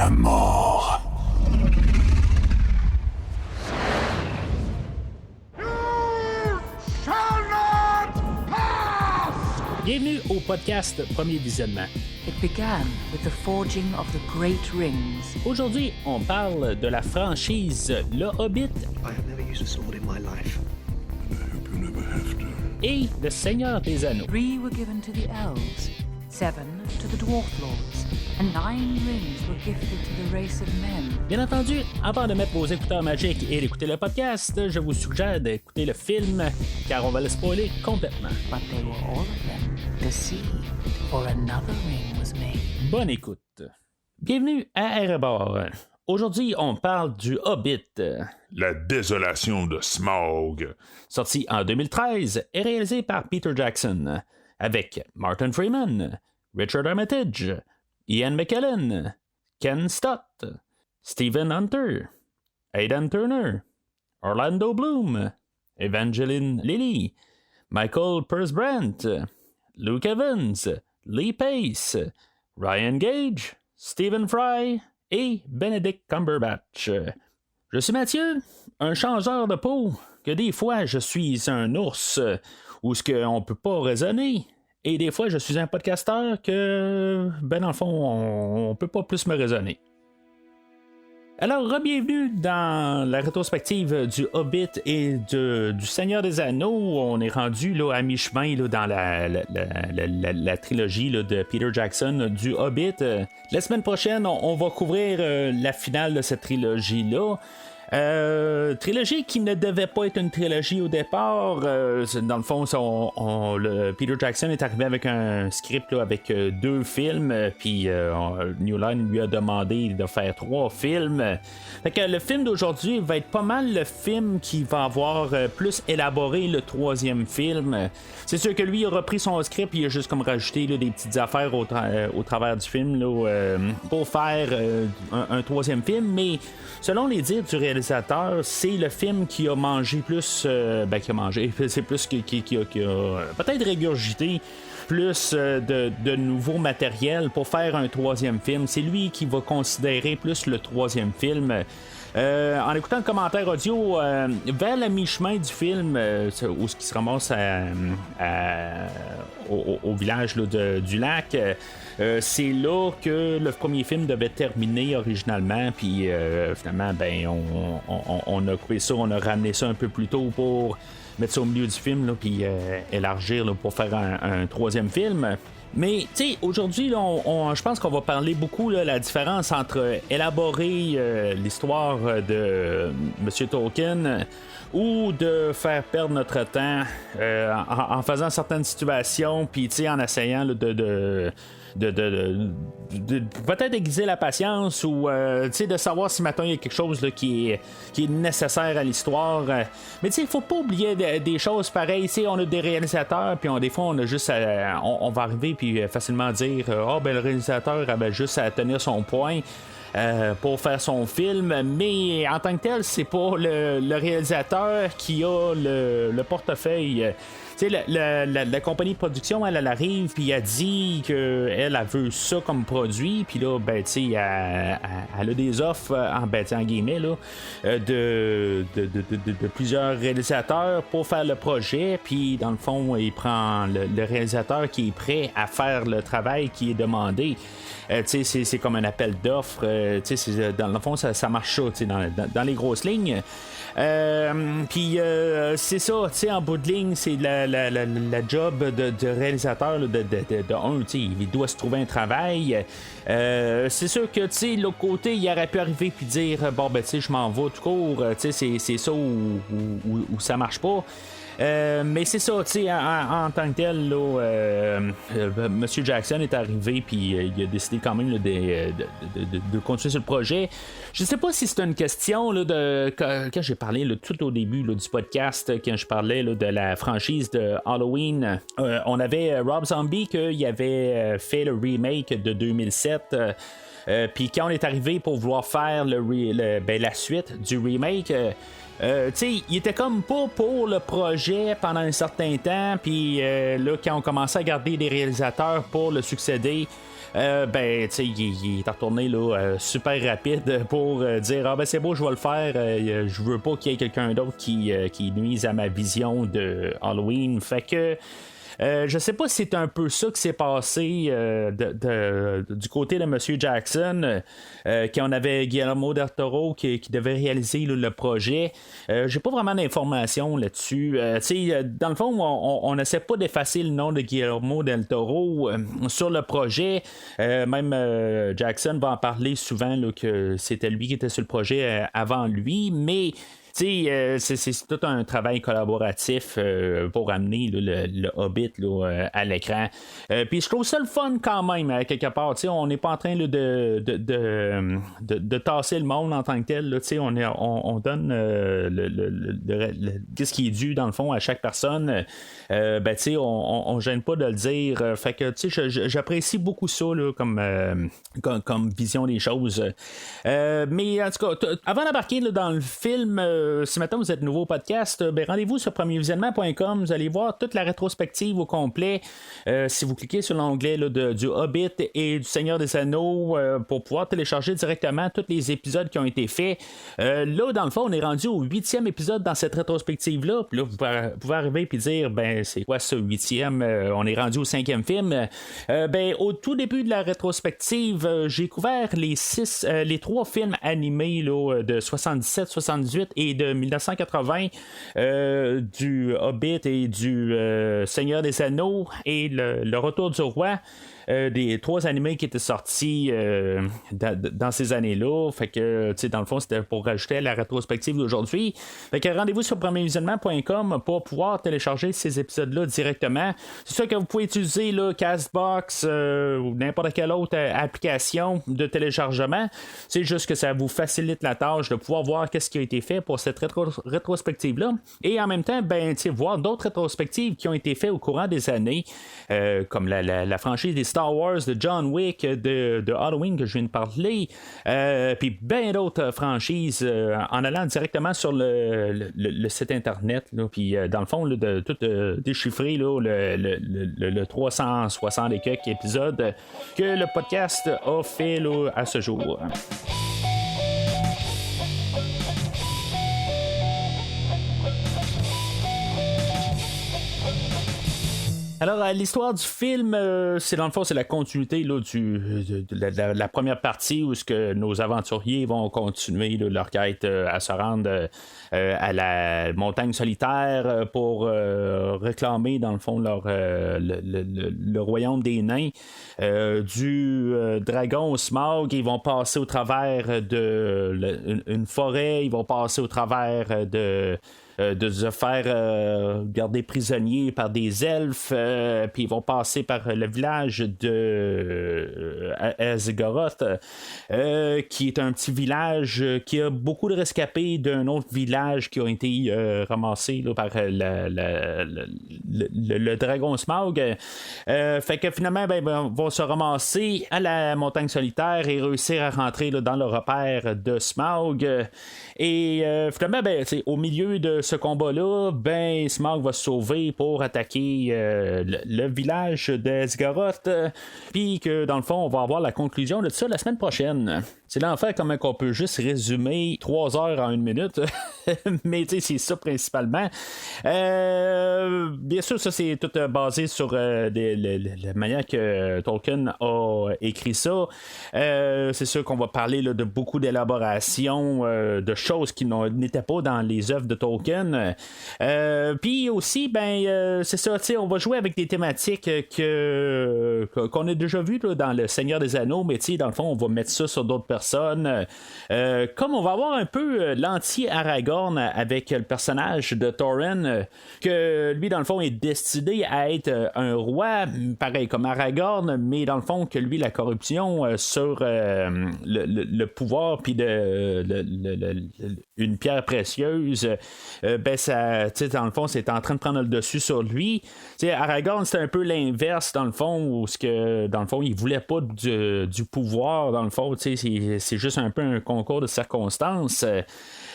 la mort. Bienvenue au podcast Premier Visionnement. It began with the forging of the Great Rings. Aujourd'hui, on parle de la franchise Le Hobbit I have never used a sword in my life. And I hope you never have to. et Le Seigneur des Anneaux. 3 were given to the elves, 7 to the dwarf lords, and 9 rings were gifted to the race of men. Bien entendu, avant de mettre vos écouteurs magiques et d'écouter le podcast, je vous suggère d'écouter le film, car on va le spoiler complètement. But they were all of them deceived, for another ring was made. Bonne écoute. Bienvenue à Erebor. Aujourd'hui, on parle du Hobbit, La désolation de Smaug. sorti en 2013 et réalisé par Peter Jackson, avec Martin Freeman, Richard Armitage, Ian McKellen, Ken Stott, Stephen Hunter, Aidan Turner, Orlando Bloom, Evangeline Lilly, Michael Persbrandt, Luke Evans, Lee Pace, Ryan Gage, Stephen Fry et Benedict Cumberbatch. Je suis Mathieu, un changeur de peau, que des fois je suis un ours, où ce qu'on peut pas raisonner, et des fois je suis un podcasteur que, dans le fond, on peut pas plus me raisonner. Alors, bienvenue dans la rétrospective du Hobbit et du Seigneur des Anneaux. On est rendu là, à mi-chemin là, dans la trilogie là, de Peter Jackson du Hobbit. La semaine prochaine, on va couvrir la finale de cette trilogie-là. Trilogie qui ne devait pas être une trilogie au départ. Dans le fond, Peter Jackson est arrivé avec un script là, avec 2 films, puis New Line lui a demandé de faire 3 films. Fait que le film d'aujourd'hui va être pas mal le film qui va avoir plus élaboré le 3e film. C'est sûr que lui il a repris son script, il a juste comme rajouté là, des petites affaires au travers du film là, pour faire un 3e film, mais selon les dires du réalisateur, c'est le film qui a mangé plus. Qui a mangé, c'est plus qui a peut-être régurgité plus de nouveaux matériel pour faire un 3e film. C'est lui qui va considérer plus le 3e film. En écoutant le commentaire audio, vers la mi-chemin du film, où ce qui se ramasse au village là, du lac, c'est là que le premier film devait terminer originalement, puis finalement, on a coupé ça, on a ramené ça un peu plus tôt pour mettre ça au milieu du film, là, puis élargir là, pour faire un 3e film. Mais, tu sais, aujourd'hui, là, je pense qu'on va parler beaucoup de la différence entre élaborer l'histoire de M. Tolkien ou de faire perdre notre temps en faisant certaines situations, puis, tu sais, en essayant là, de peut-être aiguiser la patience ou de savoir si maintenant il y a quelque chose là, qui est nécessaire à l'histoire. Mais il faut pas oublier des choses pareilles. On a des réalisateurs, puis des fois on a juste on va arriver puis facilement dire le réalisateur avait juste à tenir son point pour faire son film, mais en tant que tel, c'est pas le réalisateur qui a le portefeuille. La compagnie de production, elle arrive puis elle dit qu'elle veut ça comme produit, puis là, elle a des offres en guillemets là, de plusieurs réalisateurs pour faire le projet, puis dans le fond, il prend le réalisateur qui est prêt à faire le travail qui est demandé. C'est comme un appel d'offres. Dans le fond, ça marche ça dans les grosses lignes. Puis c'est ça, en bout de ligne, c'est la job de réalisateur là, il doit se trouver un travail. C'est sûr que l'autre côté, il aurait pu arriver puis dire je m'en vais tout court, c'est ça où ça marche pas. Mais c'est ça, en tant que tel, M. Jackson est arrivé puis il a décidé quand même là, de continuer sur le projet. Je sais pas si c'est une question là, quand j'ai parlé là, tout au début là, du podcast, quand je parlais là, de la franchise de Halloween. On avait Rob Zombie qui avait fait le remake de 2007. Puis quand on est arrivé pour vouloir faire la suite du remake, il était comme pas pour le projet pendant un certain temps, puis là, quand on commençait à garder des réalisateurs pour le succéder, il est retourné là, super rapide pour dire ah ben c'est beau, je vais le faire, je veux pas qu'il y ait quelqu'un d'autre qui nuise à ma vision de Halloween. Fait que je sais pas si c'est un peu ça qui s'est passé du côté de M. Jackson, quand on avait Guillermo del Toro qui devait réaliser là, le projet. J'ai pas vraiment d'informations là-dessus. Dans le fond, on n'essaie pas d'effacer le nom de Guillermo del Toro sur le projet. Même Jackson va en parler souvent là, que c'était lui qui était sur le projet avant lui, mais c'est tout un travail collaboratif pour amener là, le Hobbit là, à l'écran. Puis je trouve ça le fun quand même, quelque part. On n'est pas en train là, de tasser le monde en tant que tel. Là, on donne qu'est-ce qui est dû, dans le fond, à chaque personne. On gêne pas de le dire. Fait que j'apprécie beaucoup ça là, comme vision des choses. Mais en tout cas, avant d'embarquer là, dans le film, si maintenant vous êtes nouveau au podcast, rendez-vous sur premiervisionnement.com. Vous allez voir toute la rétrospective au complet. Si vous cliquez sur l'onglet là, du Hobbit et du Seigneur des Anneaux pour pouvoir télécharger directement tous les épisodes qui ont été faits. Là, dans le fond, on est rendu au 8e épisode dans cette rétrospective-là. Puis là, vous pouvez arriver et dire, ben, c'est quoi ce 8e? On est rendu au 5e film. Au tout début de la rétrospective, j'ai couvert les 3 films animés là, de 77, 78 et de 1980 du Hobbit et du Seigneur des Anneaux et le Retour du Roi. Des 3 animés qui étaient sortis dans ces années-là. Fait que, dans le fond, c'était pour rajouter à la rétrospective d'aujourd'hui. Fait que rendez-vous sur premiervisionnement.com pour pouvoir télécharger ces épisodes-là directement. C'est sûr que vous pouvez utiliser là, Castbox ou n'importe quelle autre application de téléchargement. C'est juste que ça vous facilite la tâche de pouvoir voir qu'est-ce qui a été fait pour cette rétrospective-là. Et en même temps, voir d'autres rétrospectives qui ont été faites au courant des années, comme la franchise des Star Wars, de John Wick, de Halloween que je viens de parler, puis bien d'autres franchises en allant directement sur le site internet, puis dans le fond, là, de tout déchiffrer là, le 360 et quelques épisodes que le podcast a fait là, à ce jour. Alors, l'histoire du film, c'est dans le fond, c'est la continuité là, de la première partie où ce que nos aventuriers vont continuer là, leur quête à se rendre à la montagne solitaire pour réclamer, dans le fond, le royaume des nains. Du dragon au Smaug, ils vont passer au travers une forêt, ils vont passer au travers de se faire garder prisonnier par des elfes, puis ils vont passer par le village de Azgoroth, qui est un petit village qui a beaucoup de rescapés d'un autre village qui ont été ramassés là, par le dragon Smaug. Fait que finalement, vont se ramasser à la montagne solitaire et réussir à rentrer là, dans le repère de Smaug. Et finalement, au milieu de ce combat-là, Smaug va se sauver pour attaquer le village d'Azgoroth. Puis que dans le fond, on va avoir la conclusion de ça la semaine prochaine. C'est l'enfer comment qu'on peut juste résumer 3 heures en 1 minute. Mais c'est ça principalement. Bien sûr, ça c'est tout basé sur la manière que Tolkien a écrit ça. C'est sûr qu'on va parler là, de beaucoup d'élaboration de choses qui n'étaient pas dans les œuvres de Tolkien. Puis aussi, c'est ça, on va jouer avec des thématiques qu'on a déjà vues là, dans Le Seigneur des Anneaux, mais dans le fond, on va mettre ça sur d'autres personnes. Comme on va avoir un peu l'anti-Aragorn avec le personnage de Thorin, que lui, dans le fond, est destiné à être un roi, pareil comme Aragorn, mais dans le fond, que lui, la corruption sur le pouvoir, puis une pierre précieuse, ça, dans le fond, c'est en train de prendre le dessus sur lui. Aragorn, c'est un peu l'inverse, dans le fond, où dans le fond, il voulait pas du du pouvoir, dans le fond. C'est juste un peu un concours de circonstances.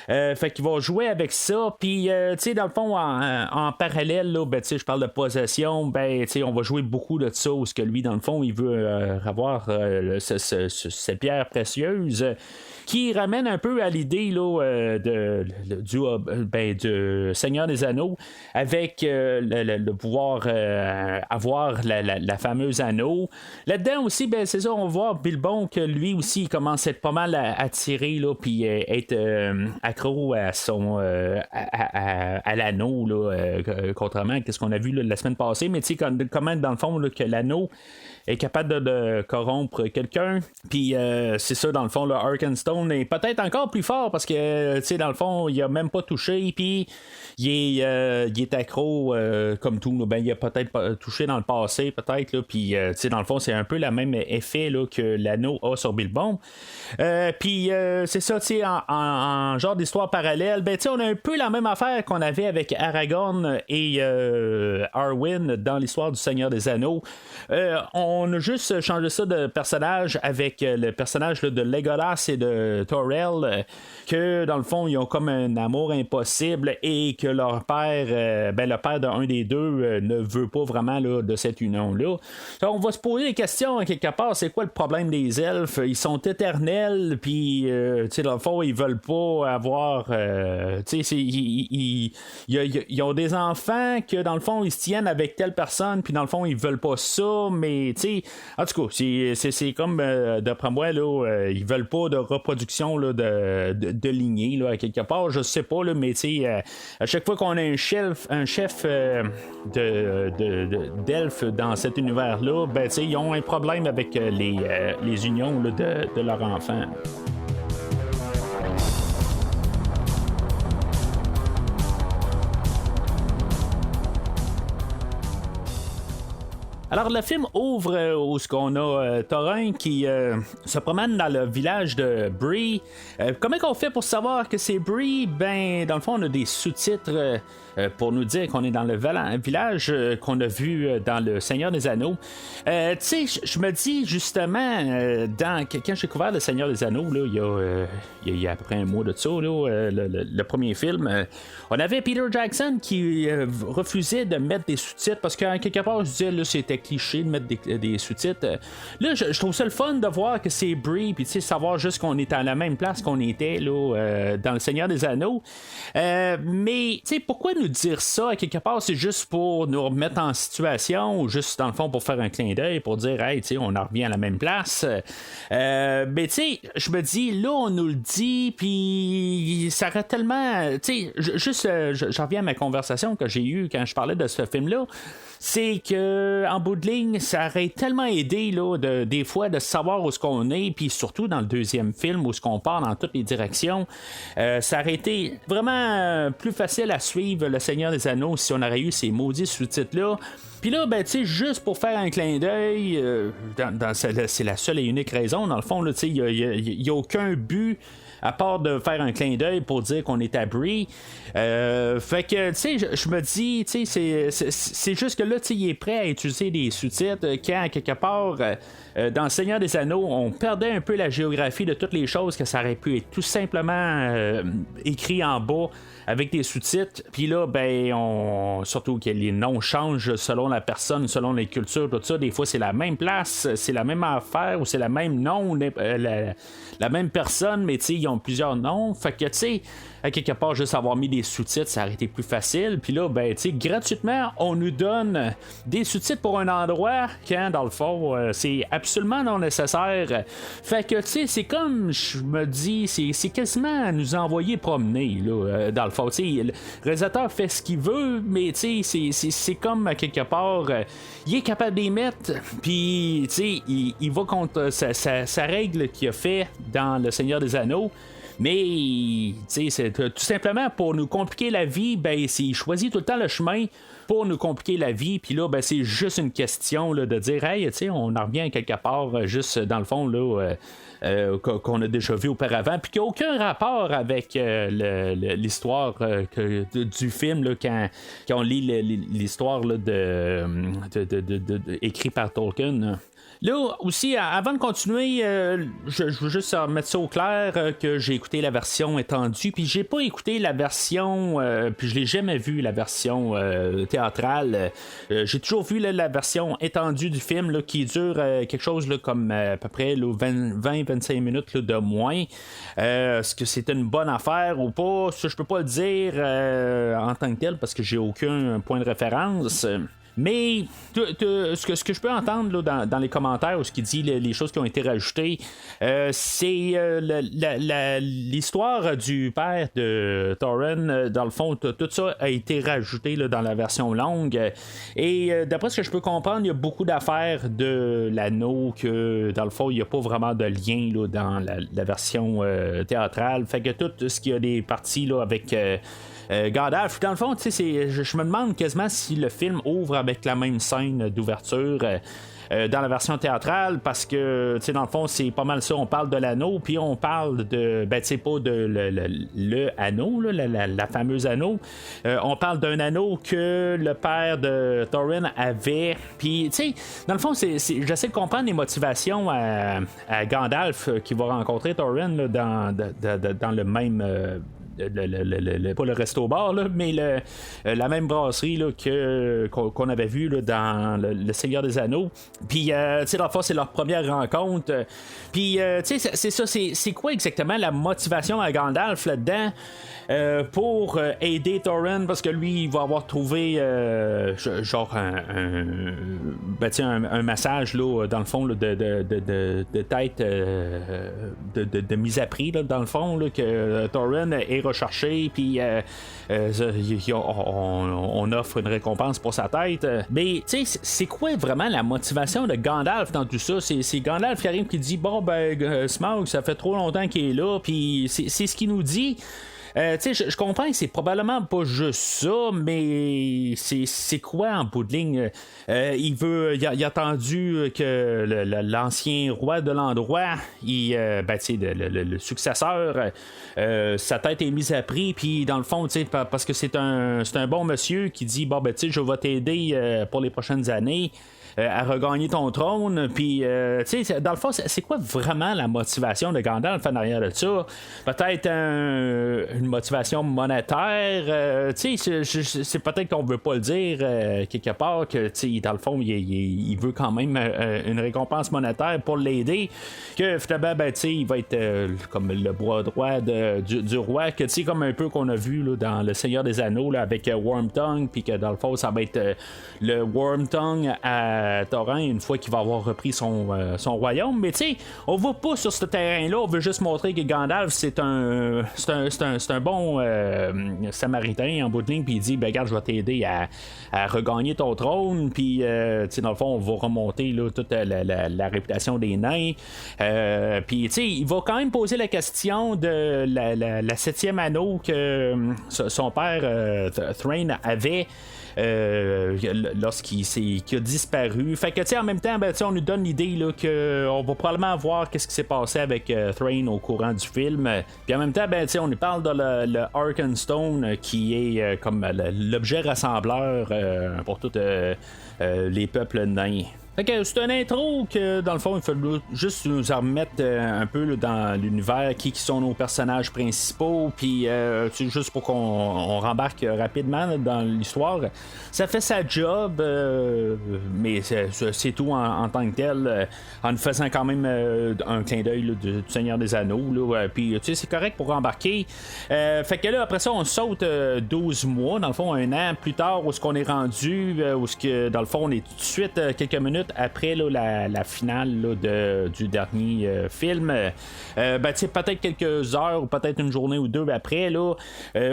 Fait qu'il va jouer avec ça. Puis, dans le fond, en parallèle, là, je parle de possession. On va jouer beaucoup de ça. Où ce que lui, dans le fond, il veut avoir cette pierre précieuse. Qui ramène un peu à l'idée là, du Seigneur des Anneaux avec le pouvoir avoir la fameuse anneau. Là-dedans aussi, c'est ça, on voit Bilbon que lui aussi il commence à être pas mal attiré puis être accro à son à l'anneau là, contrairement à ce qu'on a vu là, la semaine passée, mais tu sais comment dans le fond là, que l'anneau est capable de corrompre quelqu'un. Puis c'est ça, dans le fond, le Arkenstone est peut-être encore plus fort parce que, tu sais, dans le fond, il a même pas touché. Puis il est accro comme tout. Là, il a peut-être pas touché dans le passé, peut-être. Là, puis, tu sais, dans le fond, c'est un peu le même effet là, que l'anneau a sur Bilbon. Puis c'est ça, tu sais, en genre d'histoire parallèle, tu sais, on a un peu la même affaire qu'on avait avec Aragorn et Arwen dans l'histoire du Seigneur des Anneaux. On a juste changé ça de personnage avec le personnage là, de Legolas et de Torel, que dans le fond, ils ont comme un amour impossible et que leur père, le père d'un des deux, ne veut pas vraiment là, de cette union-là. On va se poser des questions quelque part, c'est quoi le problème des elfes? Ils sont éternels, puis dans le fond, ils veulent pas avoir... ils ont des enfants que dans le fond, ils se tiennent avec telle personne, puis dans le fond, ils veulent pas ça, mais en tout cas, c'est comme d'après moi, là, ils veulent pas de reproduction là, de lignée, là, à quelque part, je sais pas, là, mais à chaque fois qu'on a un chef d'elfes dans cet univers-là, ils ont un problème avec les unions là, de leurs enfants. Alors, le film ouvre où ce qu'on a Thorin qui se promène dans le village de Bree. Comment qu'on fait pour savoir que c'est Bree? Dans le fond, on a des sous-titres pour nous dire qu'on est dans le village qu'on a vu dans Le Seigneur des Anneaux. Tu sais, je me dis justement, quand j'ai découvert Le Seigneur des Anneaux, là, il y a à peu près un mois de ça, là, le premier film, on avait Peter Jackson qui refusait de mettre des sous-titres parce qu'en quelque part, je disais, là, c'était cliché de mettre des sous-titres. Là, je trouve ça le fun de voir que c'est Bree, puis tu sais, savoir juste qu'on est à la même place qu'on était là, dans Le Seigneur des Anneaux. Mais, tu sais, pourquoi nous dire ça? À quelque part, c'est juste pour nous remettre en situation, ou juste, dans le fond, pour faire un clin d'œil, pour dire, hey, tu sais, on en revient à la même place. Mais, tu sais, je me dis, là, on nous le dit, puis ça aurait tellement... Tu sais, juste, je reviens à ma conversation que j'ai eue quand je parlais de ce film-là. C'est que en bout de ligne, ça aurait tellement aidé là, des fois de savoir où est-ce qu'on est, puis surtout dans le deuxième film où est-ce qu'on part dans toutes les directions. Ça aurait été vraiment plus facile à suivre Le Seigneur des Anneaux si on aurait eu ces maudits sous-titres-là. Puis là, tu sais, juste pour faire un clin d'œil, c'est la seule et unique raison, dans le fond, tu sais, il n'y a aucun but à part de faire un clin d'œil pour dire qu'on est à Bree. Fait que, tu sais, je me dis, tu sais, c'est juste que là, tu sais, il est prêt à utiliser des sous-titres quand, quelque part, dans Le Seigneur des Anneaux, on perdait un peu la géographie de toutes les choses, que ça aurait pu être tout simplement écrit en bas avec des sous-titres. Puis là, surtout que les noms changent selon la personne, selon les cultures, tout ça. Des fois, c'est la même place, c'est la même affaire ou c'est le même nom, la même personne, mais tu sais, ils ont plusieurs noms. Fait que, tu sais, à quelque part, juste avoir mis des sous-titres, ça aurait été plus facile. Puis là, tu sais, gratuitement, on nous donne des sous-titres pour un endroit quand, dans le fond, c'est absolument non nécessaire. Fait que, tu sais, c'est comme, je me dis, c'est quasiment à nous envoyer promener, là, dans le fond. Tu sais, le réalisateur fait ce qu'il veut, mais, tu sais, c'est comme, à quelque part, il est capable d'y mettre, puis, tu sais, il va contre sa règle qu'il a fait dans Le Seigneur des Anneaux. Mais, tu sais, c'est tout simplement pour nous compliquer la vie, il choisit tout le temps le chemin pour nous compliquer la vie. Puis là, c'est juste une question là, de dire, hey, tu sais, on en revient quelque part, juste dans le fond, là, qu'on a déjà vu auparavant, puis qui n'a aucun rapport avec l'histoire du film, là, quand on lit l'histoire là, écrite par Tolkien. Là aussi, avant de continuer, je veux juste mettre ça au clair que j'ai écouté la version étendue, puis j'ai pas écouté la version, puis je l'ai jamais vu la version théâtrale. J'ai toujours vu la version étendue du film là, qui dure quelque chose là, comme à peu près 20-25 minutes là, de moins. Est-ce que c'est une bonne affaire ou pas? Ça, je peux pas le dire en tant que tel parce que j'ai aucun point de référence. Mais ce que je peux entendre là, dans les commentaires ou ce qui dit les choses qui ont été rajoutées, c'est l'histoire du père de Thorin. Dans le fond, tout ça a été rajouté là, dans la version longue. Et d'après ce que je peux comprendre, il y a beaucoup d'affaires de l'anneau que dans le fond, il n'y a pas vraiment de lien là, dans la version théâtrale. Fait que tout ce qui a des parties là, avec Gandalf, dans le fond, je me demande quasiment si le film ouvre avec la même scène d'ouverture dans la version théâtrale, parce que dans le fond c'est pas mal ça, on parle de l'anneau, puis on parle de pas de le anneau là, la fameuse anneau, on parle d'un anneau que le père de Thorin avait, puis dans le fond j'essaie de comprendre les motivations à Gandalf qui va rencontrer Thorin là, dans le même pas le resto-bar, là, mais la même brasserie là, qu'on avait vu là, dans le Seigneur des Anneaux. Puis, dans le fond, c'est leur première rencontre. Puis, c'est ça, c'est quoi exactement la motivation à Gandalf là-dedans? Pour aider Thorin, parce que lui il va avoir trouvé genre un massage là, dans le fond là, de tête de mise à prix là, dans le fond là, que Thorin est recherché, puis on offre une récompense pour sa tête. Mais c'est quoi vraiment la motivation de Gandalf dans tout ça? C'est Gandalf qui arrive qui dit bon Smaug, ça fait trop longtemps qu'il est là, puis c'est ce qu'il nous dit. Je comprends que c'est probablement pas juste ça, mais c'est quoi en bout de ligne? Il a attendu que l'ancien roi de l'endroit, le successeur, sa tête est mise à prix, puis dans le fond, parce que c'est un bon monsieur qui dit je vais t'aider pour les prochaines années. À regagner ton trône, puis dans le fond, c'est quoi vraiment la motivation de Gandalf en arrière de ça? Peut-être une motivation monétaire, c'est peut-être qu'on veut pas le dire quelque part, que dans le fond, il veut quand même une récompense monétaire pour l'aider, que finalement, il va être comme le bras droit du roi, que comme un peu qu'on a vu là, dans Le Seigneur des Anneaux là, avec Wormtongue, puis que dans le fond, ça va être le Wormtongue à Thorin une fois qu'il va avoir repris son royaume. Mais on va pas sur ce terrain-là, on veut juste montrer que Gandalf c'est un bon samaritain en bout de ligne, puis il dit regarde, je vais t'aider à regagner ton trône, puis dans le fond on va remonter là, toute la réputation des nains, puis il va quand même poser la question de la 7e anneau que son père Thrain avait lorsqu'il a disparu. Fait que en même temps, on nous donne l'idée là, qu'on va probablement voir qu'est-ce qui s'est passé avec Thrain au courant du film. Puis en même temps, on nous parle de le Arkenstone qui est comme l'objet rassembleur pour tous les peuples nains. Fait que c'est une intro que, dans le fond, il faut juste nous en remettre un peu là, dans l'univers, qui sont nos personnages principaux, puis juste pour qu'on rembarque rapidement là, dans l'histoire. Ça fait sa job, mais c'est tout en tant que tel, en nous faisant quand même un clin d'œil là, du Seigneur des Anneaux, là, puis c'est correct pour embarquer. Fait que là, après ça, on saute 12 mois, dans le fond, un an plus tard, où est-ce qu'on est rendu, où est-ce que, dans le fond, on est tout de suite quelques minutes après là, la finale là, du dernier film, peut-être quelques heures ou peut-être une journée ou deux après là,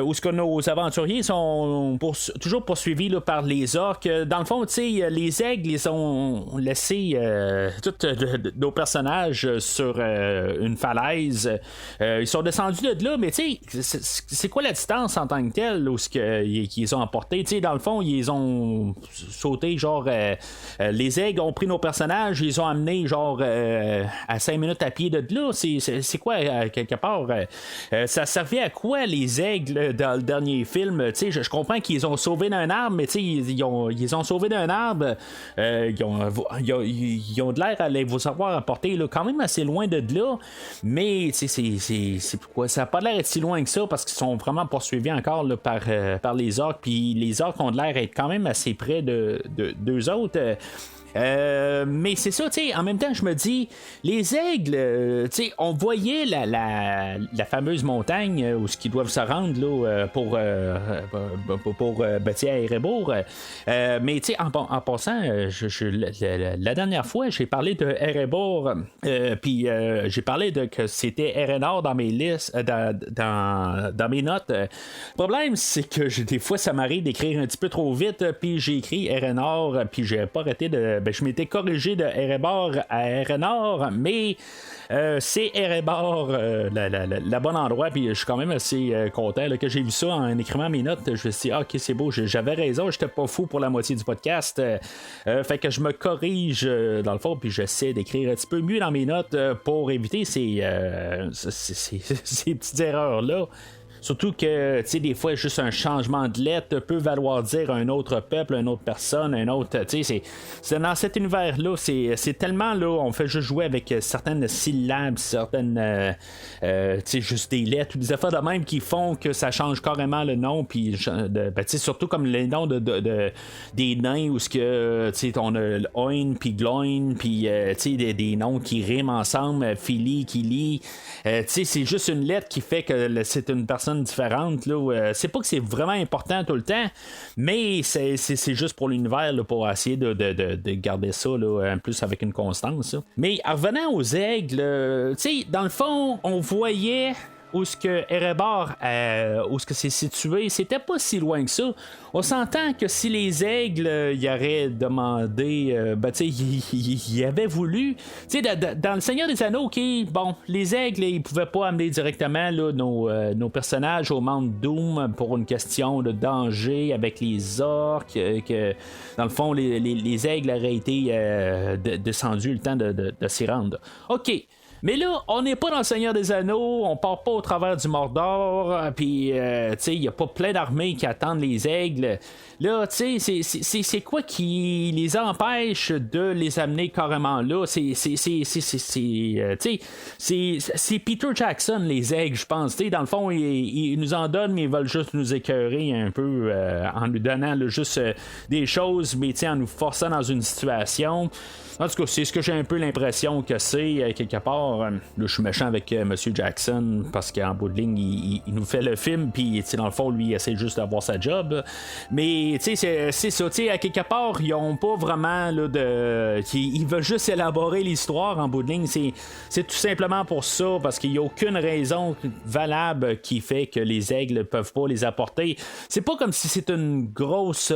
où ce que nos aventuriers sont toujours poursuivis là, par les orques. Dans le fond, les aigles ils ont laissé tous nos personnages sur une falaise. Ils sont descendus de là, mais c'est quoi la distance en tant que telle où ce qu'ils ont emporté? Dans le fond, ils ont sauté genre les aigles ont pris nos personnages, ils les ont amenés genre à 5 minutes à pied de là. C'est quoi, quelque part? Ça servait à quoi les aigles dans le dernier film? Je comprends qu'ils ont sauvé d'un arbre, mais ils ont sauvé d'un arbre. Ils ont de l'air à vous avoir apporté là, quand même assez loin de là. Mais c'est pourquoi ça n'a pas l'air d'être si loin que ça parce qu'ils sont vraiment poursuivis encore là, par les orques. Puis les orques ont de l'air d'être quand même assez près d'eux autres. Mais c'est ça, en même temps, je me dis, les aigles, on voyait la fameuse montagne où ils doivent se rendre là, pour à Erebor. Mais en passant, la dernière fois, j'ai parlé de Erebor, puis j'ai parlé de que c'était Erenor dans mes listes, dans mes notes. Le problème, c'est que des fois, ça m'arrive d'écrire un petit peu trop vite, puis j'ai écrit Erenor, puis j'ai pas arrêté de. Je m'étais corrigé de Erebor à Erenor, mais c'est Erebor le bon endroit, puis je suis quand même assez content là, que j'ai vu ça en écrivant mes notes. Je me suis dit, ok, c'est beau, j'avais raison, j'étais pas fou pour la moitié du podcast. Fait que je me corrige dans le fond, puis j'essaie d'écrire un petit peu mieux dans mes notes pour éviter ces petites erreurs-là. Surtout que, des fois, juste un changement de lettre peut valoir dire un autre peuple, une autre personne, un autre. C'est dans cet univers-là, c'est tellement là, on fait juste jouer avec certaines syllabes, certaines. Juste des lettres ou des affaires de même qui font que ça change carrément le nom, puis surtout comme les noms des nains où on a Oin, puis Gloin, puis des noms qui riment ensemble, Philly, Kili. C'est juste une lettre qui fait que c'est une personne différente là, c'est pas que c'est vraiment important tout le temps, mais c'est juste pour l'univers là, pour essayer de garder ça là, en plus avec une constance là. Mais en revenant aux aigles, dans le fond on voyait où ce que Erebor, où ce que c'est situé, c'était pas si loin que ça. On s'entend que si les aigles y auraient demandé, ils avaient voulu, dans le Seigneur des Anneaux, ok, bon, les aigles, ils pouvaient pas amener directement là, nos personnages au Mount Doom pour une question de danger avec les orques, que dans le fond, les aigles auraient été descendus le temps de s'y rendre. Ok. Mais là, on n'est pas dans le Seigneur des Anneaux, on part pas au travers du Mordor, puis il n'y a pas plein d'armées qui attendent les aigles. Là, c'est quoi qui les empêche de les amener carrément là? C'est Peter Jackson, les aigles, je pense. Dans le fond, ils nous en donnent, mais ils veulent juste nous écœurer un peu en nous donnant là, juste des choses, mais en nous forçant dans une situation. En tout cas, c'est ce que j'ai un peu l'impression que c'est, quelque part. Là, je suis méchant avec M. Jackson, parce qu'en bout de ligne, il nous fait le film, puis dans le fond, lui, il essaie juste d'avoir sa job. Mais, c'est ça, à quelque part, ils ont pas vraiment là, ils veulent juste élaborer l'histoire en bout de ligne. C'est tout simplement pour ça, parce qu'il n'y a aucune raison valable qui fait que les aigles ne peuvent pas les apporter. C'est pas comme si c'est une grosse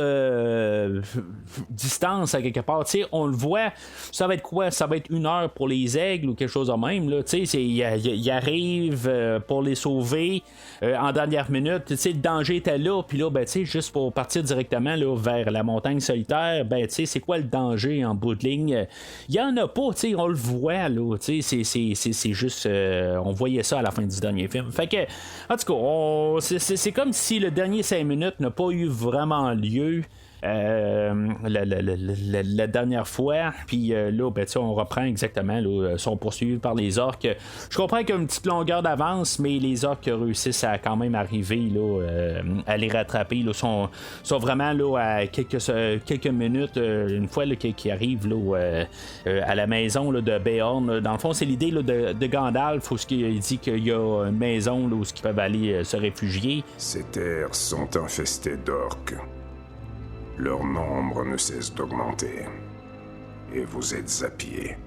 distance à quelque part. On le voit. Ça va être quoi? Ça va être 1 heure pour les aigles ou quelque chose de même. Il arrive pour les sauver en dernière minute. Le danger était là. Puis là, juste pour partir directement là, vers la montagne solitaire, c'est quoi le danger en bout de ligne? Il n'y en a pas. On le voit. Là, c'est juste... on voyait ça à la fin du dernier film. Fait que, en tout cas, c'est comme si le dernier 5 minutes n'a pas eu vraiment lieu. La dernière fois, puis là, on reprend exactement, là, sont poursuivis par les orques. Je comprends qu'il y a une petite longueur d'avance, mais les orques réussissent à quand même arriver là, à les rattraper. Là, sont vraiment là, à quelques minutes, une fois qu'ils arrivent là, à la maison là, de Beorn. Dans le fond, c'est l'idée là, de Gandalf, où il dit qu'il y a une maison là, où ils peuvent aller se réfugier. Ces terres sont infestées d'orques. Leur nombre ne cesse d'augmenter. Et vous êtes à pied.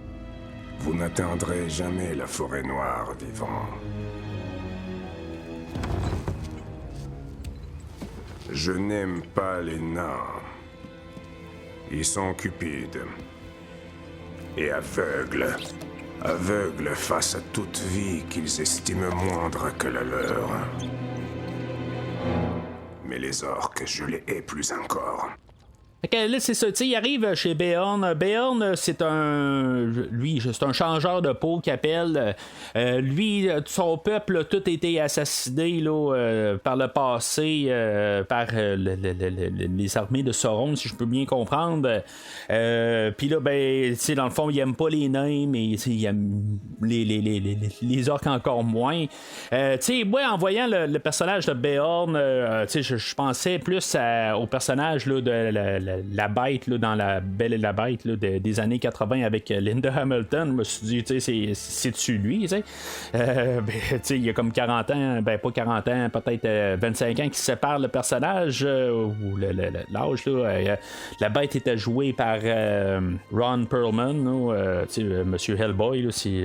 Vous n'atteindrez jamais la forêt noire vivant. Je n'aime pas les nains. Ils sont cupides. Et aveugles. Aveugles face à toute vie qu'ils estiment moindre que la leur. Mais les orques, je les hais plus encore. Fait que là, c'est ça, tu sais, il arrive chez Beorn. Beorn, c'est un changeur de peau qui appelle. Lui, son peuple a tout été assassiné là, par le passé, par les armées de Sauron, si je peux bien comprendre. Puis là, ben, tu sais, dans le fond, il aime pas les nains, mais il aime les orques encore moins. Tu sais, moi, en voyant le personnage de Beorn, tu sais, je pensais plus au personnage là, de la bête là, dans La Belle et la Bête là, des années 80 avec Linda Hamilton. Je me suis dit, tu sais, c'est-tu lui, tu sais? Ben, tu sais, il y a comme 40 ans, ben pas 40 ans, peut-être 25 ans qui séparent le personnage ou l'âge. Là, la bête était jouée par Ron Perlman, tu sais, Monsieur Hellboy, là, si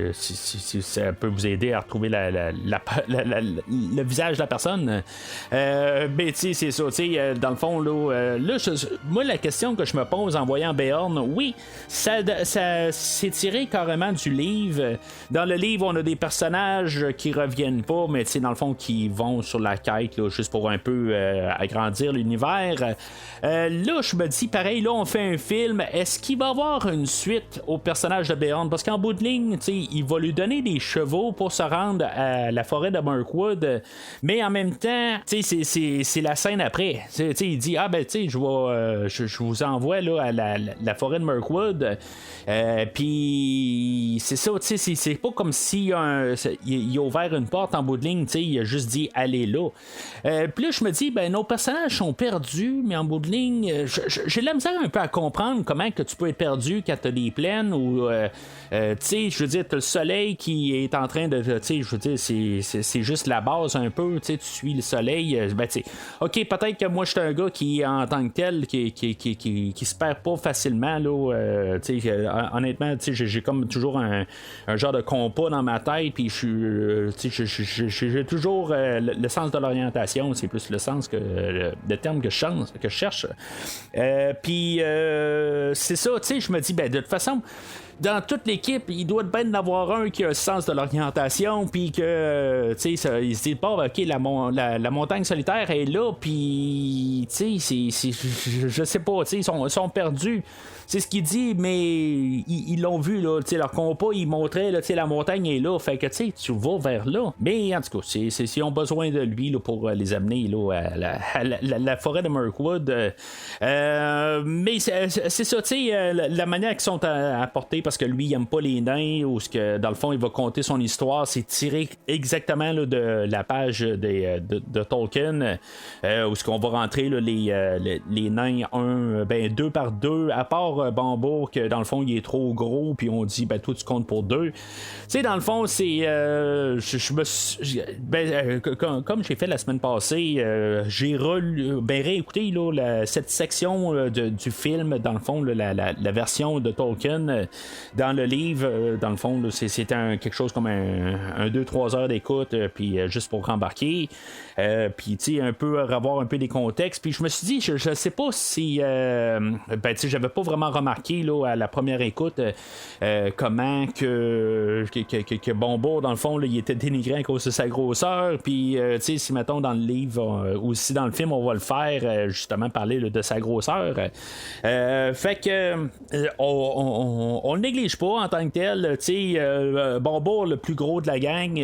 ça peut vous aider à retrouver le visage de la personne. Ben, tu sais, c'est ça, tu sais, dans le fond, là, moi, la question que je me pose en voyant Beorn, oui, ça c'est tiré carrément du livre. Dans le livre, on a des personnages qui reviennent pas, mais tu sais, dans le fond, qui vont sur la quête, là, juste pour un peu agrandir l'univers. Là, je me dis, pareil, là, on fait un film. Est-ce qu'il va y avoir une suite au personnage de Beorn? Parce qu'en bout de ligne, tu sais, il va lui donner des chevaux pour se rendre à la forêt de Mirkwood, mais en même temps, tu sais, c'est la scène après. Tu sais, il dit, ah ben, tu sais, je vous envoie là, à la forêt de Mirkwood. Puis c'est ça, tu sais, c'est pas comme si il a ouvert une porte en bout de ligne, tu sais, il a juste dit allez là. Puis là, je me dis, ben nos personnages sont perdus, mais en bout de ligne, j'ai de la misère un peu à comprendre comment que tu peux être perdu quand t'as des plaines ou tu sais, je veux dire, t'as le soleil qui est en train de, tu sais, je veux dire, c'est juste la base un peu, tu sais, tu suis le soleil, ben tu sais, ok, peut-être que moi je suis un gars qui en tant que tel qui se perd pas facilement là, tu sais, honnêtement, tu sais, j'ai comme toujours un genre de compas dans ma tête, puis j'ai toujours le sens de l'orientation, c'est plus le sens que le terme que je cherche. Puis c'est ça, tu sais, je me dis, ben de toute façon, dans toute l'équipe, il doit bien y en avoir un qui a le sens de l'orientation, puis que, tu sais, il se dit pas, ok, la montagne solitaire est là, puis, tu sais, je sais pas, tu sais, ils sont perdus. C'est ce qu'il dit, mais ils l'ont vu, là, tu sais, leur compas, ils montraient, là, tu sais, la montagne est là, fait que, tu sais, tu vas vers là. Mais, en tout cas, ils ont besoin de lui, là, pour les amener, là, à la forêt de Mirkwood. Mais c'est ça, tu sais, la manière qu'ils sont apportés, parce que lui, il aime pas les nains, ou ce que, dans le fond, il va conter son histoire, c'est tiré exactement, là, de la page de Tolkien, où ce qu'on va rentrer, là, les nains, deux par deux, à part Bambour, que dans le fond il est trop gros, puis on dit ben toi tu comptes pour deux. Tu sais, dans le fond c'est comme j'ai fait la semaine passée, j'ai réécouté là, cette section du film, dans le fond la version de Tolkien dans le livre, dans le fond là, c'est quelque chose comme un 2-3 heures d'écoute, puis juste pour rembarquer, puis tu sais un peu revoir un peu des contextes, puis je me suis dit je sais pas si ben tu sais j'avais pas vraiment remarqué là, à la première écoute comment que Bombo dans le fond là, il était dénigré à cause de sa grosseur, puis tu sais si mettons dans le livre ou si dans le film on va le faire justement parler là, de sa grosseur, fait que on le néglige pas en tant que tel, tu sais Bombo le plus gros de la gang,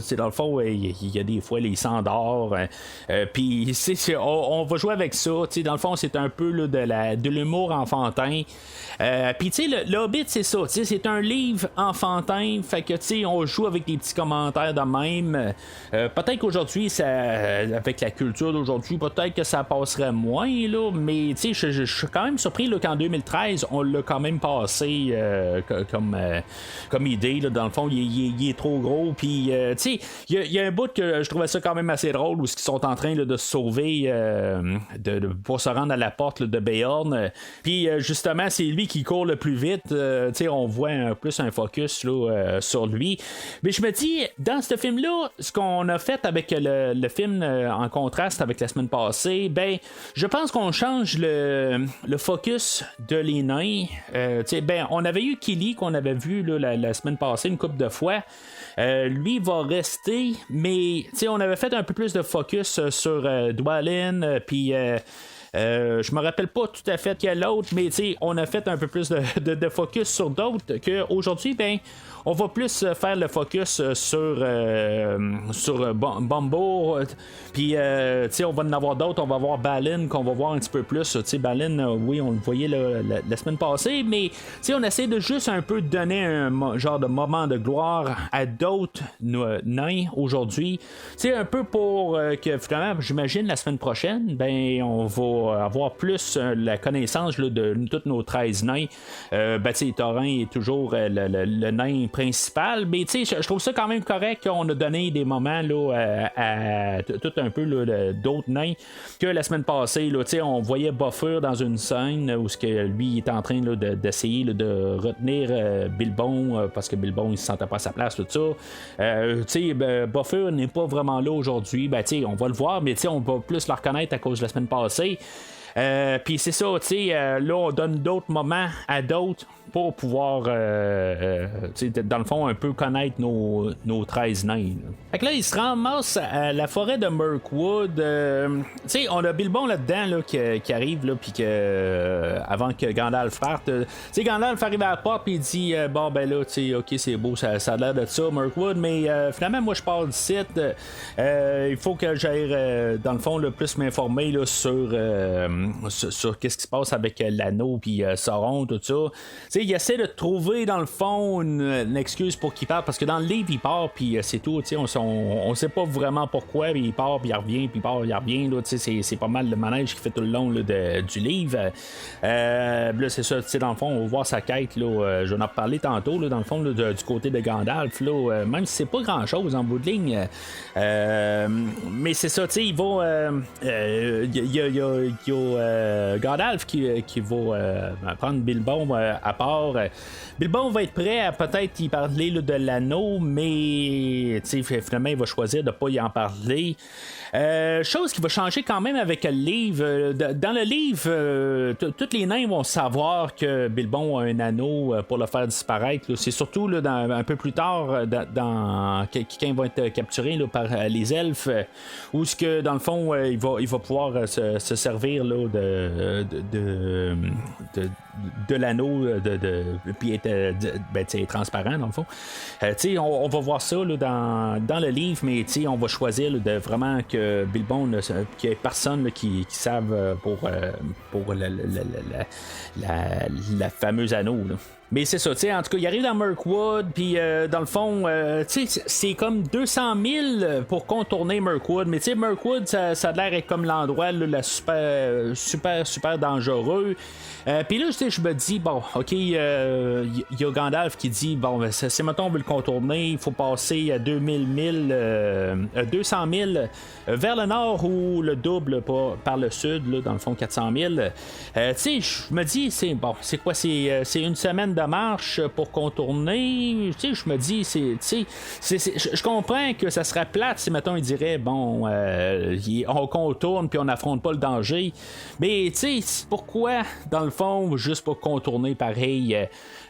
c'est dans le fond il y a des fois les s'endort, puis on va jouer avec ça, tu sais dans le fond c'est un peu là, de l'humour enfantin. Puis tu sais le Hobbit c'est ça, tu sais c'est un livre enfantin, fait que tu sais on joue avec des petits commentaires de même, peut-être qu'aujourd'hui ça, avec la culture d'aujourd'hui, peut-être que ça passerait moins là, mais tu sais je suis quand même surpris là, qu'en 2013 on l'a quand même passé comme idée là, dans le fond il est trop gros, puis tu sais il y a un bout que je trouvais ça quand même assez drôle où ils sont en train là, de se sauver pour se rendre à la porte là, de Beorn, puis justement c'est lui qui court le plus vite, on voit plus un focus là, sur lui, mais je me dis dans ce film là ce qu'on a fait avec le film en contraste avec la semaine passée, ben je pense qu'on change le focus de les nains, ben on avait eu Killy qu'on avait vu là, la semaine passée une couple de fois, lui va rester, mais on avait fait un peu plus de focus sur Dwalin, puis Je me rappelle pas tout à fait quel autre, mais on a fait un peu plus de focus sur d'autres qu'aujourd'hui, ben on va plus faire le focus sur Bumbo. Puis, on va en avoir d'autres. On va voir Balin qu'on va voir un petit peu plus. Balin, oui, on le voyait la semaine passée, mais on essaie de juste un peu donner un genre de moment de gloire à d'autres nains aujourd'hui. Un peu pour que finalement, j'imagine, la semaine prochaine, ben, on va avoir plus la connaissance là, de tous nos 13 nains. Thorin est toujours le nain principal, mais je trouve ça quand même correct qu'on a donné des moments là, à tout un peu là, d'autres nains que la semaine passée. Là, on voyait Buffer dans une scène où lui est en train là, d'essayer là, de retenir Bilbon parce que Bilbon il se sentait pas à sa place, tout ça. Buffer n'est pas vraiment là aujourd'hui. On va le voir, mais on va plus le reconnaître à cause de la semaine passée. Puis c'est ça, là on donne d'autres moments à d'autres pour pouvoir, dans le fond, un peu connaître nos 13 nains. Là. Fait que là, il se ramasse à la forêt de Mirkwood. On a Bilbon là-dedans là, qui arrive, là, puis avant que Gandalf parte. Gandalf arrive à la porte, puis il dit bon, ben là, ok, c'est beau, ça a l'air de ça, Mirkwood, mais finalement, moi, je pars du site. Il faut que j'aille, dans le fond, le plus m'informer là, sur qu'est-ce qui se passe avec l'anneau, puis Sauron, tout ça. Il essaie de trouver dans le fond une excuse pour qu'il parte parce que dans le livre il part puis c'est tout, on sait pas vraiment pourquoi, mais il part puis il revient puis il part il revient là, c'est pas mal le manège qu'il fait tout le long là, du livre. Là c'est ça, dans le fond on va voir sa quête là, je vais en reparler tantôt là, dans le fond là, du côté de Gandalf là, même si c'est pas grand chose en bout de ligne, mais c'est ça, il va il y a Gandalf qui va prendre Bilbon à part. Bilbon va être prêt à peut-être y parler là, de l'anneau, mais finalement il va choisir de ne pas y en parler. Chose qui va changer quand même avec le livre. Dans le livre, tous les nains vont savoir que Bilbon a un anneau pour le faire disparaître. Là. C'est surtout là, un peu plus tard, quand il va être capturé là, par les elfes, où ce que dans le fond il va pouvoir se servir là, de l'anneau puis être transparent dans le fond. On va voir ça là, dans le livre, mais on va choisir là, de vraiment que Bilbon qu'il n'y ait personne là, qui savent pour la fameuse anneau là. Mais c'est ça, en tout cas, il arrive dans Mirkwood, puis dans le fond, c'est comme 200 000 pour contourner Mirkwood. Mais Mirkwood, ça a l'air être comme l'endroit là, super dangereux. Puis là, je me dis, bon, ok, il y a Gandalf qui dit, bon, si maintenant on veut le contourner, il faut passer à 200 000 vers le nord ou le double par le sud, là, dans le fond 400 000. Je me dis, c'est quoi, c'est une semaine de marche pour contourner. Je me dis, je comprends que ça serait plate si maintenant il dirait, bon, on contourne puis on n'affronte pas le danger. Mais pourquoi, dans le fond, juste pour contourner pareil,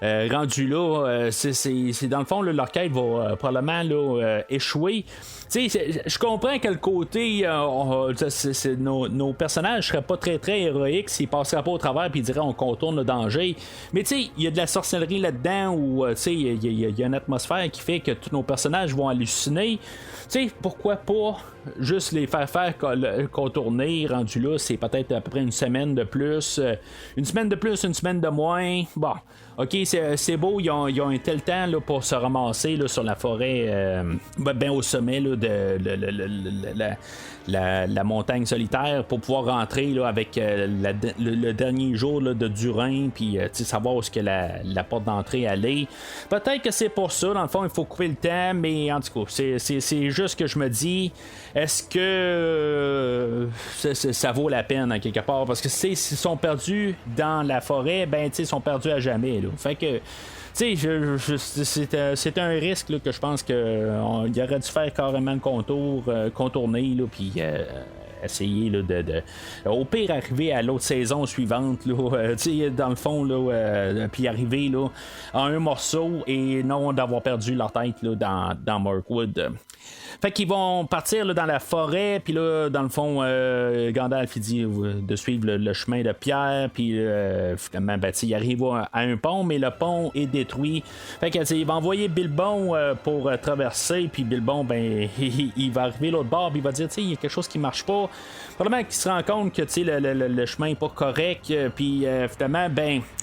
rendu là, c'est dans le fond, là, leur quête va probablement là, échouer. Je comprends que le côté nos personnages seraient pas très héroïques s'ils passeraient pas au travers puis ils diraient on contourne le danger, mais il y a de la sorcellerie là-dedans où il y a une atmosphère qui fait que tous nos personnages vont halluciner. Pourquoi pas juste les faire contourner, rendu là, c'est peut-être à peu près une semaine de plus, une semaine de moins. Bon, ok, c'est beau, ils ont un tel temps là, pour se ramasser là, sur la forêt, ben au sommet là, de la montagne solitaire pour pouvoir rentrer là, avec le dernier jour là, de Durin, puis savoir où est-ce que la porte d'entrée allait. Peut-être que c'est pour ça, dans le fond, il faut couper le temps, mais en tout cas, c'est juste que je me dis, est-ce que ça vaut la peine, à quelque part? Parce que s'ils sont perdus dans la forêt, ben, ils sont perdus à jamais. Là. Fait que, c'est un risque là, que je pense qu'il aurait dû faire carrément le contourner, puis essayer là, au pire arriver à l'autre saison suivante, là, dans le fond, là, puis arriver là, à un morceau et non d'avoir perdu leur tête là, dans Mirkwood. Fait qu'ils vont partir là, dans la forêt, puis là, dans le fond, Gandalf il dit de suivre le chemin de pierre, puis finalement, il arrive à un pont, mais le pont est détruit. Fait qu'il va envoyer Bilbon pour traverser, puis Bilbon, il va arriver l'autre bord, puis il va dire, il y a quelque chose qui marche pas. Probablement qu'il se rend compte que le chemin n'est pas correct, puis finalement,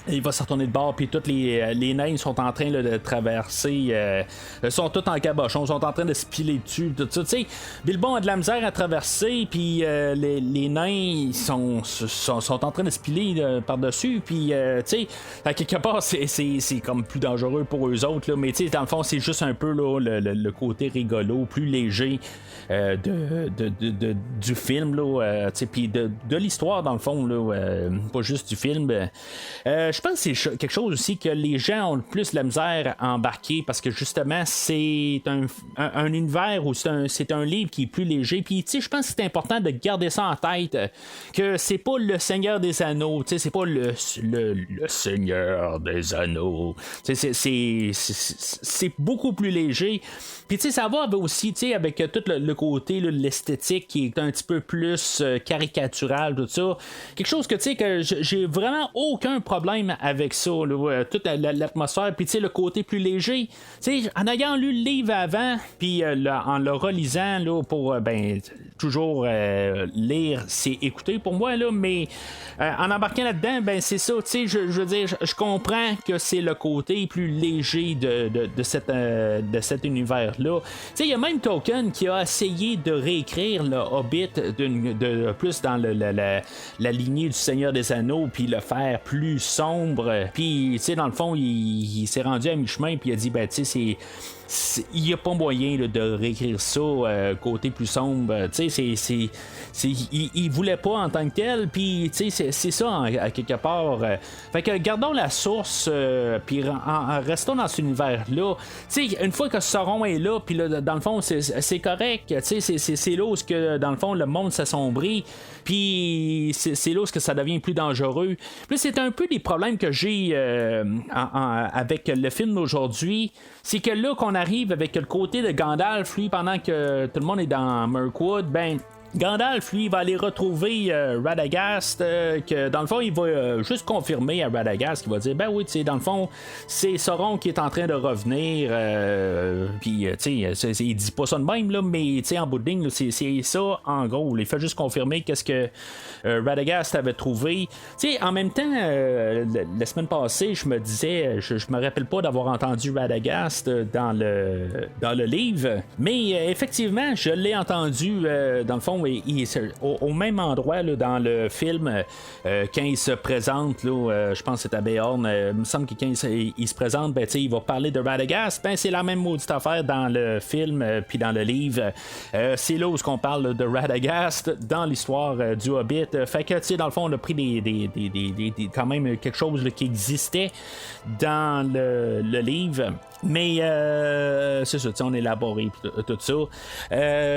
il va se retourner de bord, puis tous les nains sont en train là, de traverser, sont tous en cabochon, sont en train de se piler dessus. Tout ça, Bilbon a de la misère à traverser, puis les nains sont en train de se piler par-dessus, puis à quelque part c'est comme plus dangereux pour eux autres, là, mais dans le fond c'est juste un peu là, le côté rigolo, plus léger du film, puis de l'histoire dans le fond, là, pas juste du film. Je pense que c'est quelque chose aussi que les gens ont le plus de la misère à embarquer, parce que justement c'est un univers où c'est un livre qui est plus léger. Puis je pense que c'est important de garder ça en tête, que c'est pas le Seigneur des Anneaux, c'est pas le Seigneur des Anneaux. C'est beaucoup plus léger. Puis ça va aussi avec tout le côté là, l'esthétique qui est un petit peu plus caricatural, tout ça. Quelque chose que j'ai vraiment aucun problème avec ça, là, toute l'atmosphère, puis le côté plus léger. En ayant lu le livre avant, puis en le relisant là, pour toujours lire, c'est écouter pour moi, là, mais en embarquant là-dedans, c'est ça, je veux dire, je comprends que c'est le côté plus léger de cet univers-là. Il y a même Tolkien qui a essayé de réécrire le Hobbit de plus dans la lignée du Seigneur des Anneaux, puis le faire plus sombre, puis dans le fond, il s'est rendu à mi-chemin, puis il a dit, il n'y a pas moyen là, de réécrire ça côté plus sombre. Il voulait pas en tant que tel, puis c'est ça à quelque part. Fait que gardons la source, puis restons dans cet univers-là. Une fois que Sauron est là, puis dans le fond, c'est correct. C'est là où que, dans le fond, le monde s'assombrit, puis c'est là où que ça devient plus dangereux. Puis c'est un peu des problèmes que j'ai avec le film d'aujourd'hui. C'est que là qu'on arrive avec le côté de Gandalf, lui, pendant que tout le monde est dans Mirkwood, Gandalf, lui, va aller retrouver Radagast, que dans le fond, il va juste confirmer à Radagast, qui va dire, oui, dans le fond, c'est Sauron qui est en train de revenir, puis, il dit pas ça de même, là, mais, en bout de ligne, c'est ça, en gros, il fait juste confirmer qu'est-ce que Radagast avait trouvé. En même temps, la semaine passée, je me disais, je me rappelle pas d'avoir entendu Radagast dans le livre, mais effectivement, je l'ai entendu, dans le fond, au même endroit là, dans le film, quand il se présente, là, je pense que c'est à Béorn, il me semble que quand il se présente, il va parler de Radagast. C'est la même maudite affaire dans le film puis dans le livre. C'est là où on parle de Radagast dans l'histoire du Hobbit. Fait que dans le fond, on a pris quand même quelque chose là, qui existait dans le livre. Mais c'est ça, on a élaboré tout ça.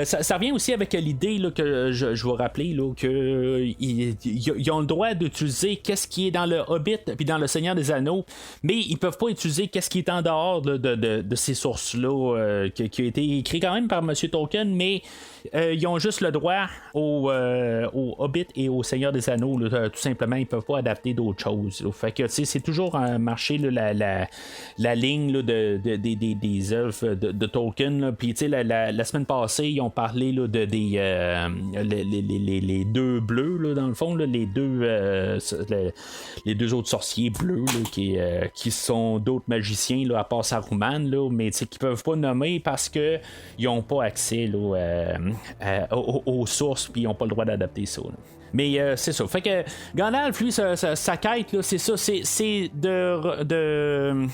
Ça revient aussi avec l'idée là, que je vais rappeler là, qu'ils ont le droit d'utiliser qu'est-ce qui est dans le Hobbit puis dans le Seigneur des Anneaux, mais ils peuvent pas utiliser qu'est-ce qui est en dehors de ces sources-là qui a été écrit quand même par M. Tolkien, mais ils ont juste le droit au Hobbit et au Seigneur des Anneaux, là, tout simplement. Ils peuvent pas adapter d'autres choses, là. Fait que c'est toujours un marché là, la ligne là, des œuvres de Tolkien. Puis la semaine passée, ils ont parlé là, les deux bleus, là, dans le fond, là, les deux autres sorciers bleus là, qui sont d'autres magiciens là, à part Saruman, là, mais qui peuvent pas nommer parce que ils ont pas accès là, aux sources, puis ils ont pas le droit d'adapter ça, là. Mais c'est ça. Fait que Gandalf, lui, sa quête, là, c'est ça. C'est de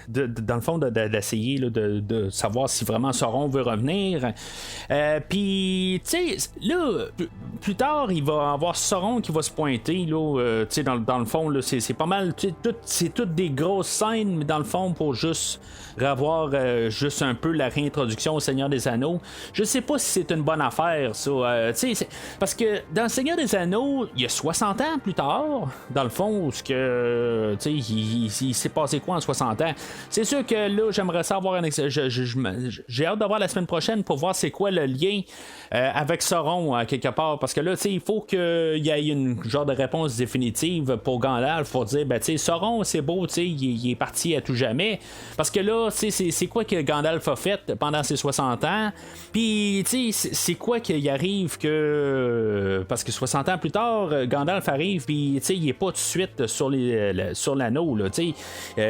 dans le fond, d'essayer là, de savoir si vraiment Sauron veut revenir. Puis, tu sais, là, plus tard, il va y avoir Sauron qui va se pointer, là, tu sais, dans le fond, là, c'est pas mal, c'est toutes des grosses scènes, mais dans le fond, pour juste revoir juste un peu la réintroduction au Seigneur des Anneaux. Je sais pas si c'est une bonne affaire, ça. Parce que dans le Seigneur des Anneaux, il y a 60 ans plus tard, dans le fond, où il s'est passé quoi en 60 ans. C'est sûr que là, j'aimerais savoir j'ai hâte d'avoir la semaine prochaine pour voir c'est quoi le lien avec Sauron, quelque part. Parce que là, il faut qu'il y ait une genre de réponse définitive pour Gandalf pour dire, Sauron, c'est beau, il est parti à tout jamais. Parce que là, c'est quoi que Gandalf a fait pendant ses 60 ans? Puis, c'est quoi qu'il arrive que... Parce que 60 ans plus tard, Gandalf arrive, puis, il est pas tout de suite sur l'anneau, là,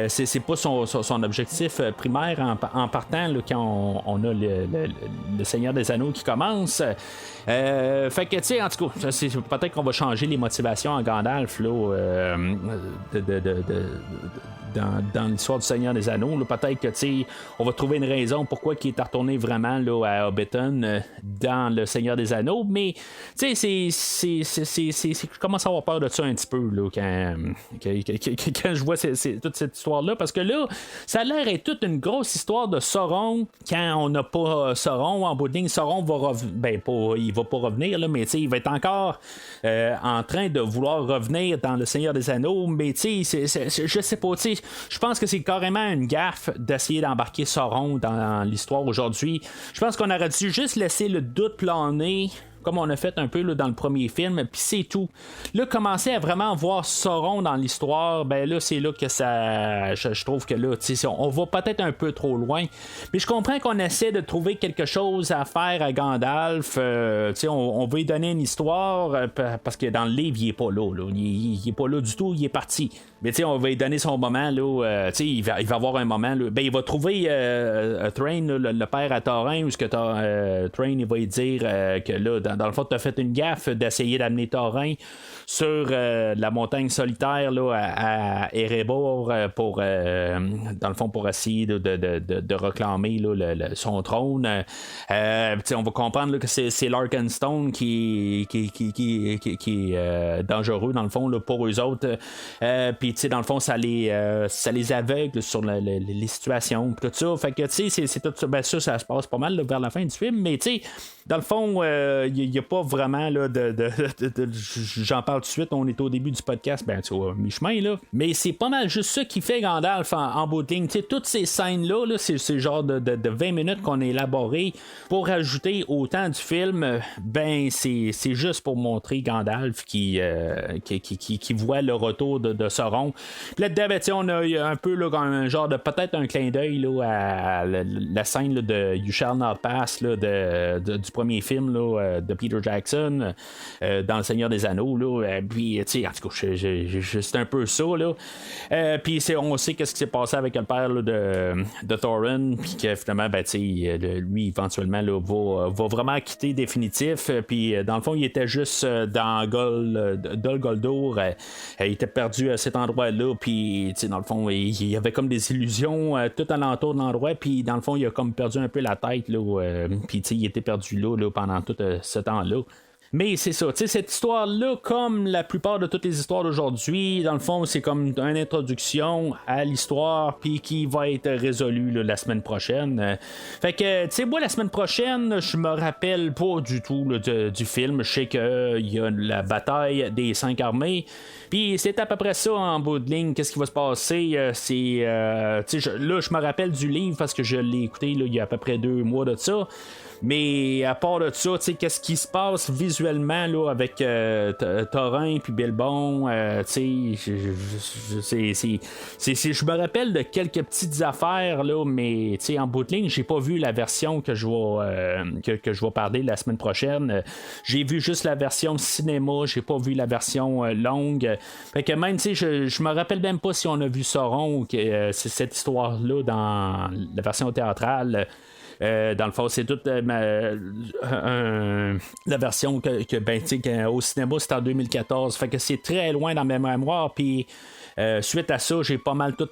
c'est pas son objectif primaire en partant, là, quand on a le Seigneur des Anneaux qui commence. Fait que, en tout cas, peut-être qu'on va changer les motivations en Gandalf, là, dans l'histoire du Seigneur des Anneaux. Là, peut-être que on va trouver une raison pourquoi il est retourné vraiment là, à Hobbiton dans le Seigneur des Anneaux, mais je commence à avoir peur de ça un petit peu là, quand je vois toute cette histoire-là, parce que là, ça a l'air d'être toute une grosse histoire de Sauron quand on n'a pas Sauron. En bout de ligne, Sauron va il va pas revenir, là, mais il va être encore en train de vouloir revenir dans le Seigneur des Anneaux, mais je sais pas, je pense que c'est carrément une gaffe d'essayer d'embarquer Sauron dans l'histoire aujourd'hui. Je pense qu'on aurait dû juste laisser le doute planer, comme on a fait un peu là, dans le premier film, puis c'est tout. Là, commencer à vraiment voir Sauron dans l'histoire, là, c'est là que ça... Je trouve que là, on va peut-être un peu trop loin. Mais je comprends qu'on essaie de trouver quelque chose à faire à Gandalf. On veut lui donner une histoire, parce que dans le livre, il est pas là. Il est pas là du tout, il est parti. Mais on va lui donner son moment, là. Il va avoir un moment, là. Il va trouver Thrain, le père à Thorin, où ce que Thrain, il va lui dire que là, dans le fond, tu as fait une gaffe d'essayer d'amener Thorin sur la montagne solitaire là, à Erebor pour dans le fond pour essayer de réclamer là, son trône. On va comprendre là, que c'est Larkenstone qui est dangereux dans le fond là, pour eux autres. Puis dans le fond ça les aveugle sur les situations tout ça. Fait que c'est tout ça, ça se passe pas mal là, vers la fin du film, mais dans le fond, il n'y a pas vraiment là, j'en parle tout de suite, on est au début du podcast, mi-chemin là. Mais c'est pas mal juste ça qui fait Gandalf en bout de ligne. Toutes ces scènes-là, c'est le genre de 20 minutes qu'on a élaboré pour ajouter au temps du film. C'est juste pour montrer Gandalf qui voit le retour de Sauron. Puis là-dedans, on a un peu là, un genre de peut-être un clin d'œil là, à la scène là, de You Shall Not Pass là, du premier film là, de Peter Jackson dans Le Seigneur des Anneaux là, puis en tout cas c'est un peu ça là, puis on sait qu'est-ce qui s'est passé avec le père là, de Thorin, puis que finalement lui éventuellement là, va vraiment quitter définitif, puis dans le fond il était juste dans Dol Guldur, il était perdu à cet endroit là, puis dans le fond il y avait comme des illusions tout alentour de l'endroit, puis dans le fond il a comme perdu un peu la tête là, puis il était perdu là, pendant tout ce temps-là. Mais c'est ça, cette histoire-là, comme la plupart de toutes les histoires d'aujourd'hui, dans le fond, c'est comme une introduction à l'histoire, puis qui va être résolue là, la semaine prochaine. Fait que, moi, la semaine prochaine, je me rappelle pas du tout là, du film. Je sais qu'il y a la bataille des 5 armées. Puis c'est à peu près ça en bout de ligne. Qu'est-ce qui va se passer? Là, je me rappelle du livre parce que je l'ai écouté là, il y a à peu près 2 mois de ça. Mais à part de ça, qu'est-ce qui se passe visuellement là, avec Thorin puis Bilbon, je me rappelle de quelques petites affaires là, mais en bout de ligne, j'ai pas vu la version que je vais parler la semaine prochaine. J'ai vu juste la version cinéma, j'ai pas vu la version longue. Fait que même, je me rappelle même pas si on a vu Sauron ou que c'est cette histoire là dans la version théâtrale. Dans le fond, c'est toute la version que au cinéma, c'est en 2014. Fait que c'est très loin dans mes mémoires. Puis suite à ça, j'ai pas mal tout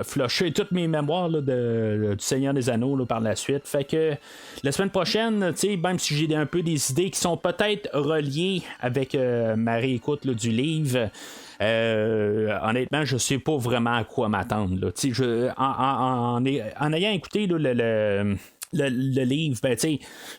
flushé toutes mes mémoires là, du Seigneur des Anneaux là, par la suite. Fait que la semaine prochaine, même si j'ai un peu des idées qui sont peut-être reliées avec ma réécoute là, du livre, honnêtement, je sais pas vraiment à quoi m'attendre. Là. En ayant écouté là, le livre,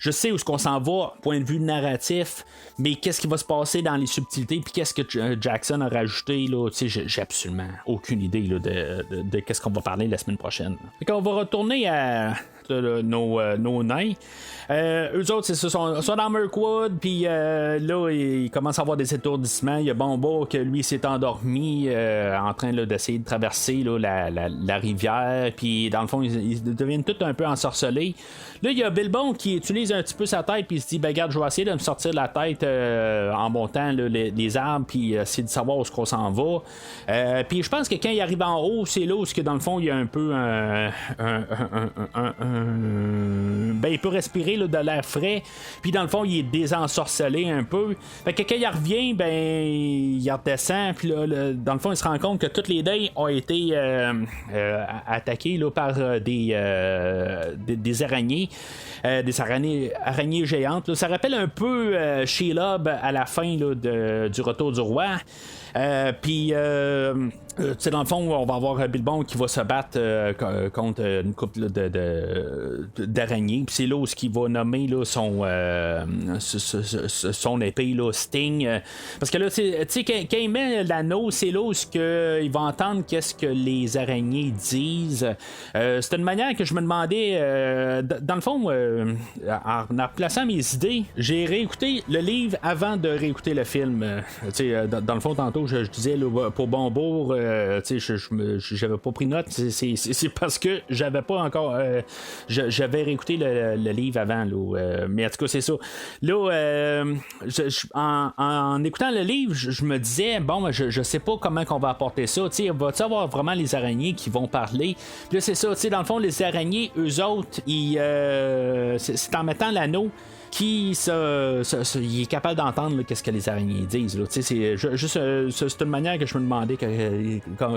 je sais où est-ce qu'on s'en va, point de vue narratif, mais qu'est-ce qui va se passer dans les subtilités, puis qu'est-ce que Jackson a rajouté, là, j'ai absolument aucune idée là, de qu'est-ce qu'on va parler la semaine prochaine. Fait qu'on va retourner à nos nains. Eux autres, c'est ça, sont dans Mirkwood, puis là, ils commencent à avoir des étourdissements. Il y a Bomba que lui s'est endormi en train là, d'essayer de traverser là, la rivière, puis dans le fond, ils deviennent tous un peu ensorcelés. Là, il y a Bilbon qui utilise un petit peu sa tête, puis il se dit, regarde, je vais essayer de me sortir la tête en montant là, les arbres, puis essayer de savoir où est-ce qu'on s'en va. Puis je pense que quand il arrive en haut, c'est là où, dans le fond, il y a un peu il peut respirer là, de l'air frais, puis dans le fond il est désensorcelé un peu, fait que quand il revient, il redescend, puis là, dans le fond il se rend compte que toutes les dés ont été attaquées là, par des araignées, des araignées géantes là. Ça rappelle un peu Shelob à la fin là, du Retour du Roi. Puis, dans le fond, on va avoir Bilbon qui va se battre contre une couple d'araignées. Puis c'est là où il va nommer là, son épée, là, Sting. Parce que là, quand il met l'anneau, c'est là où il va entendre qu'est-ce que les araignées disent. C'est une manière que je me demandais, dans le fond, en replaçant mes idées, j'ai réécouté le livre avant de réécouter le film. Dans le fond, tantôt, je disais là, pour Bonbourg, j'avais pas pris note, c'est parce que j'avais pas encore j'avais réécouté le livre avant là, mais en tout cas c'est ça là, en écoutant le livre, je me disais bon, je sais pas comment qu'on va apporter ça, va-t-il avoir vraiment les araignées qui vont parler, puis là c'est ça, dans le fond les araignées, eux autres c'est en mettant l'anneau qui il est capable d'entendre là, qu'est-ce que les araignées disent. Là. C'est juste c'est une manière que je me demandais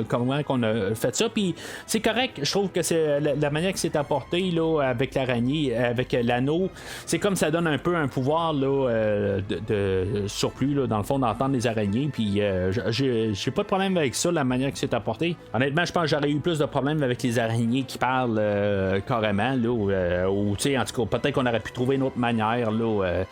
comment qu'on a fait ça. Puis c'est correct, je trouve que c'est la manière que c'est apporté là, avec l'araignée, avec l'anneau. C'est comme ça donne un peu un pouvoir là, de surplus, là, dans le fond, d'entendre les araignées. Puis j'ai pas de problème avec ça, la manière que c'est apporté. Honnêtement, je pense que j'aurais eu plus de problèmes avec les araignées qui parlent carrément. Là, ou en tout cas, peut-être qu'on aurait pu trouver une autre manière là,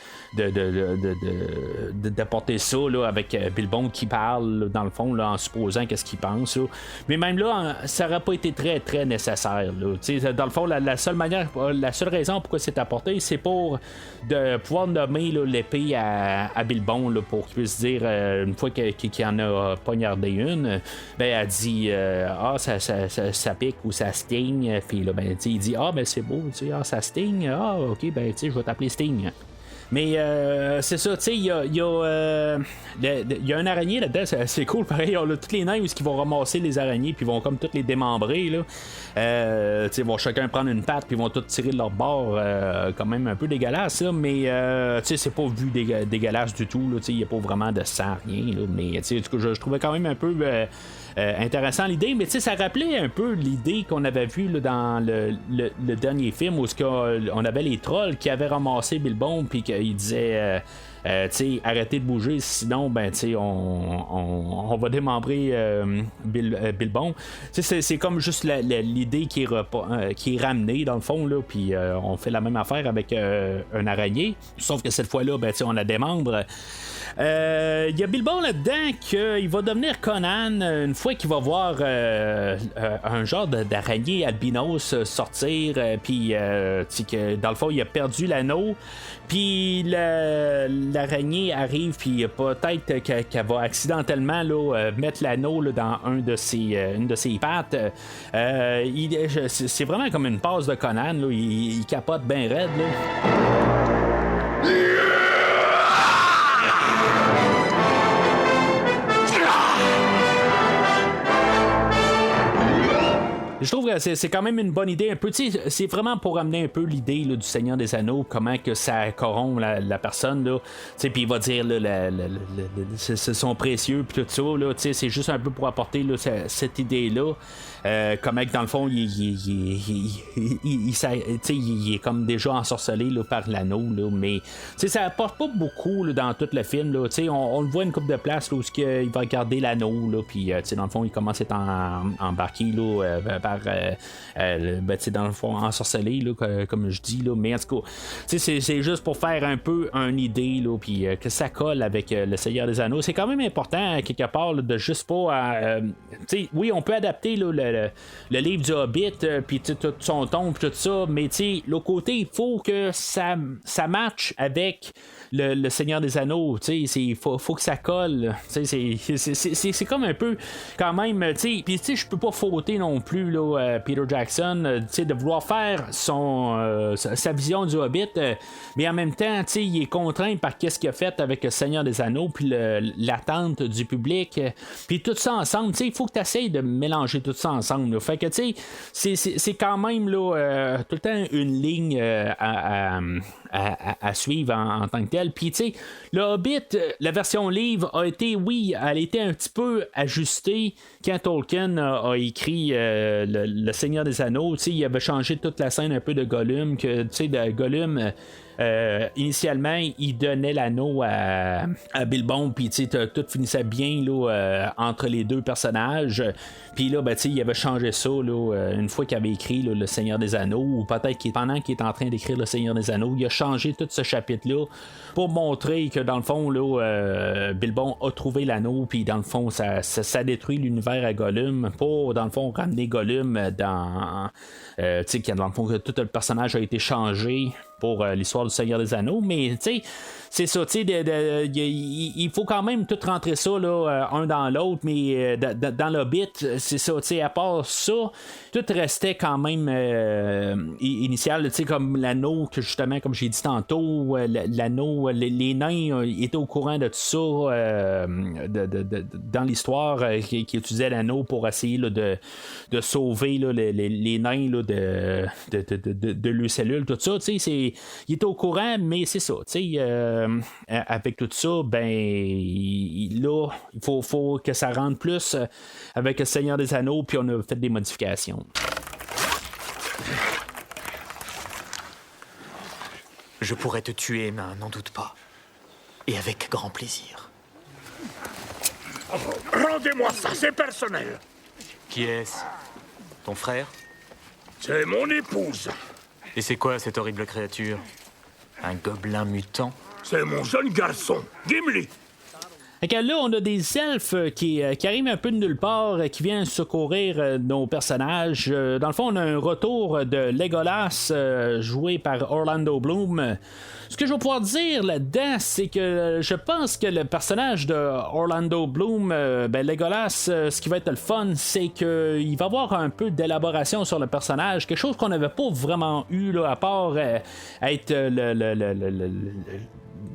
d'apporter ça là, avec Bilbon qui parle là, dans le fond là, en supposant qu'est-ce qu'il pense là. Mais même là ça aurait pas été très très nécessaire là. Dans le fond la seule raison pourquoi c'est apporté, c'est pour de pouvoir nommer là, l'épée à Bilbon là, pour qu'il puisse dire une fois qu'il en a poignardé une, elle dit ça pique ou ça sting, puis là il dit c'est beau, ça sting, ok, je vais t'appeler Sting. Mais c'est ça, il y a un araignée là-dedans, c'est cool, pareil, on a tous les nains où ils vont ramasser les araignées puis ils vont comme toutes les démembrer là. Ils vont chacun prendre une patte puis ils vont toutes tirer de leur bord, quand même un peu dégueulasse là, mais c'est pas vu dégueulasse du tout là, il n'y a pas vraiment de sang, rien là, mais je trouvais quand même un peu intéressant l'idée, mais ça rappelait un peu l'idée qu'on avait vue là, dans le dernier film où on avait les trolls qui avaient ramassé Bilbon puis qu'ils disaient arrêtez de bouger, sinon on va démembrer Bilbon. C'est comme juste l'idée qui est ramenée dans le fond là, puis on fait la même affaire avec un araignée, sauf que cette fois-là on la démembre. Il y a Bilbon là-dedans qu'il va devenir Conan une fois qu'il va voir un genre d'araignée albinos sortir, puis que dans le fond il a perdu l'anneau, puis l'araignée arrive, puis peut-être qu'elle va accidentellement là, mettre l'anneau là, dans une de ses pattes. C'est vraiment comme une passe de Conan là. Il capote bien raide là. Je trouve que c'est quand même une bonne idée un peu, tu sais, c'est vraiment pour amener un peu l'idée là, du Seigneur des Anneaux, comment que ça corrompt la personne, là, tu sais, puis il va dire là, c'est son précieux, puis tout ça, là, tu sais, c'est juste un peu pour apporter là, cette idée-là. Comment que dans le fond il est comme déjà ensorcelé là, par l'anneau là, mais ça apporte pas beaucoup là, dans tout le film là, on le voit une couple de places là, où il va garder l'anneau là, puis dans le fond il commence à être embarqué là, par dans le fond ensorcelé là, comme je dis là, mais en tout cas c'est juste pour faire un peu une idée là, puis que ça colle avec le Seigneur des Anneaux. C'est quand même important quelque part là, de juste pas oui on peut adapter là, le livre du Hobbit, puis tout son ton, puis tout ça, mais l'autre côté, il faut que ça matche avec le Seigneur des Anneaux, il faut que ça colle, c'est comme un peu quand même, puis je peux pas fauter non plus là, Peter Jackson, de vouloir faire sa vision du Hobbit, mais en même temps, il est contraint par qu'est-ce qu'il a fait avec le Seigneur des Anneaux, puis l'attente du public, puis tout ça ensemble, il faut que tu essayes de mélanger tout ça ensemble. Là. Fait que c'est quand même là, tout le temps une ligne à suivre en tant que tel. Puis le Hobbit, la version livre a été, oui, elle a été un petit peu ajustée quand Tolkien a écrit le Seigneur des Anneaux. Il avait changé toute la scène un peu de Gollum, que de Gollum. Initialement, il donnait l'anneau à Bilbon, puis tout finissait bien là, entre les deux personnages. Puis là, il avait changé ça là, une fois qu'il avait écrit là, le Seigneur des Anneaux, ou peut-être pendant qu'il est en train d'écrire le Seigneur des Anneaux, il a changé tout ce chapitre-là pour montrer que dans le fond, là, Bilbon a trouvé l'anneau, puis dans le fond, ça détruit l'univers à Gollum, pour dans le fond ramener Gollum dans le fond, que tout le personnage a été changé pour l'histoire du Seigneur des Anneaux, mais c'est ça, il faut quand même tout rentrer ça là, un dans l'autre, mais dans l'Hobbit, c'est ça, à part ça, tout restait quand même initial, comme l'anneau, que justement, comme j'ai dit tantôt, l'anneau, les nains étaient au courant de tout ça dans l'histoire, qui utilisaient l'anneau pour essayer là, de sauver là, les nains là, de leurs cellules, tout ça, il était au courant, mais c'est ça, avec tout ça, ben là, il faut que ça rentre plus avec le Seigneur des Anneaux, puis on a fait des modifications. Je pourrais te tuer, mais n'en doute pas. Et avec grand plaisir. Rendez-moi ça, c'est personnel. Qui est-ce? Ton frère? C'est mon épouse. Et c'est quoi cette horrible créature? Un gobelin mutant? C'est mon jeune garçon, Gimli. Fait que là, on a des elfes qui arrivent un peu de nulle part, qui viennent secourir nos personnages. Dans le fond, on a un retour de Legolas, joué par Orlando Bloom. Ce que je vais pouvoir dire là-dedans, c'est que je pense que le personnage de Orlando Bloom, Legolas, ce qui va être le fun, c'est qu'il va avoir un peu d'élaboration sur le personnage, quelque chose qu'on n'avait pas vraiment eu, là, à part être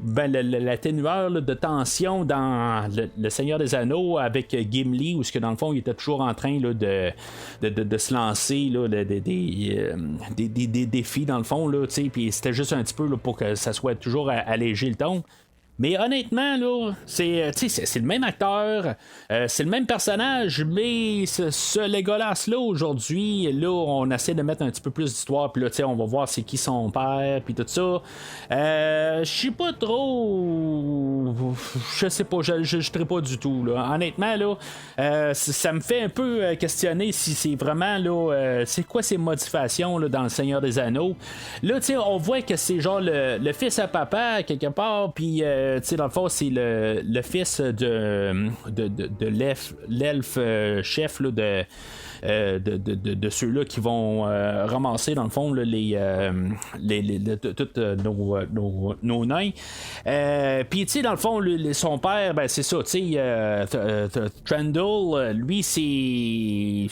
l'atténueur de tension dans le Seigneur des Anneaux avec Gimli, où dans le fond il était toujours en train là, de se lancer là, des défis dans le fond là, puis c'était juste un petit peu là, pour que ça soit toujours allégé le ton. Mais honnêtement, là, c'est le même acteur, c'est le même personnage, mais ce Legolas-là, aujourd'hui, là, on essaie de mettre un petit peu plus d'histoire, puis là, on va voir c'est qui son père, puis tout ça. Je sais pas trop... Je sais pas, je traite pas du tout, là. Honnêtement, là, ça me fait un peu questionner si c'est vraiment, là, c'est quoi ces modifications, là, dans le Seigneur des Anneaux. Là, on voit que c'est genre le fils à papa, quelque part, puis... dans le fond, c'est le fils de l'elfe chef là, de ceux-là qui vont ramasser, dans le fond, là, tous nos nains. Puis, dans le fond, son père, ben, c'est ça, Trendle, lui, c'est...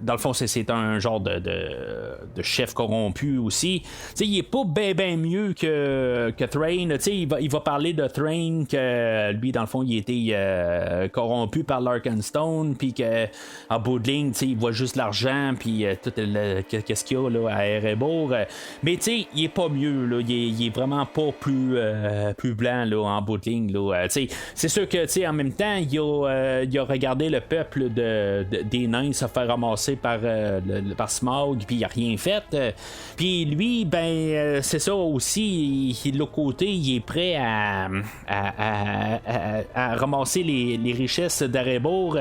dans le fond, c'est un genre de chef corrompu aussi. T'sais, il est pas bien mieux que Thrain. Il va parler de Thrain, que lui, dans le fond, il était corrompu par l'Arkenstone, puis qu'en bout de ligne, il voit juste l'argent, puis tout qu'est-ce qu'il y a là, à Erebor. Mais il est pas mieux. Là. Il est vraiment pas plus blanc là, en bout de ligne. Là. C'est sûr que en même temps, il a regardé le peuple des nains se faire ramasser par Smaug, puis il a rien fait. Puis lui, ben c'est ça aussi, de l'autre côté, il est prêt à ramasser les richesses d'Erebor,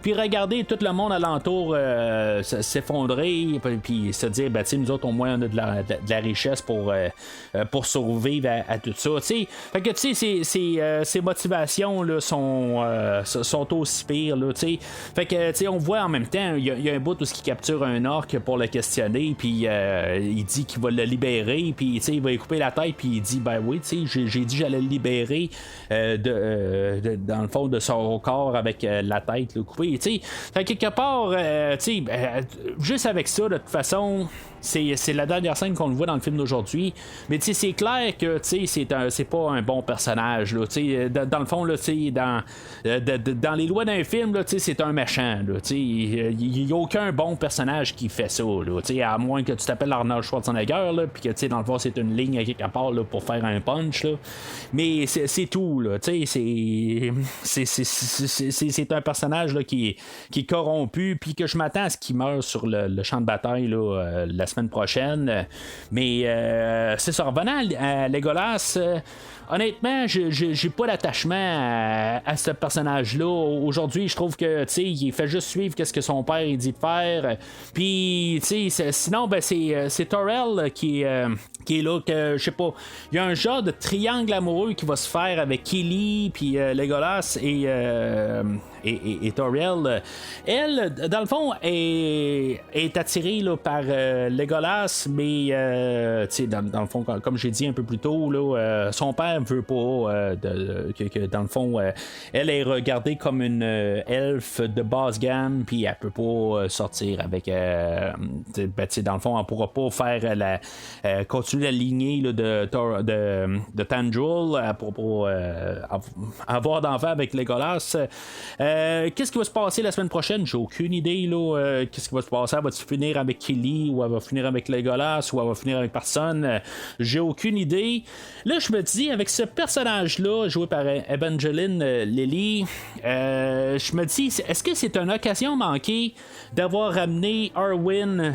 puis regarder tout le monde alentour s'effondrer, puis se dire, ben nous autres au moins on a de la richesse pour survivre à tout ça. T'sais. Fait que ses motivations là, sont aussi pires. Là, t'sais. Fait que on voit en même temps, il y a un bout où il capture un orc pour le questionner, puis il dit qu'il va le libérer, puis il va lui couper la tête, puis il dit ben oui, j'ai dit j'allais le libérer dans le fond de son corps avec la tête coupée. Fait que quelque part, juste avec ça, de toute façon, c'est la dernière scène qu'on le voit dans le film d'aujourd'hui, mais c'est clair que c'est pas un bon personnage là, dans le fond là, dans les lois d'un film là, c'est un méchant là, il n'y a aucun bon personnage qui fait ça là, à moins que tu t'appelles Arnold Schwarzenegger là, puis que dans le fond c'est une ligne à quelque part là, pour faire un punch là. Mais c'est tout là, c'est un personnage là, qui est corrompu, puis que je m'attends à ce qu'il meure sur le champ de bataille là, la semaine prochaine. Mais c'est ça, revenant à Legolas, honnêtement, j'ai pas d'attachement à ce personnage-là. Aujourd'hui, je trouve que il fait juste suivre ce que son père il dit de faire. Puis, sinon, ben, c'est Torel qui est là, que je sais pas. Il y a un genre de triangle amoureux qui va se faire avec Kili, puis Legolas et Torel. Elle, dans le fond, est attirée là, par Legolas, mais dans le fond, comme j'ai dit un peu plus tôt, là, son père veut pas que dans le fond, elle est regardée comme une elfe de basse gamme, puis elle peut pas sortir avec dans le fond, elle pourra pas faire continuer la lignée là, de Tandril, elle pourra pas avoir d'enfant avec Legolas. Qu'est-ce qui va se passer la semaine prochaine? J'ai aucune idée là. Qu'est-ce qui va se passer? Elle va finir avec Kili, ou elle va finir avec Legolas, ou elle va finir avec personne? J'ai aucune idée. Là, je me dis, avec ce personnage-là, joué par Evangeline Lilly, je me dis, est-ce que c'est une occasion manquée d'avoir ramené Arwen,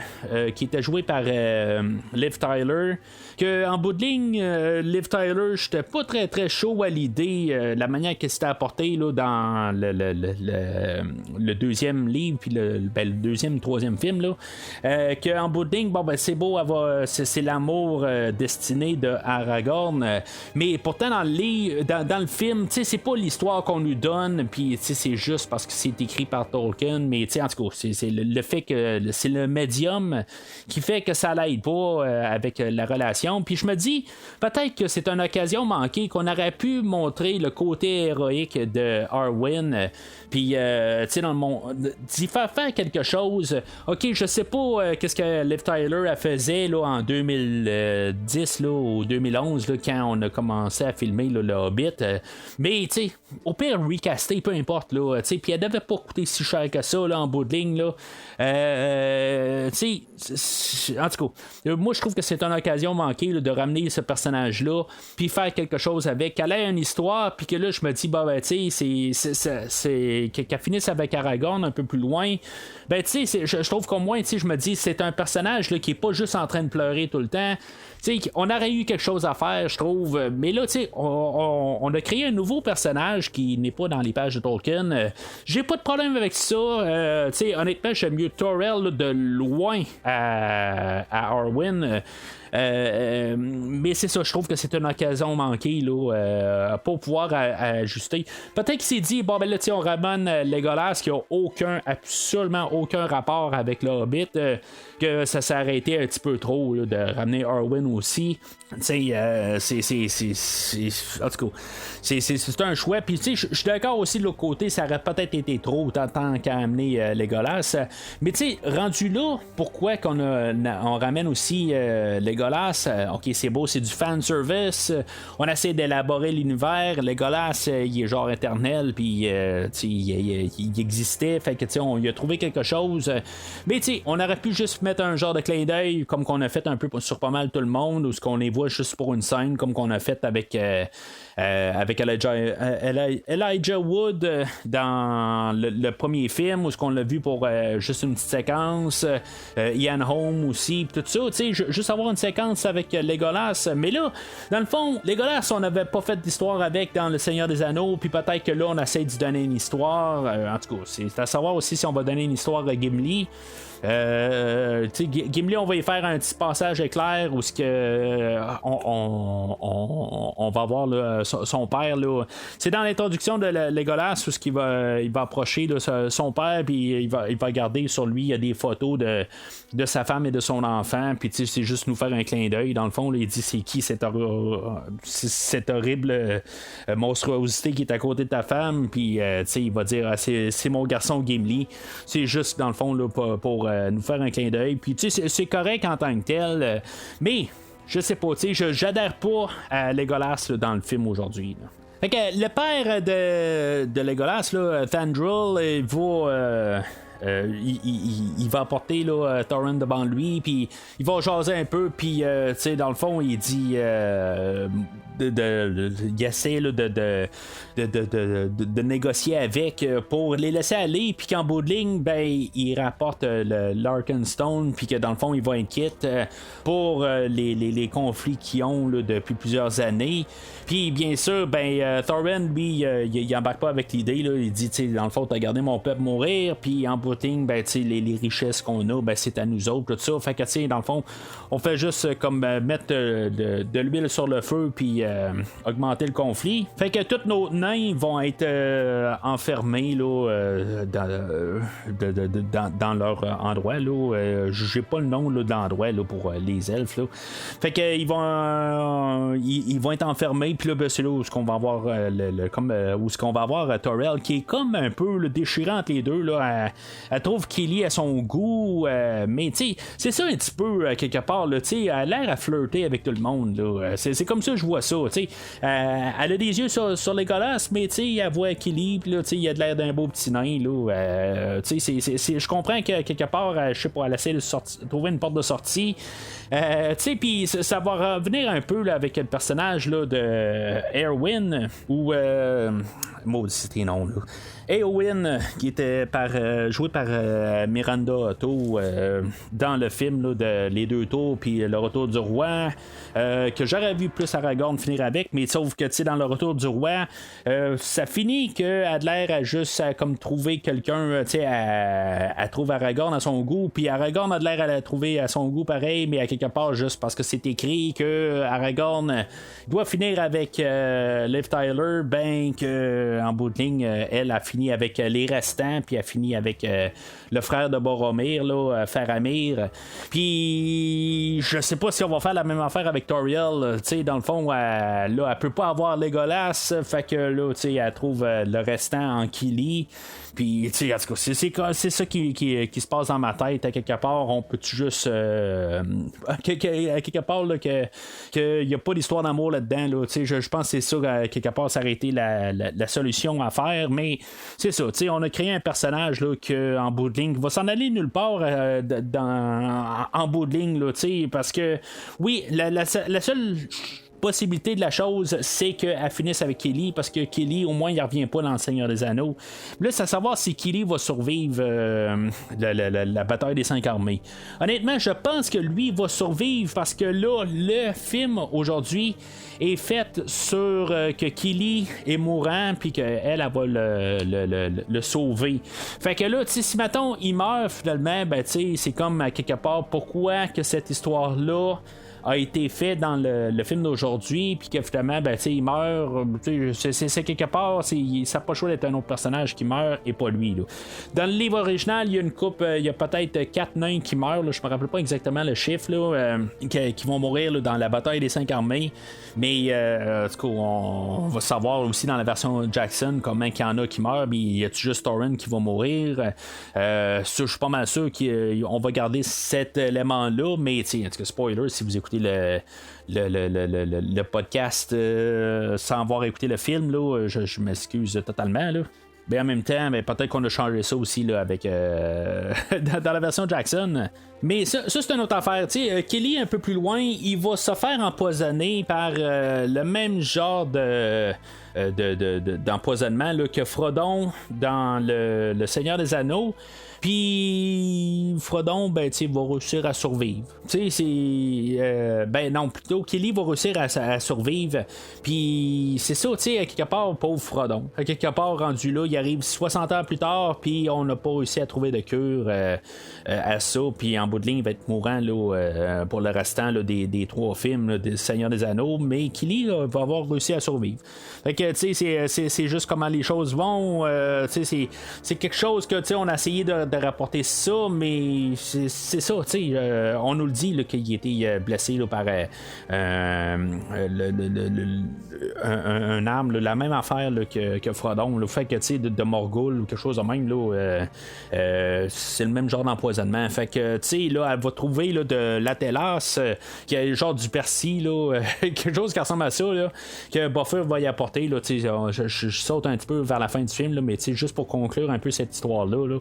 qui était joué par Liv Tyler, que en bout de ligne, Liv Tyler, j'étais pas très très chaud à l'idée, la manière qu'elle s'était apportée là, dans le deuxième livre, puis le deuxième, troisième film, là, qu'en bout de ligne, bon, ben, c'est beau, c'est l'amour destiné de Aragorn, mais pourtant dans le film, c'est pas l'histoire qu'on nous donne, puis c'est juste parce que c'est écrit par Tolkien, mais en tout cas, c'est le fait que c'est le médium qui fait que ça l'aide pas avec la relation. Puis je me dis, peut-être que c'est une occasion manquée, qu'on aurait pu montrer le côté héroïque de Arwen, puis dans le monde, d'y faire quelque chose. Ok, je sais pas qu'est-ce que Liv Tyler elle faisait là, en 2010 là, ou 2011 là, quand on a commencé à filmer là, le Hobbit, mais au pire recaster, peu importe là, puis elle devait pas coûter si cher que ça là, en bout de ligne là. En tout cas, moi je trouve que c'est une occasion manquée là, de ramener ce personnage là, puis faire quelque chose avec, qu'elle ait une histoire, puis que là je me dis c'est qu'elle finisse avec Aragorn un peu plus loin. Ben je trouve qu'au moins je me dis c'est un personnage là, qui est pas juste en train de pleurer tout le temps. On aurait eu quelque chose à faire, je trouve, mais là on a créé un nouveau personnage qui n'est pas dans les pages de Tolkien. J'ai pas de problème avec ça. Honnêtement, j'aime mieux Torel là, de loin à Arwen. Mais c'est ça, je trouve que c'est une occasion manquée là, pour pouvoir ajuster. Peut-être qu'il s'est dit, bon ben là on ramène Legolas qui a absolument aucun rapport avec le Hobbit, que ça s'est arrêté un petit peu trop là, de ramener Arwen aussi. En tout cas, c'est un choix. Puis je suis d'accord aussi de l'autre côté, ça aurait peut-être été trop tant qu'à amener Legolas. Mais tu sais, rendu là, pourquoi on ramène aussi Legolas? Ok, c'est beau, c'est du fan service. On essaie d'élaborer l'univers. Legolas, il est genre éternel, puis il existait. Fait que tu sais, on y a trouvé quelque chose. Mais tu sais, on aurait pu juste mettre un genre de clin d'œil, comme qu'on a fait un peu sur pas mal tout le monde, ou ce qu'on les voit juste pour une scène, comme qu'on a fait avec Elijah Wood dans le premier film, où ce qu'on l'a vu pour juste une petite séquence, Ian Holm aussi, tout ça, tu sais, juste avoir une séquence avec Legolas. Mais là, dans le fond, Legolas, on n'avait pas fait d'histoire avec dans Le Seigneur des Anneaux, puis peut-être que là, on essaie d'y donner une histoire. En tout cas, c'est à savoir aussi si on va donner une histoire à Gimli. Gimli, on va y faire un petit passage éclair où on va voir là, son père là. C'est dans l'introduction de Legolas où il va approcher là, son père, puis il va regarder sur lui, il y a des photos de sa femme et de son enfant, puis c'est juste nous faire un clin d'œil dans le fond là, il dit c'est qui cette horrible monstruosité qui est à côté de ta femme, puis il va dire c'est mon garçon Gimli. C'est juste dans le fond là, pour nous faire un clin d'œil. Puis tu sais, c'est correct en tant que tel, mais je sais pas, tu sais, j'adhère pas à Legolas là, dans le film aujourd'hui. Là. Fait que le père de Legolas, là, Thranduil, il va. Il va apporter là, Thorin devant lui, puis il va jaser un peu, puis tu sais, dans le fond, il dit il essaie là, de négocier avec pour les laisser aller, puis qu'en bout de ligne, ben, il rapporte l'Arkenstone, puis que dans le fond, il va inquiète pour les conflits qu'ils ont là, depuis plusieurs années. Puis bien sûr, ben, Thorin, lui, il embarque pas avec l'idée, là, il dit, dans le fond, t'as gardé mon peuple mourir, puis en bout de ligne, ben, les richesses qu'on a, ben, c'est à nous autres, tout ça. Fait que, dans le fond, on fait juste comme mettre de l'huile sur le feu, puis augmenter le conflit. Fait que tous nos nains vont être enfermés là, dans leur endroit. Là. J'ai pas le nom là, de l'endroit là, pour les elfes. Là. Fait que ils vont être enfermés. Puis là, ben, c'est là où qu'on va avoir où qu'on va avoir Torel qui est comme un peu le déchirant entre les deux. Là. Elle trouve qu'il à son goût, mais tu sais, c'est ça un petit peu quelque part. Là, elle a l'air à flirter avec tout le monde. Là. C'est comme ça que je vois ça. Elle a des yeux sur Legolas, mais elle voit Killy, puis là, il a de l'air d'un beau petit nain. Là, je comprends que quelque part, je sais pas, elle essaie de trouver une porte de sortie. Puis ça va revenir un peu là, avec le personnage là, de Erwin ou maudit nom là. Éowyn, qui était joué par Miranda Otto dans le film là, de Les Deux Tours puis Le Retour du Roi, que j'aurais vu plus Aragorn finir avec, mais sauf que dans Le Retour du Roi, ça finit que Adler a juste comme trouvé quelqu'un, elle trouve Aragorn à son goût, puis Aragorn Adler elle a trouvé à son goût pareil, mais à quelque part juste parce que c'est écrit que Aragorn doit finir avec Liv Tyler, ben que en bout de ligne, elle a fini avec les restants, puis a fini avec le frère de Boromir, là, Faramir. Puis je sais pas si on va faire la même affaire avec Toriel. Dans le fond, elle peut pas avoir Legolas, fait que là, elle trouve le restant en Killy. Puis, en tout cas, c'est ça qui se passe dans ma tête. À quelque part, on peut-tu juste. À quelque part, qu'il n'y a pas d'histoire d'amour là-dedans. Là, je pense que c'est ça, à quelque part, ça aurait été la solution à faire. Mais c'est ça, on a créé un personnage là, en bout de ligne va s'en aller nulle part en bout de ligne. Là, parce que, oui, la seule possibilité de la chose, c'est qu'elle finisse avec Kelly, parce que Kelly, au moins, il revient pas dans Le Seigneur des Anneaux. Là, c'est à savoir si Kelly va survivre la bataille des 5 armées. Honnêtement, je pense que lui va survivre parce que là, le film aujourd'hui est fait sur que Kelly est mourant puis qu'elle va le sauver. Fait que là, si mettons il meurt finalement, ben c'est comme à quelque part pourquoi que cette histoire-là a été fait dans le film d'aujourd'hui, puis que finalement, ben, il meurt. C'est quelque part, ça n'a pas le choix d'être un autre personnage qui meurt et pas lui. Là. Dans le livre original, il y a une coupe, il y a peut-être 4 nains qui meurent. Là, je me rappelle pas exactement le chiffre là, qui vont mourir là, dans la bataille des 5 armées. Mais en tout cas, on va savoir aussi dans la version Jackson comment il y en a qui meurent. Puis y a-tu juste Torrent qui va mourir? Je suis pas mal sûr qu'on va garder cet élément-là. Mais en tout cas, spoiler, si vous écoutez le podcast sans avoir écouté le film, là, je m'excuse totalement. Là. Mais en même temps, peut-être qu'on a changé ça aussi là, avec dans la version Jackson. Mais ça c'est une autre affaire. Kelly, un peu plus loin, il va se faire empoisonner par le même genre d'empoisonnement là, que Frodon dans le Seigneur des Anneaux. Puis Frodon, va réussir à survivre. Non, plutôt Kelly va réussir à survivre. Puis c'est ça, à quelque part, pauvre Frodon. À quelque part, rendu là, il arrive 60 ans plus tard, puis on n'a pas réussi à trouver de cure à ça. Puis en bout de ligne, il va être mourant là, pour le restant là, des 3 films là, des Seigneurs des Anneaux. Mais Kelly là, va avoir réussi à survivre. Fait que, c'est juste comment les choses vont. C'est quelque chose que, on a essayé de rapporter ça, mais c'est ça, on nous le dit là, qu'il était blessé là, par un arme, là, la même affaire là, que Frodon. Le fait que de Morgul ou quelque chose de même, là, c'est le même genre d'empoisonnement. Fait que là, elle va trouver là, de l'Atelas, qui est genre du persil, là, quelque chose qui ressemble à ça, là, que Buffer va y apporter. Là, je saute un petit peu vers la fin du film, là, mais juste pour conclure un peu cette histoire-là. Là,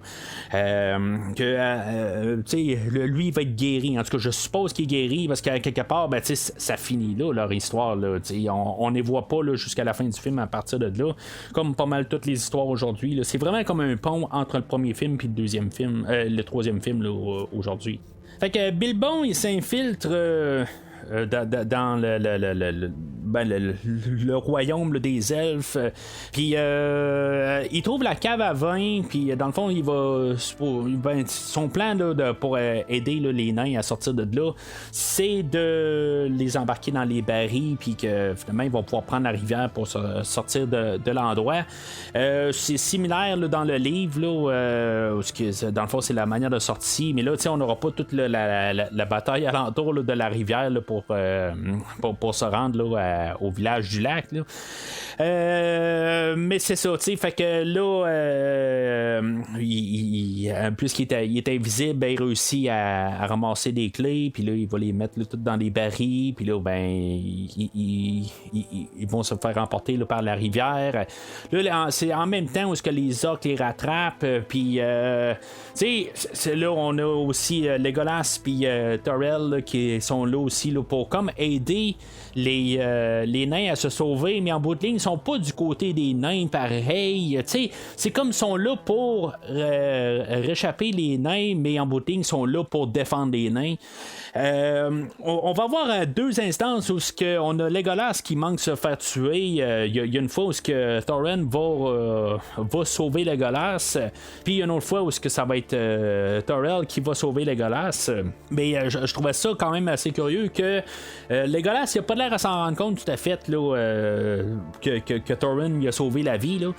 lui il va être guéri. En tout cas, je suppose qu'il est guéri parce qu'à quelque part, ça finit là, leur histoire. Là, on ne voit pas là, jusqu'à la fin du film à partir de là. Comme pas mal toutes les histoires aujourd'hui. Là. C'est vraiment comme un pont entre le premier film et le deuxième film, le troisième film là, aujourd'hui. Fait que Bilbon, il s'infiltre dans le royaume là, des elfes. Puis il trouve la cave à vin. Puis dans le fond, il va son plan là, pour aider là, les nains à sortir de là, c'est de les embarquer dans les barils. Puis que finalement, ils vont pouvoir prendre la rivière pour sortir de l'endroit. C'est similaire là, dans le livre là, où dans le fond, c'est la manière de sortie. Mais là, on n'aura pas toute la bataille alentour là, de la rivière là, pour se rendre là, au village du lac. Là. Mais c'est ça, tu sais, fait que là, plus qu'il est invisible, il réussit à ramasser des clés, puis là, il va les mettre là, toutes dans des barils, puis là, ils vont se faire emporter là, par la rivière. Là, c'est en même temps où ce que les orques les rattrapent, puis, tu sais, là, on a aussi Legolas puis Torrell là, qui sont là aussi là, pour comme aider les nains à se sauver, mais en bout de ligne, ils sont pas du côté des nains pareil. T'sais, c'est comme ils sont là pour réchapper les nains, mais en bout de ligne, ils sont là pour défendre les nains. On va avoir 2 instances où on a Legolas qui manque de se faire tuer. Il y a une fois où Thorin va sauver Legolas, puis il y a une autre fois où ça va être Torrell qui va sauver Legolas. Mais je trouvais ça quand même assez curieux que Legolas il a pas l'air à s'en rendre compte tout à fait là, que Thorin il a sauvé la vie. Là.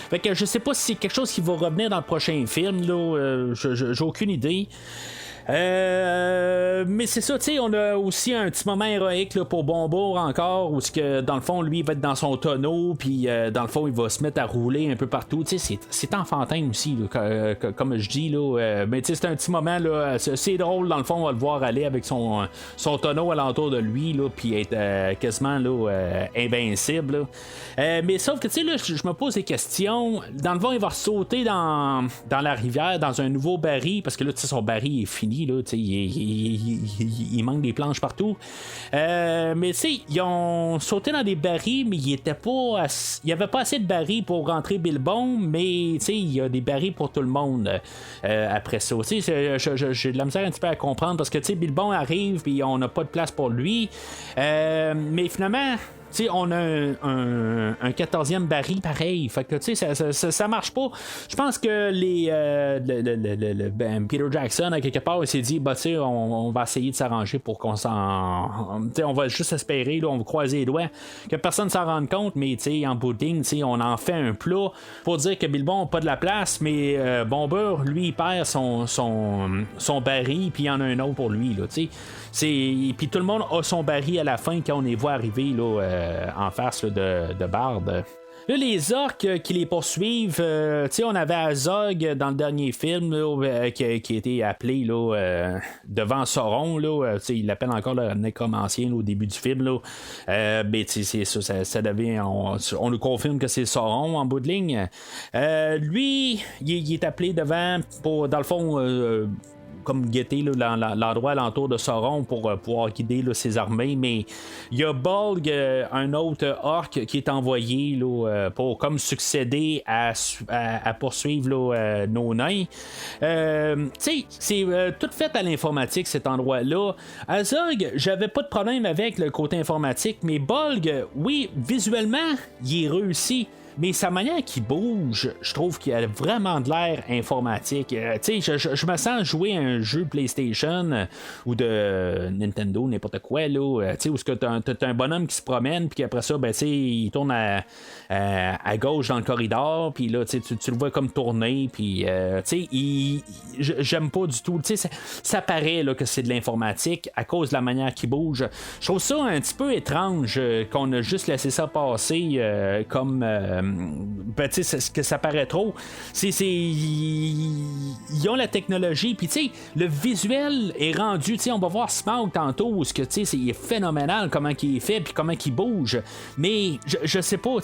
Fait que je sais pas si c'est quelque chose qui va revenir dans le prochain film. Là, j'ai aucune idée. Mais c'est ça, tu sais, on a aussi un petit moment héroïque là, pour Bombour encore, où dans le fond, lui, il va être dans son tonneau, puis dans le fond, il va se mettre à rouler un peu partout. Tu sais, c'est enfantin aussi, là, comme je dis, là. Mais tu sais, c'est un petit moment, là, c'est drôle, dans le fond, on va le voir aller avec son tonneau alentour de lui, là, puis être quasiment là, invincible. Mais sauf que, tu sais, là, je me pose des questions. Dans le fond, il va sauter dans la rivière, dans un nouveau baril, parce que là, tu sais, son baril est fini. Là, il manque des planches partout. Mais tu sais, ils ont sauté dans des barils, mais il n'y avait pas assez de barils pour rentrer Bilbon, mais tu sais, il y a des barils pour tout le monde après ça. Tu sais, j'ai de la misère un petit peu à comprendre parce que tu sais, Bilbon arrive et on n'a pas de place pour lui. Mais finalement, on a un 14e baril pareil. Fait que ça marche pas. Je pense que Peter Jackson, à quelque part, il s'est dit on va essayer de s'arranger pour qu'on on va juste espérer, là, on va croiser les doigts, que personne s'en rende compte, mais en bout de ligne, on en fait un plat pour dire que Bilbon n'a pas de la place, mais Bomber, lui, il perd son baril, puis il y en a un autre pour lui. Puis tout le monde a son baril à la fin quand on les voit arriver là, en face là, de Bard. Là, les orques qui les poursuivent, on avait Azog dans le dernier film là, qui a été appelé là, devant Sauron. Là, il l'appelle encore le nécromancien là, au début du film. Là. Mais c'est ça devient. On nous confirme que c'est Sauron en bout de ligne. Lui, il est appelé devant pour, dans le fond, comme guetter là, l'endroit alentour de Sauron pour pouvoir guider là, ses armées, mais il y a Bolg, un autre orc qui est envoyé là, pour comme succéder à poursuivre là, nos nains. C'est tout fait à l'informatique cet endroit-là. Azog, j'avais pas de problème avec le côté informatique, mais Bolg, oui, visuellement, il est réussi. Mais sa manière qu'il bouge, je trouve qu'il a vraiment de l'air informatique. Je me sens jouer à un jeu PlayStation ou de Nintendo, n'importe quoi, là, où t'as un bonhomme qui se promène, puis après ça, il tourne à gauche dans le corridor, puis là, tu le vois comme tourner, puis j'aime pas du tout. Ça paraît là, que c'est de l'informatique à cause de la manière qu'il bouge. Je trouve ça un petit peu étrange qu'on a juste laissé ça passer comme... que ça paraît trop. Ils ont la technologie, puis le visuel est rendu. On va voir Smaug tantôt, où c'est phénoménal comment il est fait, puis comment il bouge. Mais je sais pas,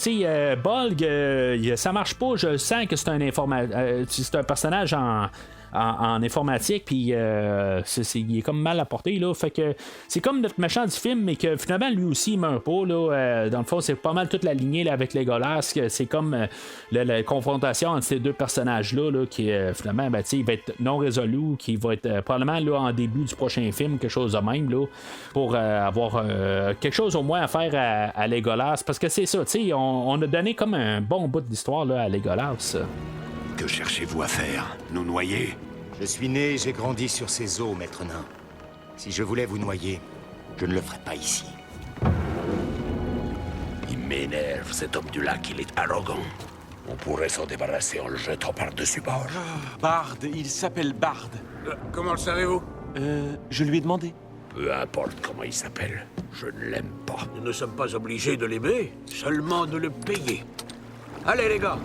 Bolg, ça marche pas. Je sens que c'est c'est un personnage en informatique, puis il est comme mal apporté là, fait que c'est comme notre méchant du film, mais que finalement lui aussi il meurt pas là, dans le fond c'est pas mal toute la lignée là, avec Legolas, que c'est comme la confrontation entre ces deux personnages là, qui finalement il va être non résolu, qui va être probablement là en début du prochain film, quelque chose de même là, pour avoir quelque chose au moins à faire à Legolas, parce que c'est ça, on a donné comme un bon bout d'histoire là à Legolas. Que cherchez-vous à faire? Nous noyer? Je suis né et j'ai grandi sur ces eaux, maître nain. Si je voulais vous noyer, je ne le ferais pas ici. Il m'énerve, cet homme du lac, il est arrogant. On pourrait s'en débarrasser en le jetant par-dessus bord. Bard, il s'appelle Bard. Comment le savez-vous? Je lui ai demandé. Peu importe comment il s'appelle, je ne l'aime pas. Nous ne sommes pas obligés de l'aimer, seulement de le payer. Allez les gars!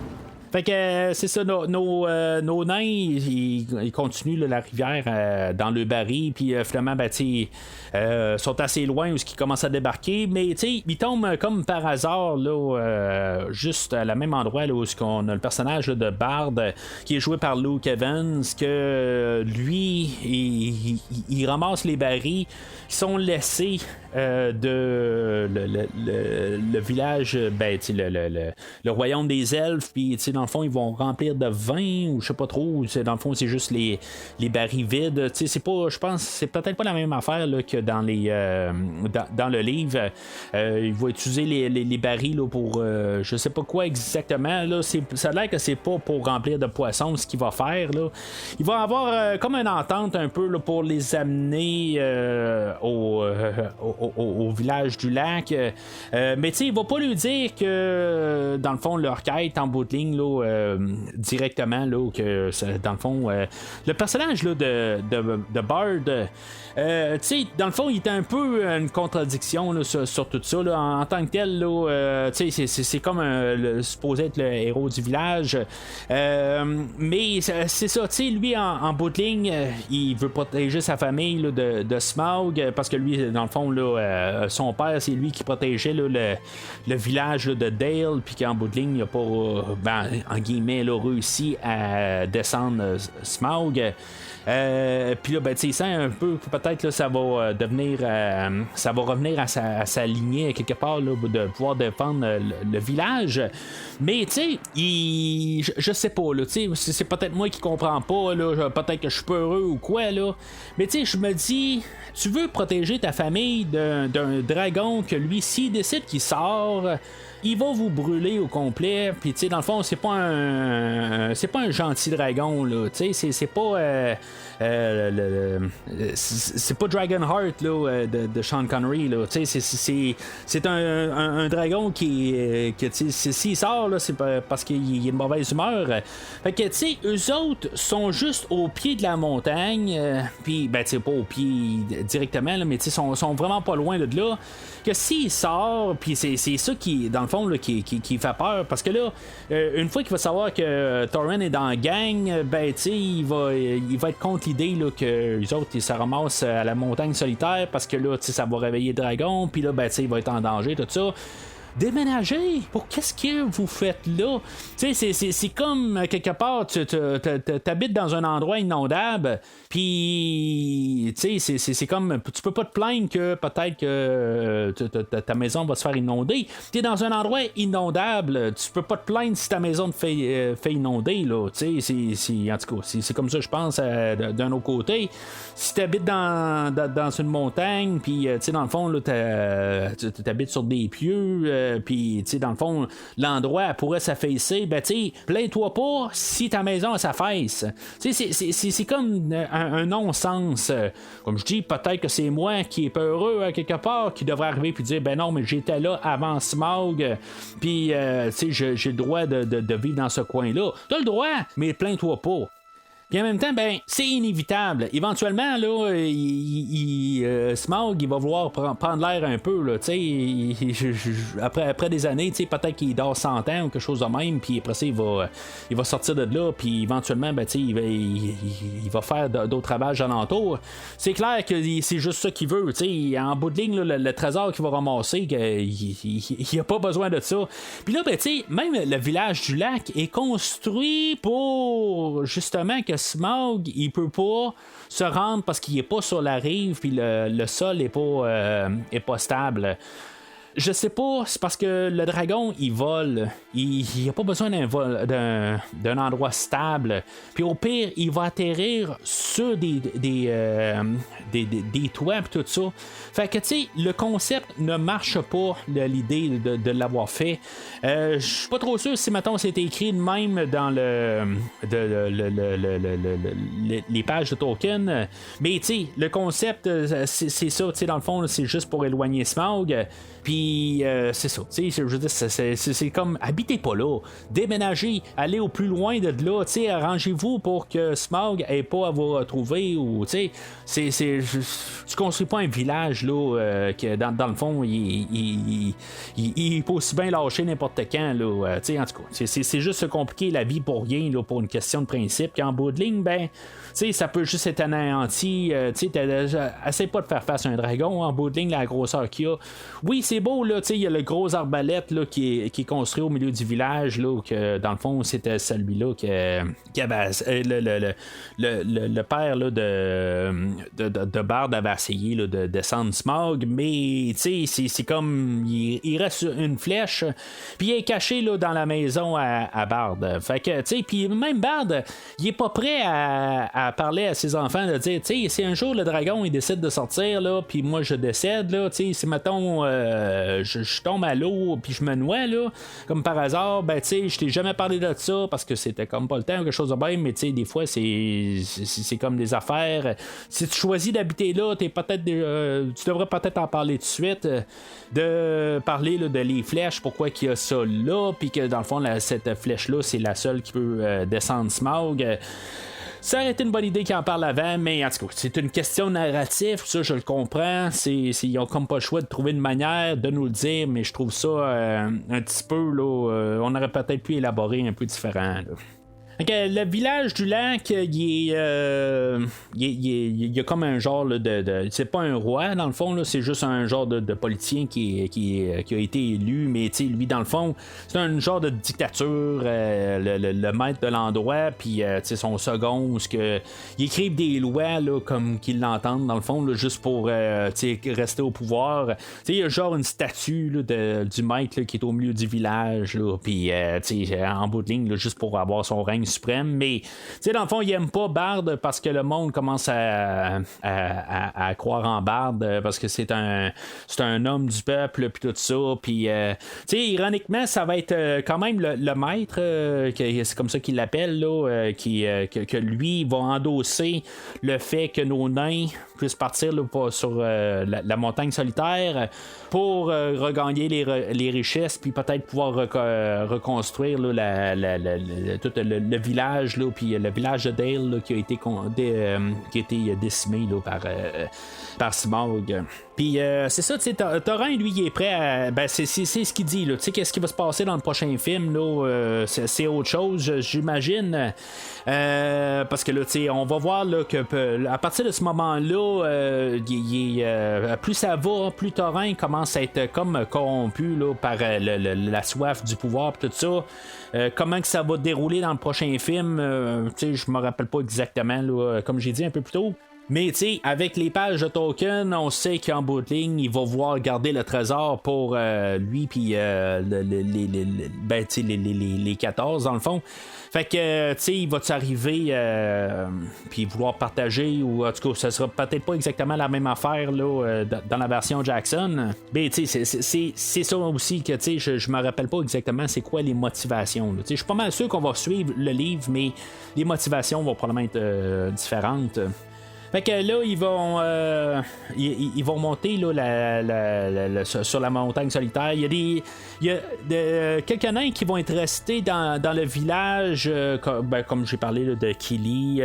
Fait que c'est ça, nos nains, ils continuent là, la rivière dans le baril, puis finalement, sont assez loin où ils commencent à débarquer, mais ils tombent comme par hasard, là, juste à la même endroit là, où on a le personnage là, de Bard, qui est joué par Luke Evans, que lui, il ramasse les barils qui sont laissés de le village, le royaume des elfes, puis dans le fond ils vont remplir de vin ou je sais pas trop, dans le fond c'est juste les barils vides, c'est pas, je pense c'est peut-être pas la même affaire là, que dans les dans le livre. Il va utiliser les barils là, pour je sais pas quoi exactement là, ça a l'air que c'est pas pour remplir de poissons ce qu'il va faire là. Il va avoir comme une entente un peu là, pour les amener au village du lac, mais il va pas lui dire que dans le fond leur quête en bout de ligne là, directement là, que dans le fond le personnage là, de Bard, dans le fond il est un peu une contradiction là, sur tout ça là, en tant que tel là, c'est comme supposé être le héros du village, mais c'est ça, lui en bout de ligne il veut protéger sa famille là, de Smaug, parce que lui dans le fond là, son père c'est lui qui protégeait là, le village là, de Dale, puis qu'en bout de ligne il a pas en guillemets, là, réussi à descendre Smaug. Puis là, ben, tu sais, un peu, peut-être, là, ça va devenir, ça va revenir à sa lignée, quelque part, là, de pouvoir défendre le village. Mais, tu sais, je sais pas, là, tu sais, c'est peut-être moi qui comprends pas, là, peut-être que je suis peureux ou quoi, là. Mais, tu sais, je me dis, tu veux protéger ta famille d'un dragon que lui, s'il décide qu'il sort, il va vous brûler au complet. Puis, tu sais, dans le fond, c'est pas un gentil dragon, là. Tu sais, c'est pas. C'est pas Dragonheart là, de Sean Connery. Là. Tu sais, c'est un dragon qui s'il sort, là, c'est parce qu'il est de mauvaise humeur. Fait que, tu sais, eux autres sont juste au pied de la montagne. Puis, ben, tu sais, pas au pied directement, là, mais tu sais, sont vraiment pas loin de là. Que s'il sort, puis c'est ça qui, dans le fond, là, qui fait peur, parce que là, une fois qu'il va savoir que Thorin est dans la gang, ben, tu sais, il va être contre l'idée là, que les autres, ils se ramassent à la montagne solitaire, parce que là, tu sais, ça va réveiller le dragon, puis là, ben, tu sais, il va être en danger, tout ça. Déménager? Pour qu'est-ce que vous faites là? Tu sais, c'est comme quelque part, tu habites dans un endroit inondable, puis tu sais, c'est comme, tu peux pas te plaindre que peut-être que ta maison va se faire inonder. Tu es dans un endroit inondable, tu peux pas te plaindre si ta maison te fait inonder, là. Tu sais, en tout cas, c'est comme ça, je pense, d'un autre côté. Si tu habites dans une montagne, puis tu sais, dans le fond, là, tu habites sur des pieux, puis tu sais, dans le fond, l'endroit pourrait s'affaisser, ben tu sais, plains-toi pas si ta maison s'affaisse. Tu sais, c'est comme un non-sens. Comme je dis, peut-être que c'est moi qui est peureux à quelque part, qui devrait arriver puis dire, ben non, mais j'étais là avant Smaug, puis tu sais, j'ai le droit de vivre dans ce coin-là. T'as le droit, mais plains-toi pas. Puis en même temps, ben, c'est inévitable. Éventuellement, là, Smaug, il va vouloir prendre l'air un peu, là, tu sais, après des années, tu sais, peut-être qu'il dort 100 ans ou quelque chose de même, puis après ça, il va sortir de là, puis éventuellement, ben, tu sais, il va faire d'autres ravages alentour. C'est clair que c'est juste ça qu'il veut, tu sais, en bout de ligne, là, le trésor qu'il va ramasser, il a pas besoin de ça. Puis là, ben, tu sais, même le village du lac est construit pour, justement, que Smaug, il peut pas se rendre parce qu'il est pas sur la rive, puis le sol est pas stable. Je sais pas, c'est parce que le dragon, il vole. Il a pas besoin d'un endroit stable. Puis au pire, il va atterrir sur des toits et tout ça. Fait que, tu sais, le concept ne marche pas, l'idée de l'avoir fait. Je suis pas trop sûr si, mettons, c'était écrit de même dans les pages de Tolkien. Mais, tu sais, le concept, c'est ça, tu sais, dans le fond, c'est juste pour éloigner Smaug. Puis c'est ça, tu sais, je veux dire, c'est comme, habitez pas là, déménagez, allez au plus loin de là, tu sais, arrangez-vous pour que Smaug ait pas à vous retrouver, ou tu sais, tu construis pas un village là, que dans le fond, il peut aussi bien lâcher n'importe quand, là, tu sais, en tout cas, c'est juste se compliquer la vie pour rien, là, pour une question de principe, qu'en bout de ligne, ben, tu sais, ça peut juste être anéanti, tu sais, essaie pas de faire face à un dragon, en bout de ligne, la grosseur qu'il y a. Oui, c'est beau, là, tu sais, il y a le gros arbalète là, qui est construit au milieu du village, là, que dans le fond, c'était celui-là qui avait le père là, de Bard avait essayé là, de descendre Smaug, mais tu sais, c'est comme il reste une flèche, puis il est caché là, dans la maison à Bard. Fait que, tu sais, puis même Bard, il est pas prêt à parler à ses enfants, de dire, tu sais, si un jour le dragon il décide de sortir, là, puis moi je décède, là, tu sais, si mettons je tombe à l'eau puis je me noie là, comme par hasard, ben tu sais, je t'ai jamais parlé de ça parce que c'était comme pas le temps ou quelque chose de même, mais tu sais, des fois c'est comme des affaires. Si tu choisis d'habiter là, tu devrais peut-être en parler tout de suite, de parler là, de les flèches, pourquoi qu'il y a ça là, puis que dans le fond cette flèche là c'est la seule qui peut descendre Smaug. Ça aurait été une bonne idée qu'il en parle avant, mais en tout cas, c'est une question narrative, ça je le comprends. Ils ont comme pas le choix de trouver une manière de nous le dire, mais je trouve ça un petit peu, là, on aurait peut-être pu élaborer un peu différent. Là. Le village du lac, il y a comme un genre là, c'est pas un roi dans le fond, là, c'est juste un genre de politicien qui a été élu, mais lui dans le fond, c'est un genre de dictature, le maître de l'endroit, puis son second, il écrivent des lois là, comme qu'ils l'entendent dans le fond, là, juste pour rester au pouvoir. Il y a genre une statue là, du maître là, qui est au milieu du village, puis en bout de ligne, là, juste pour avoir son règne suprême, mais dans le fond il aime pas Bard parce que le monde commence à croire en Bard parce que c'est un homme du peuple puis tout ça, puis ironiquement ça va être quand même le maître, c'est comme ça qu'il l'appelle là, que lui va endosser le fait que nos nains puissent partir là, sur la montagne solitaire pour regagner les richesses puis peut-être pouvoir reconstruire là, tout le village là, puis le village de Dale là, qui a été décimé là, par Smaug. Puis c'est ça, Thorin lui il est prêt à. C'est ce qu'il dit là. Qu'est-ce qui va se passer dans le prochain film là, c'est autre chose, j'imagine. Parce que là, on va voir là, que à partir de ce moment-là, plus ça va, plus Thorin commence à être comme corrompu là, par la soif du pouvoir et tout ça. Comment que ça va dérouler dans le prochain film, je me rappelle pas exactement là, comme j'ai dit un peu plus tôt. Mais avec les pages de Tolkien, on sait qu'en bout de ligne, il va vouloir garder le trésor pour lui puis les 14 dans le fond. Fait que il va arriver puis vouloir partager, ou en tout cas ça sera peut-être pas exactement la même affaire là, dans la version Jackson. Mais c'est ça aussi que je me rappelle pas exactement c'est quoi les motivations. Je suis pas mal sûr qu'on va suivre le livre, mais les motivations vont probablement être différentes. Fait que là, ils vont monter là, sur la montagne solitaire. Il y a quelques nains qui vont être restés dans le village, comme j'ai parlé là, de Kili,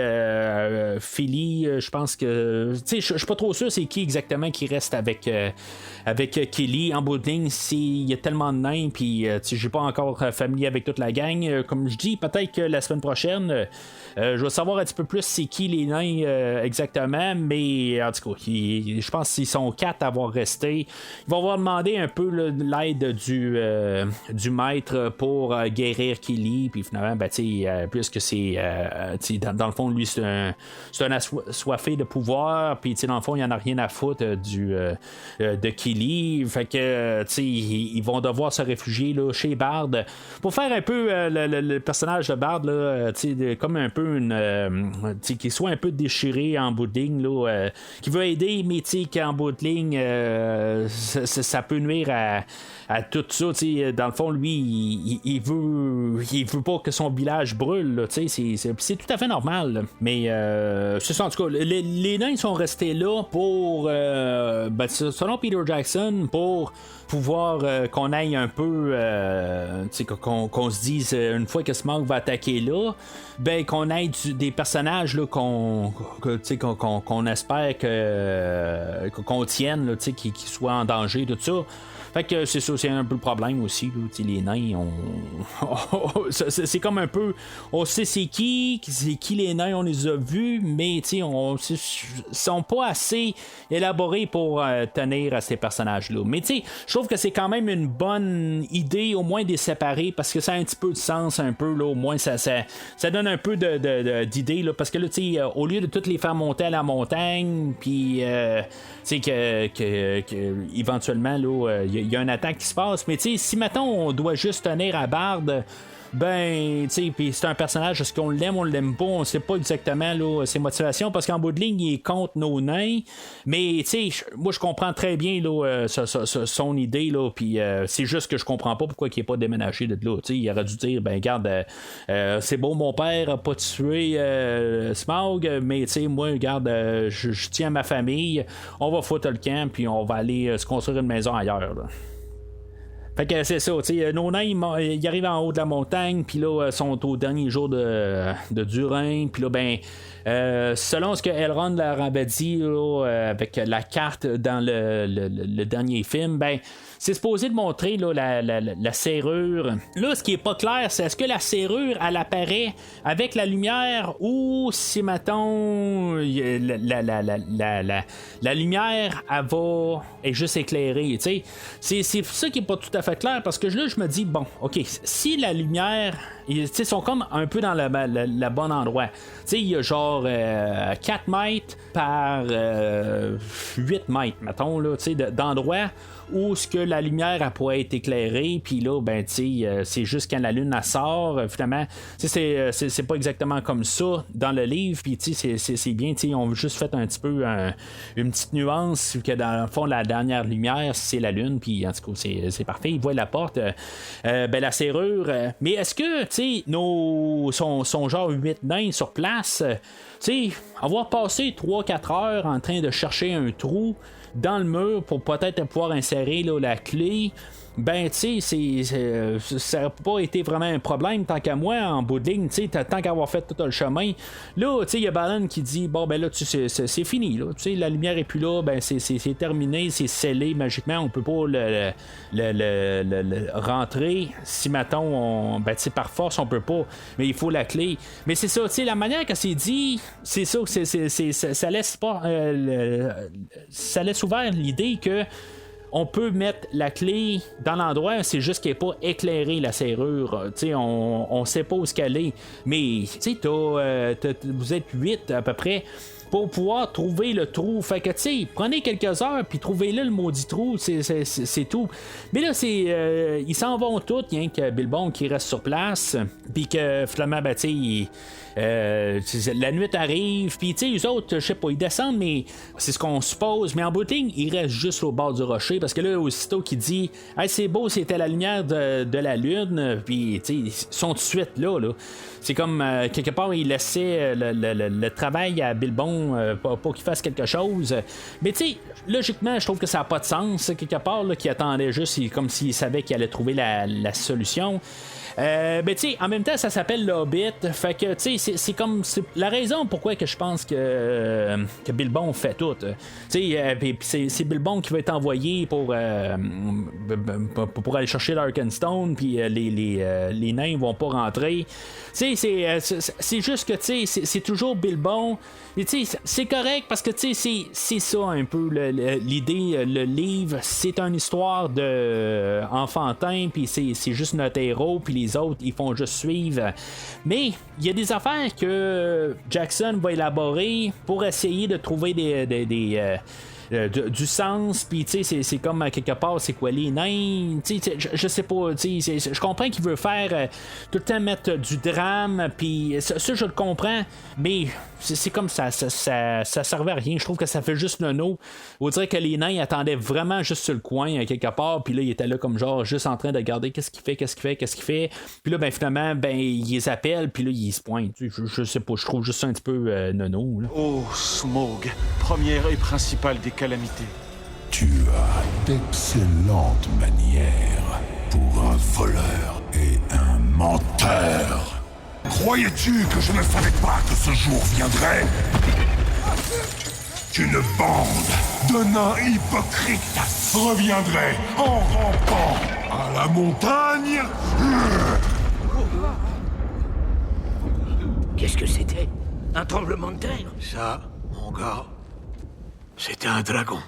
Philly. Je pense que. Je suis pas trop sûr c'est qui exactement qui reste avec Kili. En bout de ligne, il y a tellement de nains, puis je suis pas encore familier avec toute la gang. Comme je dis, peut-être que la semaine prochaine, je vais savoir un petit peu plus c'est qui les nains exactement. Mais en tout cas, je pense qu'ils sont 4 à avoir resté. Ils vont avoir demandé un peu l'aide du maître pour guérir Kili. Puis finalement, puisque c'est dans le fond, lui, c'est un assoiffé de pouvoir. Puis dans le fond, il n'y en a rien à foutre de Kili. Fait que ils vont devoir se réfugier là, chez Bard pour faire un peu le personnage de Bard là, comme un peu qu'il soit un peu déchiré en bout de ligne, là, qui veut aider, mais qu'en bout de ligne, ça peut nuire à tout ça. Dans le fond, lui, il veut pas que son village brûle. Là, c'est tout à fait normal. Mais c'est ça, en tout cas, les nains sont restés là pour, selon Peter Jackson, pour pouvoir qu'on aille un peu qu'on se dise une fois que Smaug va attaquer là, qu'on aille des personnages là, qu'on espère qu'on tienne là, qui soient en danger, tout ça. Fait que c'est ça, c'est un peu le problème aussi là, les nains c'est comme un peu on sait c'est qui les nains, on les a vus, mais ils sont pas assez élaborés pour tenir à ces personnages là, mais je trouve que c'est quand même une bonne idée au moins de les séparer, parce que ça a un petit peu de sens un peu là, au moins ça donne un peu d'idée là, parce que là au lieu de toutes les faire monter à la montagne, puis que éventuellement là il y a une attaque qui se passe, mais si maintenant on doit juste tenir à Bard, puis c'est un personnage, est-ce qu'on l'aime, on l'aime pas, on sait pas exactement là, ses motivations, parce qu'en bout de ligne il est contre nos nains, mais moi je comprends très bien là, son idée là, puis c'est juste que je comprends pas pourquoi il est pas déménagé de là. Il aurait dû dire regarde, c'est beau, mon père a pas tué Smaug, mais moi regarde, je tiens à ma famille, on va foutre le camp, puis on va aller se construire une maison ailleurs là. Fait que c'est ça, nos nains ils arrivent en haut de la montagne, puis là sont au dernier jour de Durin, puis là selon ce que Elrond leur avait dit là, avec la carte dans le dernier film, c'est supposé de montrer là, la serrure. Là, ce qui est pas clair, c'est est-ce que la serrure, elle apparaît avec la lumière ou si, mettons, la lumière, elle va est juste éclairée. C'est ça qui est pas tout à fait clair parce que là, je me dis, bon, OK, si la lumière, ils sont comme un peu dans le bon endroit. Il y a genre 4 mètres par 8 mètres, mettons, là, d'endroit où ce que la lumière elle pourrait être éclairée, puis là, ben, c'est juste quand la lune elle sort, finalement, c'est pas exactement comme ça dans le livre, puis c'est bien, ils ont juste fait un petit peu une petite nuance, que dans le fond, la dernière lumière, c'est la lune, puis en tout cas, c'est parfait, ils voient la porte, ben, la serrure, mais est-ce que, nos sont genre 8 nains sur place, avoir passé 3-4 heures en train de chercher un trou dans le mur pour peut-être pouvoir insérer là, la clé, ben tu sais, ça n'a pas été vraiment un problème tant qu'à moi en bout de ligne, tu sais, tant qu'à avoir fait tout le chemin. Là, tu sais, il y a Balin qui dit bon ben là, c'est fini, là, tu sais, la lumière est plus là, ben c'est terminé, c'est scellé magiquement, on peut pas le rentrer. Si mettons, ben tu sais, par force on peut pas, mais il faut la clé. Mais c'est ça, tu sais, la manière que c'est dit, c'est ça, ça laisse pas, ça laisse ouvert l'idée que on peut mettre la clé dans l'endroit, c'est juste qu'elle n'est pas éclairée, la serrure. On sait pas où ce qu'elle est. Mais vous êtes 8 à peu près pour pouvoir trouver le trou. Fait que, prenez quelques heures, puis trouvez-le le maudit trou, c'est tout. Mais là, ils s'en vont tous, rien que Bilbon qui reste sur place, puis que, finalement, ben, la nuit arrive, puis eux autres, je sais pas, ils descendent, mais c'est ce qu'on suppose, mais en bout de ligne, ils restent juste au bord du rocher, parce que là, aussitôt qu'il dit hey, c'est beau, c'était la lumière de la lune, puis ils sont tout de suite là. C'est comme quelque part, il laissait le travail à Bilbon pour qu'il fasse quelque chose, mais logiquement, je trouve que ça n'a pas de sens, quelque part, là, qu'il attendait juste, comme s'il savait qu'il allait trouver la solution. Ben en même temps ça s'appelle l'Hobbit, fait que c'est comme la raison pourquoi que je pense que Bilbon fait tout. C'est Bilbon qui va être envoyé pour aller chercher l'Arkenstone, puis les nains vont pas rentrer. C'est juste que c'est toujours Bilbon. C'est correct parce que c'est ça un peu l'idée. Le livre, c'est une histoire de enfantin, puis c'est juste notre héros, puis les autres ils font juste suivre. Mais il y a des affaires que Jackson va élaborer pour essayer de trouver du sens, puis c'est comme quelque part c'est quoi les nains, je sais pas, je comprends qu'il veut faire tout le temps mettre du drame, puis ça je le comprends, mais c'est comme ça servait à rien. Je trouve que ça fait juste nono. On dirait que les nains attendaient vraiment juste sur le coin quelque part, puis là ils étaient là comme genre juste en train de regarder qu'est-ce qu'il fait, puis là ben finalement ben ils les appellent, puis là ils se pointent. Je sais pas, je trouve juste ça un petit peu nono là. Oh Smaug, première et principale des calamités. Tu as d'excellentes manières pour un voleur et un menteur. Croyais-tu que je ne savais pas que ce jour viendrait? Qu'une bande de nains hypocrites reviendrait en rampant à la montagne? Qu'est-ce que c'était? Un tremblement de terre? Ça, mon gars, c'était un dragon.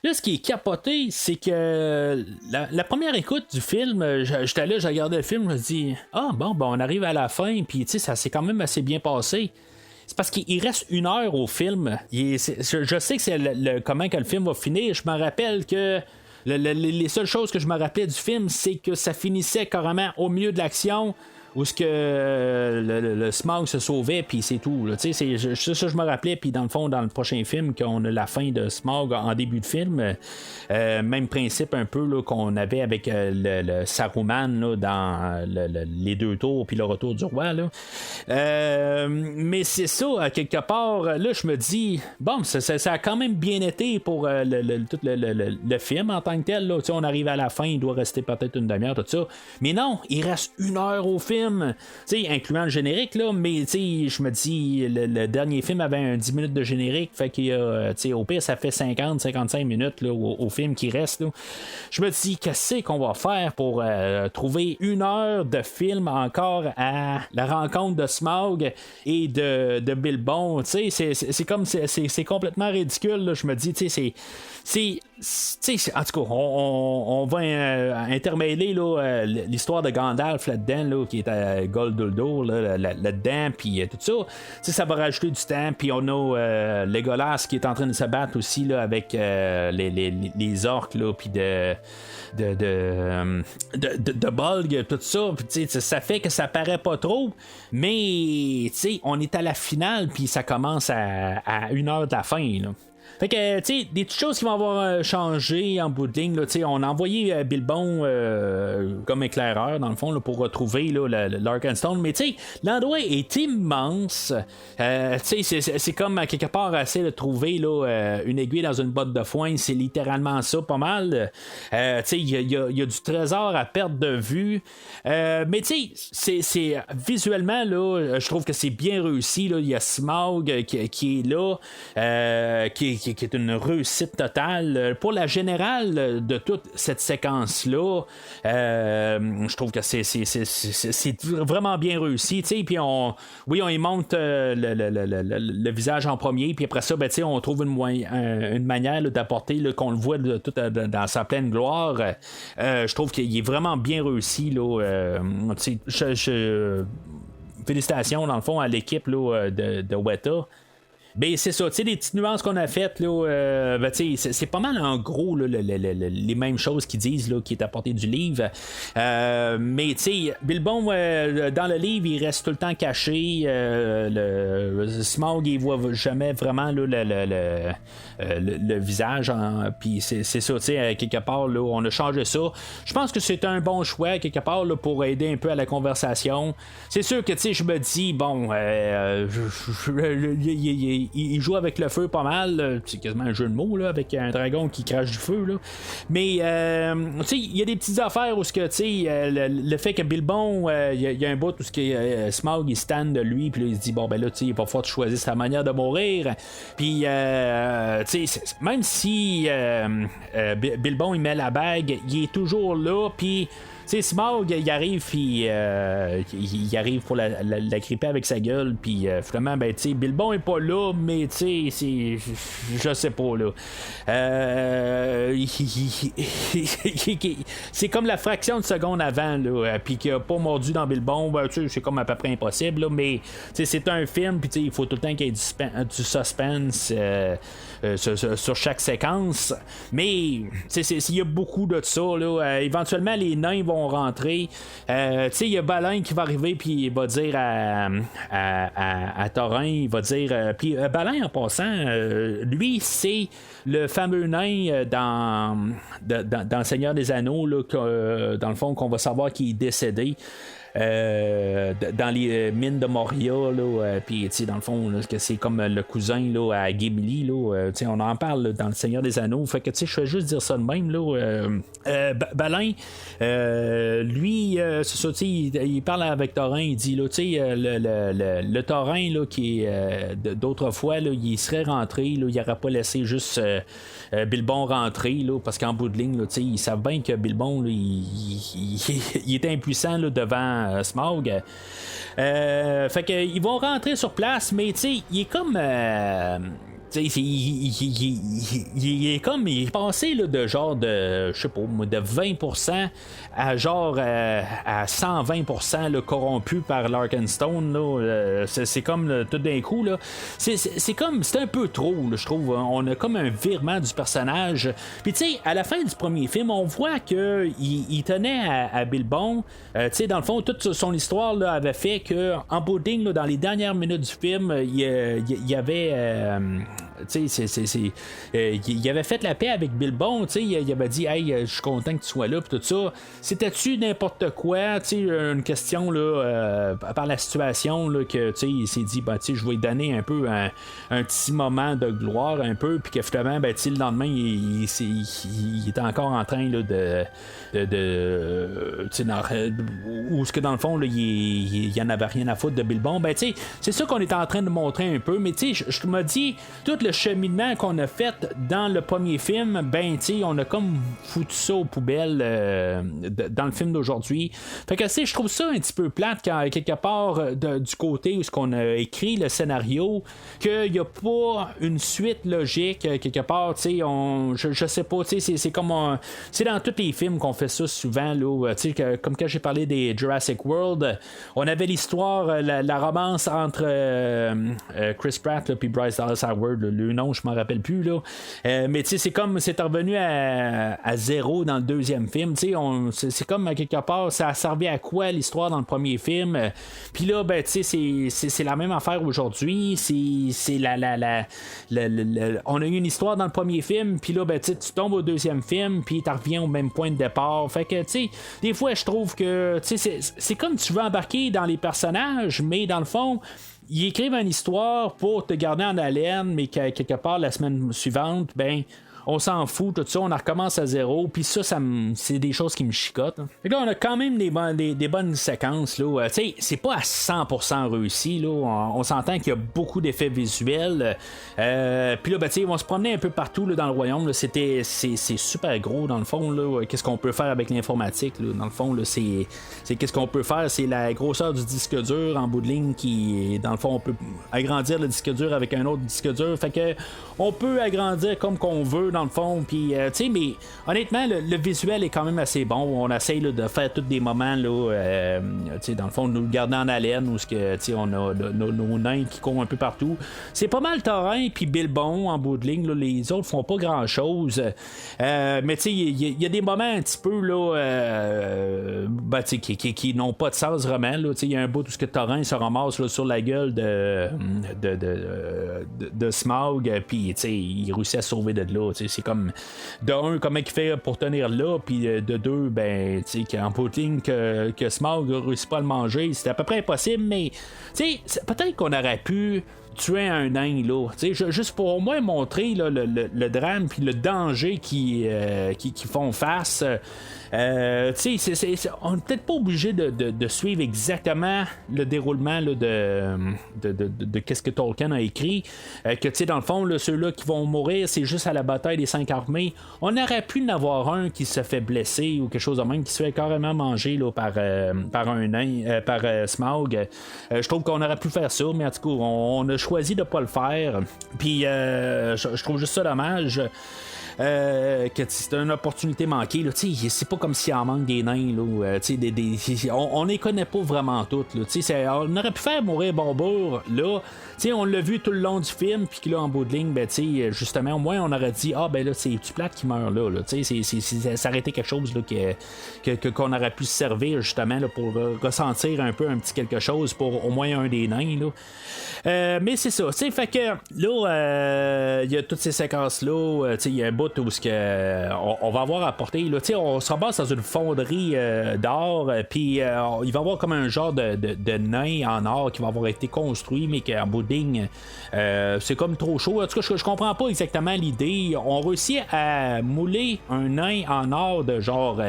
Là, ce qui est capoté, c'est que la première écoute du film, j'étais là, j'ai regardé le film, je me dis bon, on arrive à la fin, puis ça s'est quand même assez bien passé. C'est parce qu'il reste 1 heure au film. Je sais que c'est comment que le film va finir. Je me rappelle que les seules choses que je me rappelais du film, c'est que ça finissait carrément au milieu de l'action, où ce que le Smaug se sauvait, puis c'est tout. Ça, je me rappelais, puis dans le fond, dans le prochain film, qu'on a la fin de Smaug en début de film. Même principe un peu là, qu'on avait avec le Saruman là, dans les 2 tours, puis le retour du roi. Là. Mais c'est ça, à quelque part, là, je me dis, bon, ça a quand même bien été pour tout le film en tant que tel. Là. On arrive à la fin, il doit rester peut-être une demi-heure, tout ça. Mais non, il reste 1 heure au film. film, incluant le générique, là, mais je me dis, le dernier film avait un 10 minutes de générique, fait qu'il y a, au pire, ça fait 50-55 minutes là, au film qui reste. Là. Je me dis, qu'est-ce qu'on va faire pour trouver 1 heure de film encore à la rencontre de Smaug et de Bilbon, c'est comme, c'est complètement ridicule, là. Je me dis, en tout cas, on va intermêler là, l'histoire de Gandalf là-dedans, là, qui est à Golduldur là-dedans, puis tout ça. Ça va rajouter du temps, puis on a Legolas qui est en train de se battre aussi là, avec les orques, puis de Bolg, tout ça. Puis, ça fait que ça paraît pas trop, mais on est à la finale, puis ça commence à 1 heure de la fin. Là. Fait que, tu sais, des petites choses qui vont avoir changé en bout de ligne, là, on a envoyé Bilbon comme éclaireur, dans le fond, là, pour retrouver l'Arkenstone, mais tu sais, l'endroit est immense. Tu sais, c'est comme à quelque part assez de trouver là, une aiguille dans une botte de foin, c'est littéralement ça, pas mal. Tu sais, il y a du trésor à perte de vue. Mais tu sais, c'est visuellement, là, je trouve que c'est bien réussi. Il y a Smaug qui est là, qui est une réussite totale. Pour la générale de toute cette séquence-là, je trouve que c'est vraiment bien réussi. Puis on y monte le visage en premier, puis après ça, ben, on trouve une manière là, d'apporter là, qu'on le voit là, tout dans sa pleine gloire. Je trouve qu'il est vraiment bien réussi. Là, félicitations, dans le fond, à l'équipe là, de Weta. Ben c'est ça, tu sais, les petites nuances qu'on a faites, là, ben, c'est pas mal en gros là, les mêmes choses qu'ils disent, là, qui est apporté du livre. Mais tu sais, Bilbon, dans le livre, il reste tout le temps caché. Le Smaug, il voit jamais vraiment là, le visage. Puis c'est ça, tu sais, quelque part, là, on a changé ça. Je pense que c'est un bon choix, quelque part, là, pour aider un peu à la conversation. C'est sûr que, tu sais, je me dis, bon, il joue avec le feu pas mal. C'est quasiment un jeu de mots là, avec un dragon qui crache du feu. Là. Mais il y a des petites affaires où le fait que Bilbon, il y a un bout où Smaug il stand de lui, puis il se dit bon ben là il va falloir choisir sa manière de mourir. Puis même si Bilbon il met la bague, il est toujours là, puis tu sais, Smaug, il arrive, puis il arrive pour la gripper avec sa gueule, puis finalement, ben, tu sais, Bilbon est pas là, mais tu sais, je sais pas, là. C'est comme la fraction de seconde avant, là, puis qu'il a pas mordu dans Bilbon, ben, tu sais, c'est comme à peu près impossible, là, mais tu sais, c'est un film, puis tu sais, il faut tout le temps qu'il y ait du suspense sur chaque séquence, mais il y a beaucoup de ça, là. Éventuellement, les nains vont rentrer. Il y a Balin qui va arriver, puis il va dire à Thorin, il va dire. Puis Balin, en passant, lui, c'est le fameux nain dans Le Seigneur des Anneaux, là, dans le fond, qu'on va savoir qu'il est décédé. Dans les mines de Moria, puis dans le fond, là, que c'est comme le cousin là, à Gimli, là, on en parle là, dans Le Seigneur des Anneaux. Fait que je vais juste dire ça de même. Là, Balin, lui, c'est ça, il parle avec Thorin, il dit là, le Thorin là, qui est d'autrefois, là, il serait rentré, là, il n'aurait pas laissé juste Bilbon rentrer, là, parce qu'en bout de ligne, là, ils savent bien que Bilbon là, il est impuissant là, devant Smaug. Fait que ils vont rentrer sur place, mais il est comme il est comme il est passé là, de genre de je sais pas de 20% à genre à 120% là, corrompu par l'Arkenstone là. C'est comme là, tout d'un coup là, c'est comme c'est un peu trop là, je trouve. On a comme un virement du personnage. Puis tu sais à la fin du premier film on voit que il tenait à Bilbon. Tu sais dans le fond toute son histoire là, avait fait que en bout de ligne, là, dans les dernières minutes du film il y avait il avait fait la paix avec Bilbon, il avait dit hey, je suis content que tu sois là, pis tout ça. C'était-tu n'importe quoi, une question là, par la situation là, que il s'est dit je vais lui donner un peu un petit moment de gloire un peu, puis que finalement le lendemain il était encore en train là, où ce que dans le fond il y en avait rien à foutre de Bilbon. C'est ça qu'on est en train de montrer un peu, mais je me dis tout le cheminement qu'on a fait dans le premier film, on a comme foutu ça aux poubelles dans le film d'aujourd'hui. Fait que je trouve ça un petit peu plate quand quelque part du côté où ce qu'on a écrit le scénario, qu'il n'y a pas une suite logique quelque part, je sais pas, c'est comme c'est dans tous les films qu'on fait ça souvent là, comme quand j'ai parlé des Jurassic World, on avait l'histoire, la romance entre Chris Pratt et Bryce Dallas Howard, le nom je m'en rappelle plus là, mais c'est comme c'est revenu à zéro dans le deuxième film, c'est comme à quelque part ça a servi à quoi l'histoire dans le premier film, puis là c'est la même affaire aujourd'hui, c'est on a eu une histoire dans le premier film, puis là tu tombes au deuxième film, puis tu reviens au même point de départ, fait que des fois je trouve que c'est comme tu veux embarquer dans les personnages, mais dans le fond ils écrivent une histoire pour te garder en haleine, mais quelque part la semaine suivante on s'en fout, tout ça, on recommence à zéro, puis ça c'est des choses qui me chicotent. Et là, on a quand même des bonnes séquences, là. C'est pas à 100% réussi, là. On s'entend qu'il y a beaucoup d'effets visuels. Puis là, ils vont se promener un peu partout là, dans le royaume. Là. C'est super gros, dans le fond, là. Qu'est-ce qu'on peut faire avec l'informatique, là? Dans le fond, là, c'est qu'est-ce qu'on peut faire, c'est la grosseur du disque dur en bout de ligne qui, dans le fond, on peut agrandir le disque dur avec un autre disque dur. Fait que on peut agrandir comme qu'on veut dans le fond, puis mais honnêtement le visuel est quand même assez bon. On essaye là, de faire tous des moments là, dans le fond, nous le garder en haleine où on a nos nains qui courent un peu partout. C'est pas mal Thorin puis Bilbon en bout de ligne, là, les autres font pas grand chose, mais il y a des moments un petit peu là, qui n'ont pas de sens vraiment. Il y a un bout où ce que Thorin se ramasse là, sur la gueule de Smaug, puis il réussit à sauver de là. C'est comme de un, comment il fait pour tenir là, puis de deux, qu'en poutine que Smaug ne réussit pas à le manger, c'est à peu près impossible, mais peut-être qu'on aurait pu tuer un nain là, juste pour au moins montrer là, le drame puis le danger qui font face. On n'est peut-être pas obligé de suivre exactement le déroulement là, de qu'est-ce que Tolkien a écrit, que dans le fond là, ceux-là qui vont mourir c'est juste à la bataille des 5 armées. On aurait pu en avoir un qui se fait blesser ou quelque chose de même, qui se fait carrément manger là, par un nain, par Smaug. Je trouve qu'on aurait pu faire ça, mais en tout cas on a choisi de pas le faire, puis je trouve juste ça dommage. Que c'est une opportunité manquée là, c'est pas comme s'il en manque des nains là, on les connaît pas vraiment toutes là, on aurait pu faire mourir Bombur là, on l'a vu tout le long du film, puis là en bout de ligne justement au moins on aurait dit là c'est tu plate qui meurt là, ça aurait été quelque chose là, qu'on aurait pu se servir justement là, pour ressentir un peu un petit quelque chose pour au moins un des nains là. Mais c'est ça, fait que là il y a toutes ces séquences là, il y a un bout où on va avoir à porter là, on se ramasse dans une fonderie d'or, puis il va y avoir comme un genre de nain en or qui va avoir été construit, mais qu'en bout de ligne c'est comme trop chaud. En tout cas, je comprends pas exactement l'idée. On réussit à mouler un nain en or de genre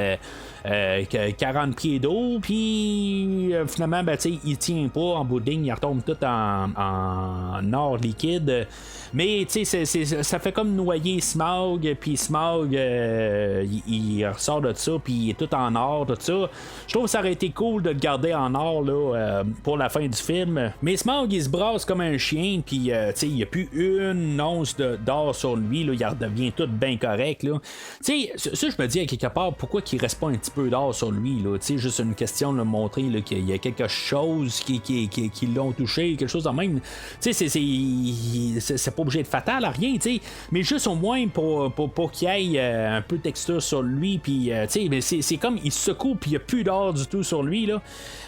40 pieds d'eau, puis finalement il tient pas en bout de ligne, il retombe tout en or liquide, mais ça fait comme noyer Smaug, puis Smaug il ressort de ça, puis il est tout en or, tout ça. Je trouve que ça aurait été cool de le garder en or là, pour la fin du film, mais Smaug il se brasse comme un chien, puis il n'y a plus une once d'or sur lui là, il redevient tout bien correct là. Ça je me dis à quelque part pourquoi qu'il reste pas un petit peu d'or sur lui, là, juste une question de montrer là, qu'il y a quelque chose qui l'ont touché, quelque chose de même. C'est pas obligé de fatal à rien, mais juste au moins pour qu'il y ait un peu de texture sur lui, puis c'est comme il se secoue, puis il n'y a plus d'or du tout sur lui, là.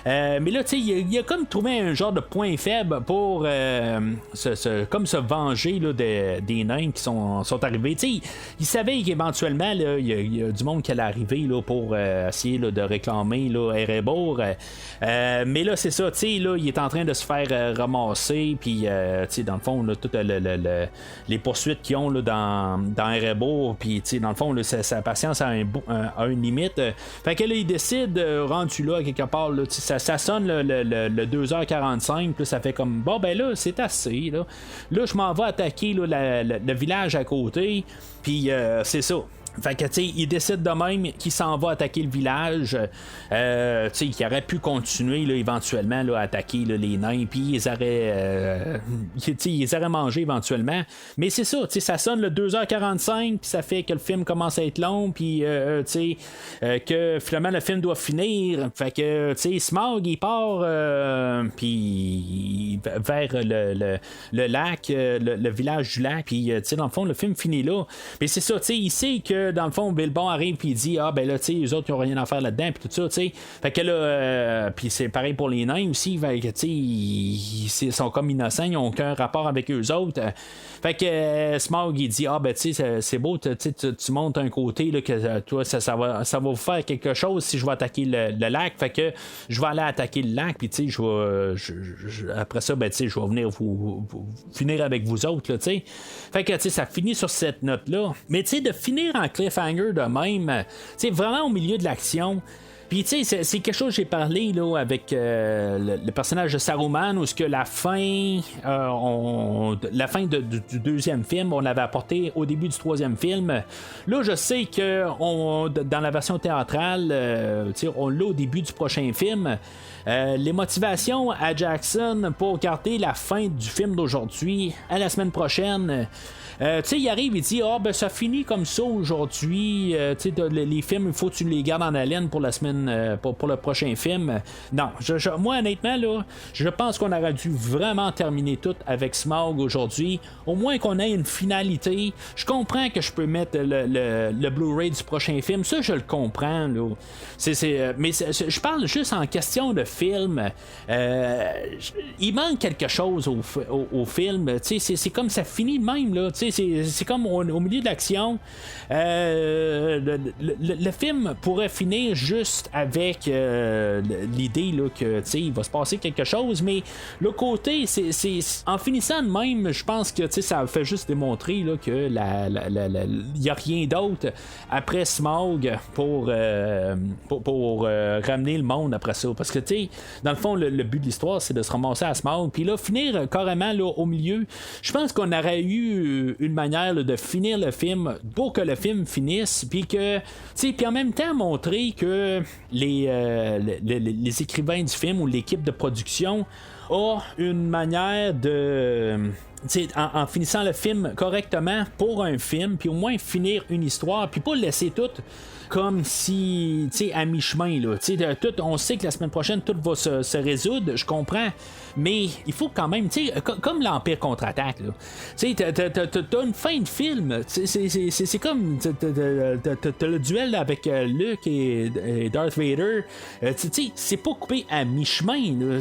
Mais là, il a comme trouvé un genre de point faible pour comme se venger là, des nains qui sont arrivés. Il savait qu'éventuellement, il y a du monde qui allait arriver là, pour essayer là, de réclamer là, Erebor. Mais là, c'est ça, là, il est en train de se faire ramasser, puis dans le fond, là, toutes les poursuites qu'ils ont là, dans Erebor, puis dans le fond, là, sa patience a une limite. Fait que là, il décide, rendu là, quelque part, là, ça sonne le 2h45, puis ça fait comme, bon, ben là, c'est assez. Là, je m'en vais attaquer là, le village à côté, puis c'est ça. Fait que, tu sais, il décide de même qu'il s'en va attaquer le village. Tu sais, qu'il aurait pu continuer, là, éventuellement, là, à attaquer là, les nains, puis ils auraient mangé éventuellement. Mais c'est ça, tu sais, ça sonne le 2h45, puis ça fait que le film commence à être long, puis, tu sais, que finalement, le film doit finir. Fait que, tu sais, Smaug, il part, puis vers le lac, le village du lac, puis, tu sais, dans le fond, le film finit là. Mais c'est ça, tu sais, il sait que dans le fond, Bilbon arrive puis il dit ben là, tu sais, les autres, ils ont rien à faire là-dedans, puis tout ça, tu sais. Fait que là, puis c'est pareil pour les nains aussi, fait que, tu sais, ils sont comme innocents, ils n'ont aucun rapport avec eux autres. Fait que Smaug, il dit ben tu sais, c'est beau, tu montes un côté, là, que toi, ça va vous faire quelque chose si je vais attaquer le lac. Fait que je vais aller attaquer le lac, puis tu sais, après ça, ben tu sais, je vais venir vous finir avec vous autres, là, tu sais. Fait que, tu sais, ça finit sur cette note-là. Mais, tu sais, de finir en cliffhanger de même, tu sais, vraiment au milieu de l'action. Puis, tu sais, c'est quelque chose que j'ai parlé là, avec le personnage de Saruman, où ce que la fin du deuxième film, on l'avait apporté au début du troisième film. Là, je sais que dans la version théâtrale, tu sais, on l'a au début du prochain film. Les motivations à Jackson pour garder la fin du film d'aujourd'hui à la semaine prochaine. Tu sais, il arrive, il dit ben ça finit comme ça aujourd'hui. Tu sais, les films, il faut que tu les gardes en haleine pour la semaine, pour le prochain film. Non, moi honnêtement là, je pense qu'on aurait dû vraiment terminer tout avec Smaug aujourd'hui. Au moins qu'on ait une finalité. Je comprends que je peux mettre le Blu-ray du prochain film. Ça, je le comprends là. Mais je parle juste en question de film. Il manque quelque chose au film. Tu sais, c'est comme ça finit de même là. Tu sais, c'est comme au milieu de l'action. Le film pourrait finir juste avec l'idée là, que il va se passer quelque chose, mais le côté, c'est en finissant de même, je pense que ça fait juste démontrer là, que il n'y a rien d'autre après Smaug pour ramener le monde après ça. Parce que dans le fond, le but de l'histoire, c'est de se ramasser à Smaug. Puis là, finir carrément là, au milieu, je pense qu'on aurait eu une manière là, de finir le film pour que le film finisse, puis que puis en même temps montrer que les écrivains du film ou l'équipe de production a une manière de en finissant le film correctement pour un film, puis au moins finir une histoire, puis pas laisser tout comme si, à mi-chemin, là. Tout, on sait que la semaine prochaine, tout va se résoudre, je comprends, mais il faut quand même, comme l'Empire contre-attaque, là. T'as une fin de film, c'est comme, t'as le duel avec Luke et Darth Vader, c'est pas coupé à mi-chemin, là.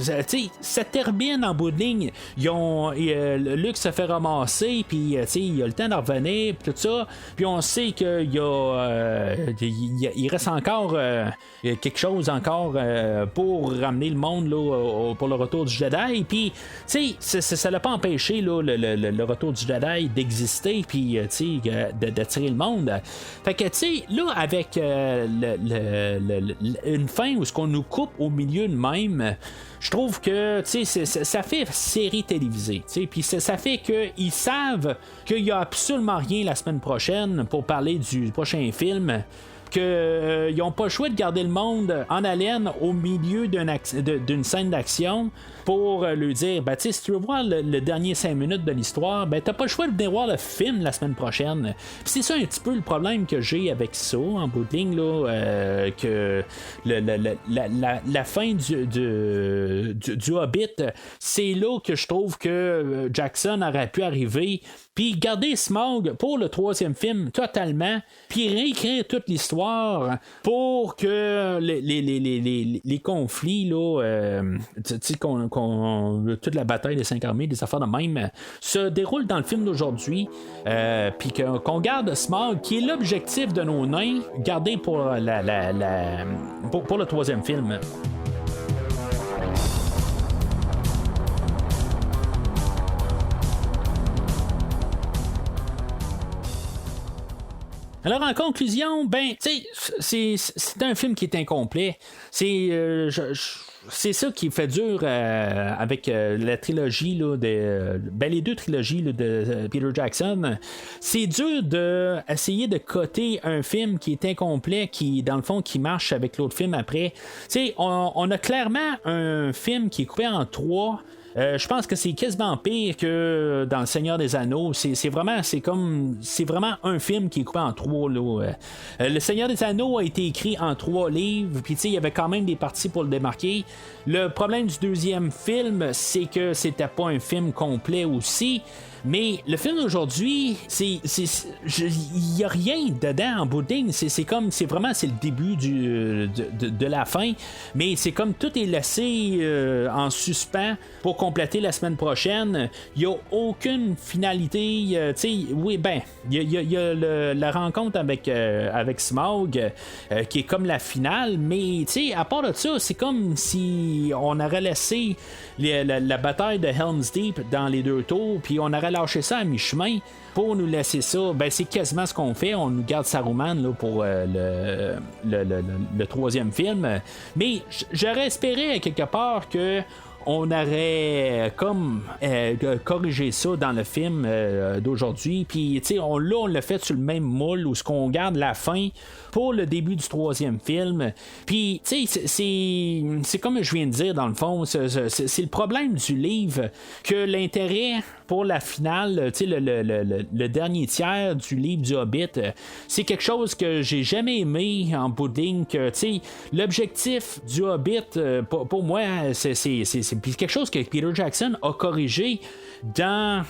Ça termine en bout de ligne. Luke se fait ramasser, puis il a le temps d'en revenir, puis tout ça, puis on sait qu'il y a il reste encore quelque chose encore pour ramener le monde là, pour le retour du Jedi, puis ça l'a pas empêché là, le retour du Jedi d'exister, puis d'attirer le monde. Fait que là avec une fin où ce qu'on nous coupe au milieu de même, je trouve que ça fait série télévisée, puis ça fait qu'ils savent qu'il n'y a absolument rien la semaine prochaine pour parler du prochain film. qu'ils n'ont pas le choix de garder le monde en haleine au milieu d'une scène d'action pour lui dire, ben, si tu veux voir le dernier 5 minutes de l'histoire, ben, t'as pas le choix de venir voir le film la semaine prochaine. Puis c'est ça un petit peu le problème que j'ai avec ça, en bout de ligne, là, que la fin du Hobbit, c'est là que je trouve que Jackson aurait pu arriver, puis garder Smaug pour le 3e film totalement, puis réécrire toute l'histoire pour que les conflits, là, toute la bataille des 5 armées, des affaires de même, se déroulent dans le film d'aujourd'hui, puis qu'on garde Smaug, qui est l'objectif de nos nains, gardé pour pour le 3e film. Alors, en conclusion, ben, tu sais, c'est un film qui est incomplet. C'est ça qui fait dur avec la trilogie, là, les 2 trilogies là, de Peter Jackson. C'est dur d'essayer de coter un film qui est incomplet, qui, dans le fond, qui marche avec l'autre film après. Tu sais, on a clairement un film qui est coupé en 3. Je pense que c'est quasiment pire que dans Le Seigneur des Anneaux. C'est vraiment un film qui est coupé en 3. Là. Le Seigneur des Anneaux a été écrit en 3 livres, puis il y avait quand même des parties pour le démarquer. Le problème du 2e film, c'est que c'était pas un film complet aussi. Mais le film d'aujourd'hui, il n'y a rien dedans en bout de ligne. C'est le début de la fin. Mais c'est comme tout est laissé en suspens pour compléter la semaine prochaine. Il n'y a aucune finalité. Oui, ben, il y a la rencontre avec Smaug qui est comme la finale. Mais à part de ça, c'est comme si on aurait laissé la bataille de Helm's Deep dans les 2 tours, puis on aurait lâché ça à mi-chemin pour nous laisser ça. Ben, c'est quasiment ce qu'on fait. On nous garde Saruman là, pour le 3e film. Mais j'aurais espéré quelque part que on aurait comme corrigé ça dans le film d'aujourd'hui. Puis, on l'a fait sur le même moule où ce qu'on garde la fin pour le début du 3e film. Puis, c'est comme je viens de dire, dans le fond, c'est le problème du livre, que l'intérêt pour la finale, le dernier tiers du livre du Hobbit, c'est quelque chose que j'ai jamais aimé en bout de ligne, que l'objectif du Hobbit, pour moi, c'est quelque chose que Peter Jackson a corrigé dans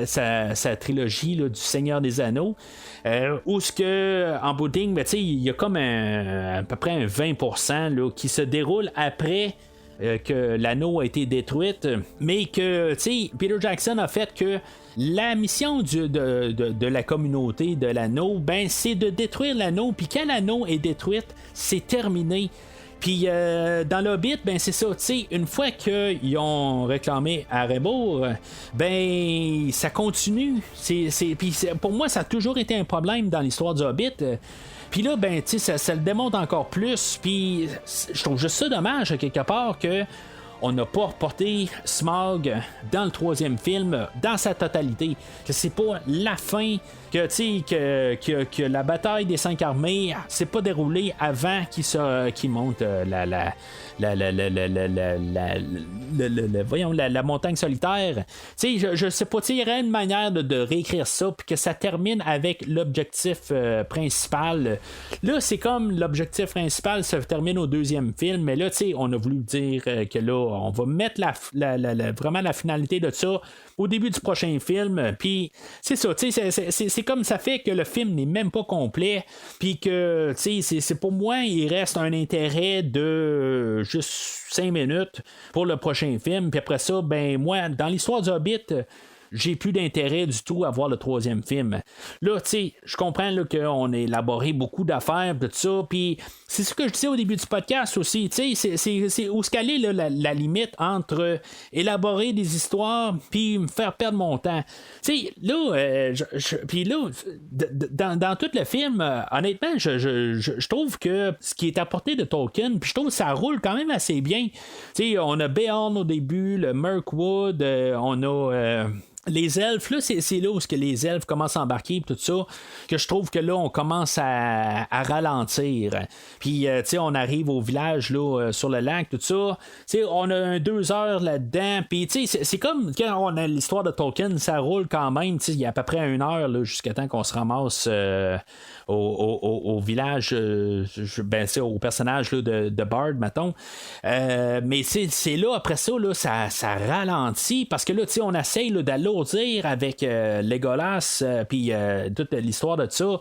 sa trilogie là, du Seigneur des Anneaux, où ce que en bout de ligne, il y a comme à peu près un 20% là, qui se déroule après que l'anneau a été détruite, mais que Peter Jackson a fait que la mission de la communauté de l'anneau, ben, c'est de détruire l'anneau, puis quand l'anneau est détruite, c'est terminé. Puis dans l'Hobbit, ben c'est ça, une fois qu'ils ont réclamé à Erebor, ben ça continue. Puis pour moi, ça a toujours été un problème dans l'histoire du Hobbit. Puis là, ben, ça le démontre encore plus. Puis je trouve juste ça dommage, quelque part, que on n'a pas reporté Smaug dans le 3e film dans sa totalité. Que c'est pas la fin, que la bataille des 5 armées s'est pas déroulée avant qu'il monte la montagne solitaire. Je sais pas, il y aurait une manière de réécrire ça puis que ça termine avec l'objectif principal. Là, c'est comme l'objectif principal se termine au 2e film, mais là, on a voulu dire que là, on va mettre vraiment la finalité de ça au début du prochain film, puis c'est ça, c'est comme ça fait que le film n'est même pas complet, puis que, c'est pour moi, il reste un intérêt de juste 5 minutes pour le prochain film, puis après ça, ben moi, dans l'histoire du Hobbit, j'ai plus d'intérêt du tout à voir le 3e film. Là, je comprends là, qu'on a élaboré beaucoup d'affaires, tout ça, puis c'est ce que je disais au début du podcast aussi, c'est où se caler là, la limite entre élaborer des histoires puis me faire perdre mon temps. Là, puis là, dans tout le film, honnêtement, je trouve que ce qui est apporté de Tolkien, puis je trouve que ça roule quand même assez bien. On a Beorn au début, le Mirkwood, on a les elfes, là, c'est là où que les elfes commencent à embarquer, tout ça, que je trouve que là, on commence à ralentir. Puis, tu sais, on arrive au village, là, sur le lac, tout ça. Tu sais, on a 2 heures là-dedans. Puis, tu sais, c'est comme quand on a l'histoire de Tolkien, ça roule quand même. Tu sais, il y a à peu près 1 heure, là, jusqu'à temps qu'on se ramasse au village, au personnage là, de Bard, mettons. Mais c'est là, après ça, là, ça ralentit, parce que là, tu sais, on essaye là, d'alourdir avec Legolas, puis toute l'histoire de ça.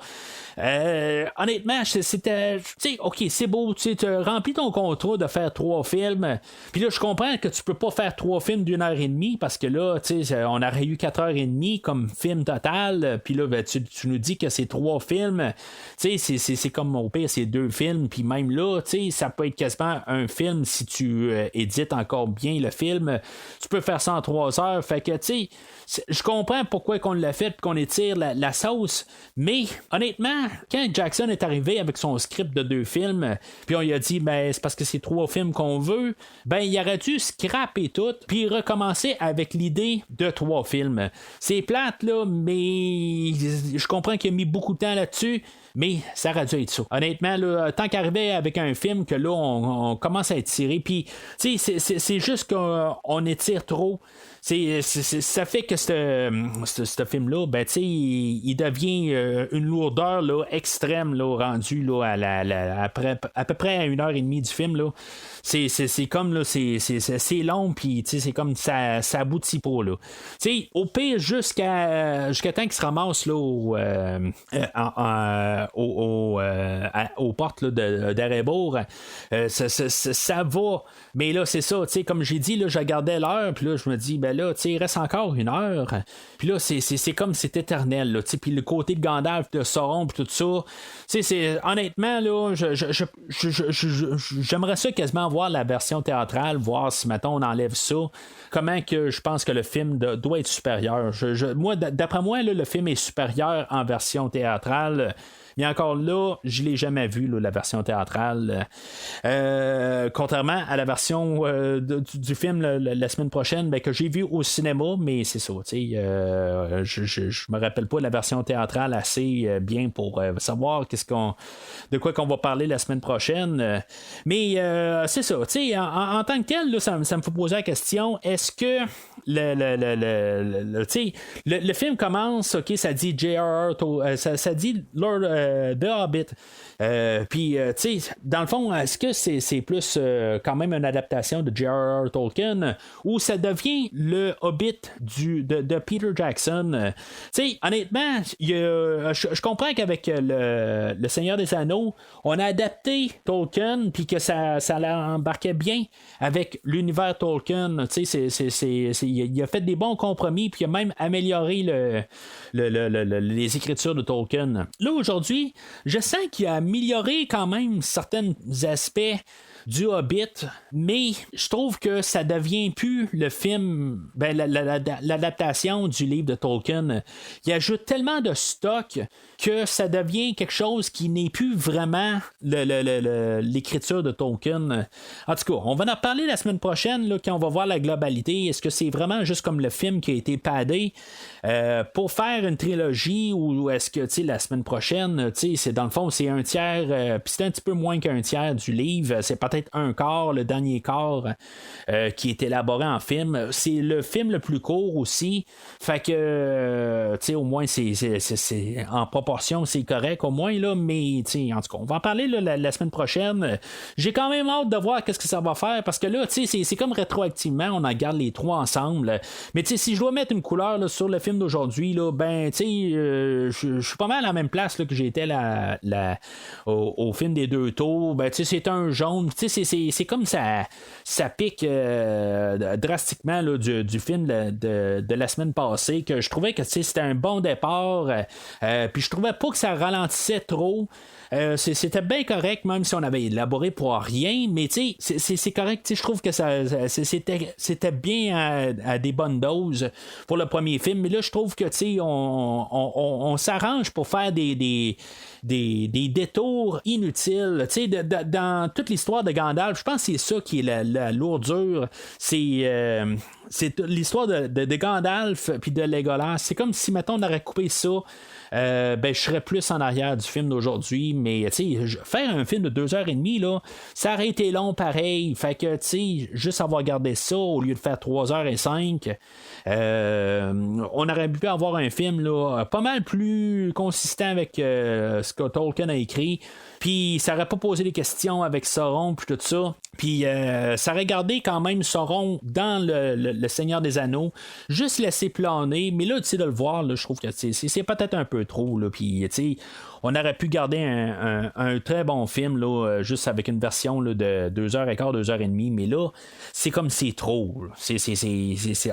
Honnêtement, c'était, tu sais, ok, c'est beau, tu as rempli ton contrat de faire 3 films, puis là je comprends que tu peux pas faire 3 films d'1h30, parce que là, tu sais, on aurait eu 4h30 comme film total, puis là, ben, tu nous dis que c'est 3 films, tu sais, c'est comme au pire, c'est 2 films, puis même là, tu sais, ça peut être quasiment un film si tu édites encore bien le film, tu peux faire ça en 3 heures, fait que, tu sais, je comprends pourquoi qu'on l'a fait, qu'on étire la sauce, mais honnêtement, quand Jackson est arrivé avec son script de 2 films, puis on lui a dit, ben c'est parce que c'est 3 films qu'on veut, ben il aurait dû scraper tout, puis recommencer avec l'idée de 3 films. C'est plate, là, mais je comprends qu'il a mis beaucoup de temps là-dessus, mais ça aurait dû être ça. Honnêtement, là, tant qu'arriver avec un film que là, on commence à étirer, puis tu sais, c'est juste qu'on étire trop. Ça fait que ce film-là, ben, il devient une lourdeur là, extrême, là, rendu là, à peu près à 1h30 du film. Là. C'est comme là, c'est long, puis c'est comme ça aboutit pas. Là. Au pire, jusqu'à temps qu'il se ramasse là, aux portes là, d'Erebor, ça va. Mais là, c'est ça, comme j'ai dit, là, je regardais l'heure, puis là, je me dis, ben là, il reste encore 1 heure. Puis là, c'est comme c'est éternel, là, puis le côté de Gandalf, de Sauron, puis tout ça. Honnêtement, là, j'aimerais ça quasiment voir la version théâtrale, voir si, mettons, on enlève ça. Comment que je pense que le film doit être supérieur. Moi, d'après moi, là, le film est supérieur en version théâtrale. Mais encore là, je ne l'ai jamais vu, là, la version théâtrale. Contrairement à la version du film la semaine prochaine, ben, que j'ai vu au cinéma, mais c'est ça. Je me rappelle pas de la version théâtrale assez bien pour savoir de quoi qu'on va parler la semaine prochaine. Mais c'est ça. En tant que tel, là, ça me fait poser la question, est-ce que le film commence, ok, ça dit J.R.R. ça dit Lord The Hobbit. Puis, tu sais, dans le fond, est-ce que c'est plus quand même une adaptation de J.R.R. Tolkien ou ça devient le Hobbit de Peter Jackson? Tu sais, honnêtement, je comprends qu'avec le Seigneur des Anneaux, on a adapté Tolkien puis que ça l'embarquait bien avec l'univers Tolkien. Tu sais, il a fait des bons compromis puis il a même amélioré les écritures de Tolkien. Là, aujourd'hui, je sens qu'il a amélioré quand même certains aspects du Hobbit, mais je trouve que ça devient plus le film, l'adaptation du livre de Tolkien. Il ajoute tellement de stock que ça devient quelque chose qui n'est plus vraiment l'écriture de Tolkien. En tout cas, on va en parler la semaine prochaine, là, quand on va voir la globalité. Est-ce que c'est vraiment juste comme le film qui a été padé pour faire une trilogie, ou est-ce que la semaine prochaine, c'est dans le fond, c'est 1/3, puis c'est un petit peu moins qu'1/3 du livre, c'est peut-être 1/4, le dernier quart qui est élaboré en film. C'est le film le plus court aussi. Fait que, au moins, c'est en proportion, c'est correct au moins, là, mais en tout cas, on va en parler là, la semaine prochaine. J'ai quand même hâte de voir qu'est-ce que ça va faire, parce que là, c'est comme rétroactivement, on en garde les 3 ensemble. Mais si je dois mettre une couleur là, sur le film d'aujourd'hui, là, ben, je suis pas mal à la même place là, que j'étais au film des 2 tours. Ben, c'est un jaune. C'est comme ça pique drastiquement là, du film de la semaine passée, que je trouvais que c'était un bon départ, puis je trouvais pas que ça ralentissait trop. C'était bien correct, même si on avait élaboré pour rien, mais c'est correct. Je trouve que c'était bien à des bonnes doses pour le premier film, mais là je trouve que on s'arrange pour faire des détours inutiles. Dans toute l'histoire de Gandalf, je pense que c'est ça qui est la lourdure. C'est c'est l'histoire de Gandalf puis de Legolas. C'est comme si, mettons, on aurait coupé ça. Je serais plus en arrière du film d'aujourd'hui, mais faire un film de 2h30, là, ça aurait été long pareil. Fait que, juste avoir gardé ça au lieu de faire 3h05, on aurait pu avoir un film là, pas mal plus consistant avec ce que Tolkien a écrit. Puis ça aurait pas posé des questions avec Sauron puis tout ça. Puis ça aurait gardé quand même Sauron dans le Seigneur des Anneaux, juste laissé planer. Mais là, de le voir, là, je trouve que c'est peut-être un peu trop. Puis on aurait pu garder un très bon film là, juste avec une version là, de 2h15, 2h30. Mais là, c'est comme c'est trop.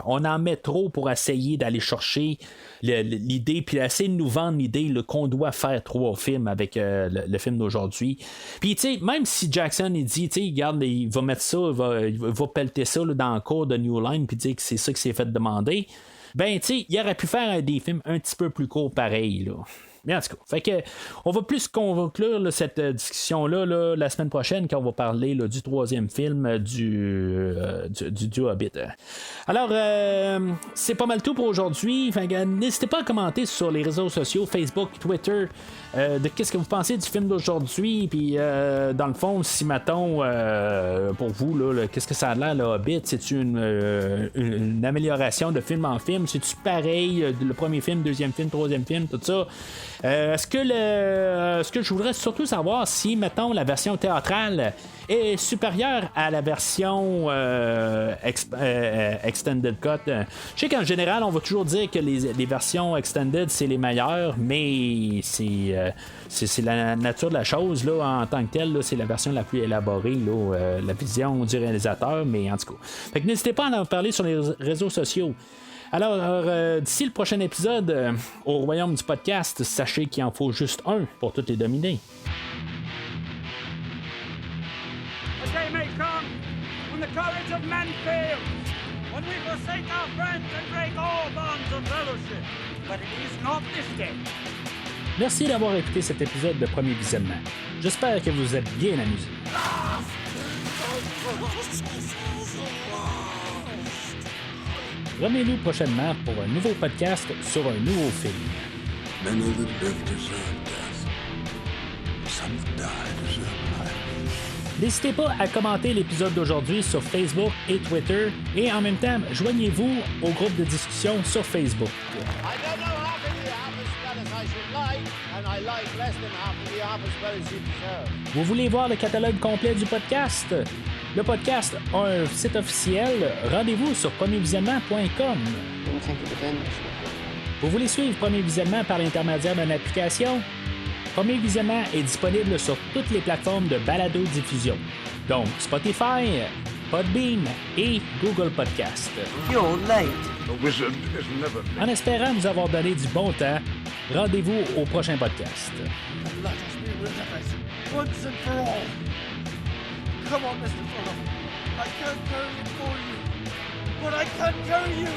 On en met trop pour essayer d'aller chercher l'idée, puis essayer de nous vendre l'idée là, qu'on doit faire 3 films avec le film d'aujourd'hui. Puis même si Jackson il dit, regarde, il va mettre ça, il va pelleter ça là, dans le cours de New Line, puis dire que c'est ça qui s'est fait demander, il aurait pu faire des films un petit peu plus courts pareil, là. Mais en tout cas, fait que, on va plus conclure là, cette discussion-là là, la semaine prochaine quand on va parler là, du 3e film du Hobbit. Alors, c'est pas mal tout pour aujourd'hui. N'hésitez pas à commenter sur les réseaux sociaux, Facebook, Twitter, de qu'est-ce que vous pensez du film d'aujourd'hui. Puis, dans le fond, si mettons, pour vous, là, qu'est-ce que ça a l'air, le Hobbit? C'est-tu une amélioration de film en film? C'est-tu pareil, le premier film, deuxième film, troisième film, tout ça? Ce que je voudrais surtout savoir, si, mettons, la version théâtrale est supérieure à la version Extended Cut. Je sais qu'en général, on va toujours dire que les versions Extended, c'est les meilleures, mais c'est la nature de la chose, là, en tant que telle, là, c'est la version la plus élaborée, là, la vision du réalisateur, mais en tout cas. Fait que n'hésitez pas à en parler sur les réseaux sociaux. Alors, d'ici le prochain épisode, au royaume du podcast, sachez qu'il en faut juste un pour toutes les dominer. A day may come when the courage of men fails, when we forsake our friends and break all bonds of fellowship. But it is not this day. Merci d'avoir écouté cet épisode de Premier Visionnement. J'espère que vous êtes bien amusés. Revenez-nous prochainement pour un nouveau podcast sur un nouveau film. Many that live deserve death. Some that die deserve life. N'hésitez pas à commenter l'épisode d'aujourd'hui sur Facebook et Twitter et en même temps, joignez-vous au groupe de discussion sur Facebook. Vous voulez voir le catalogue complet du podcast? Le podcast a un site officiel. Rendez-vous sur premiervisionnement.com. Vous voulez suivre Premier Visionnement par l'intermédiaire d'une application? Premier Visionnement est disponible sur toutes les plateformes de balado-diffusion, donc Spotify, Podbean et Google Podcast. En espérant nous avoir donné du bon temps, rendez-vous au prochain podcast. Once and for all. Come on, Mr. Frodo. I can't carry it for you, but I can carry you.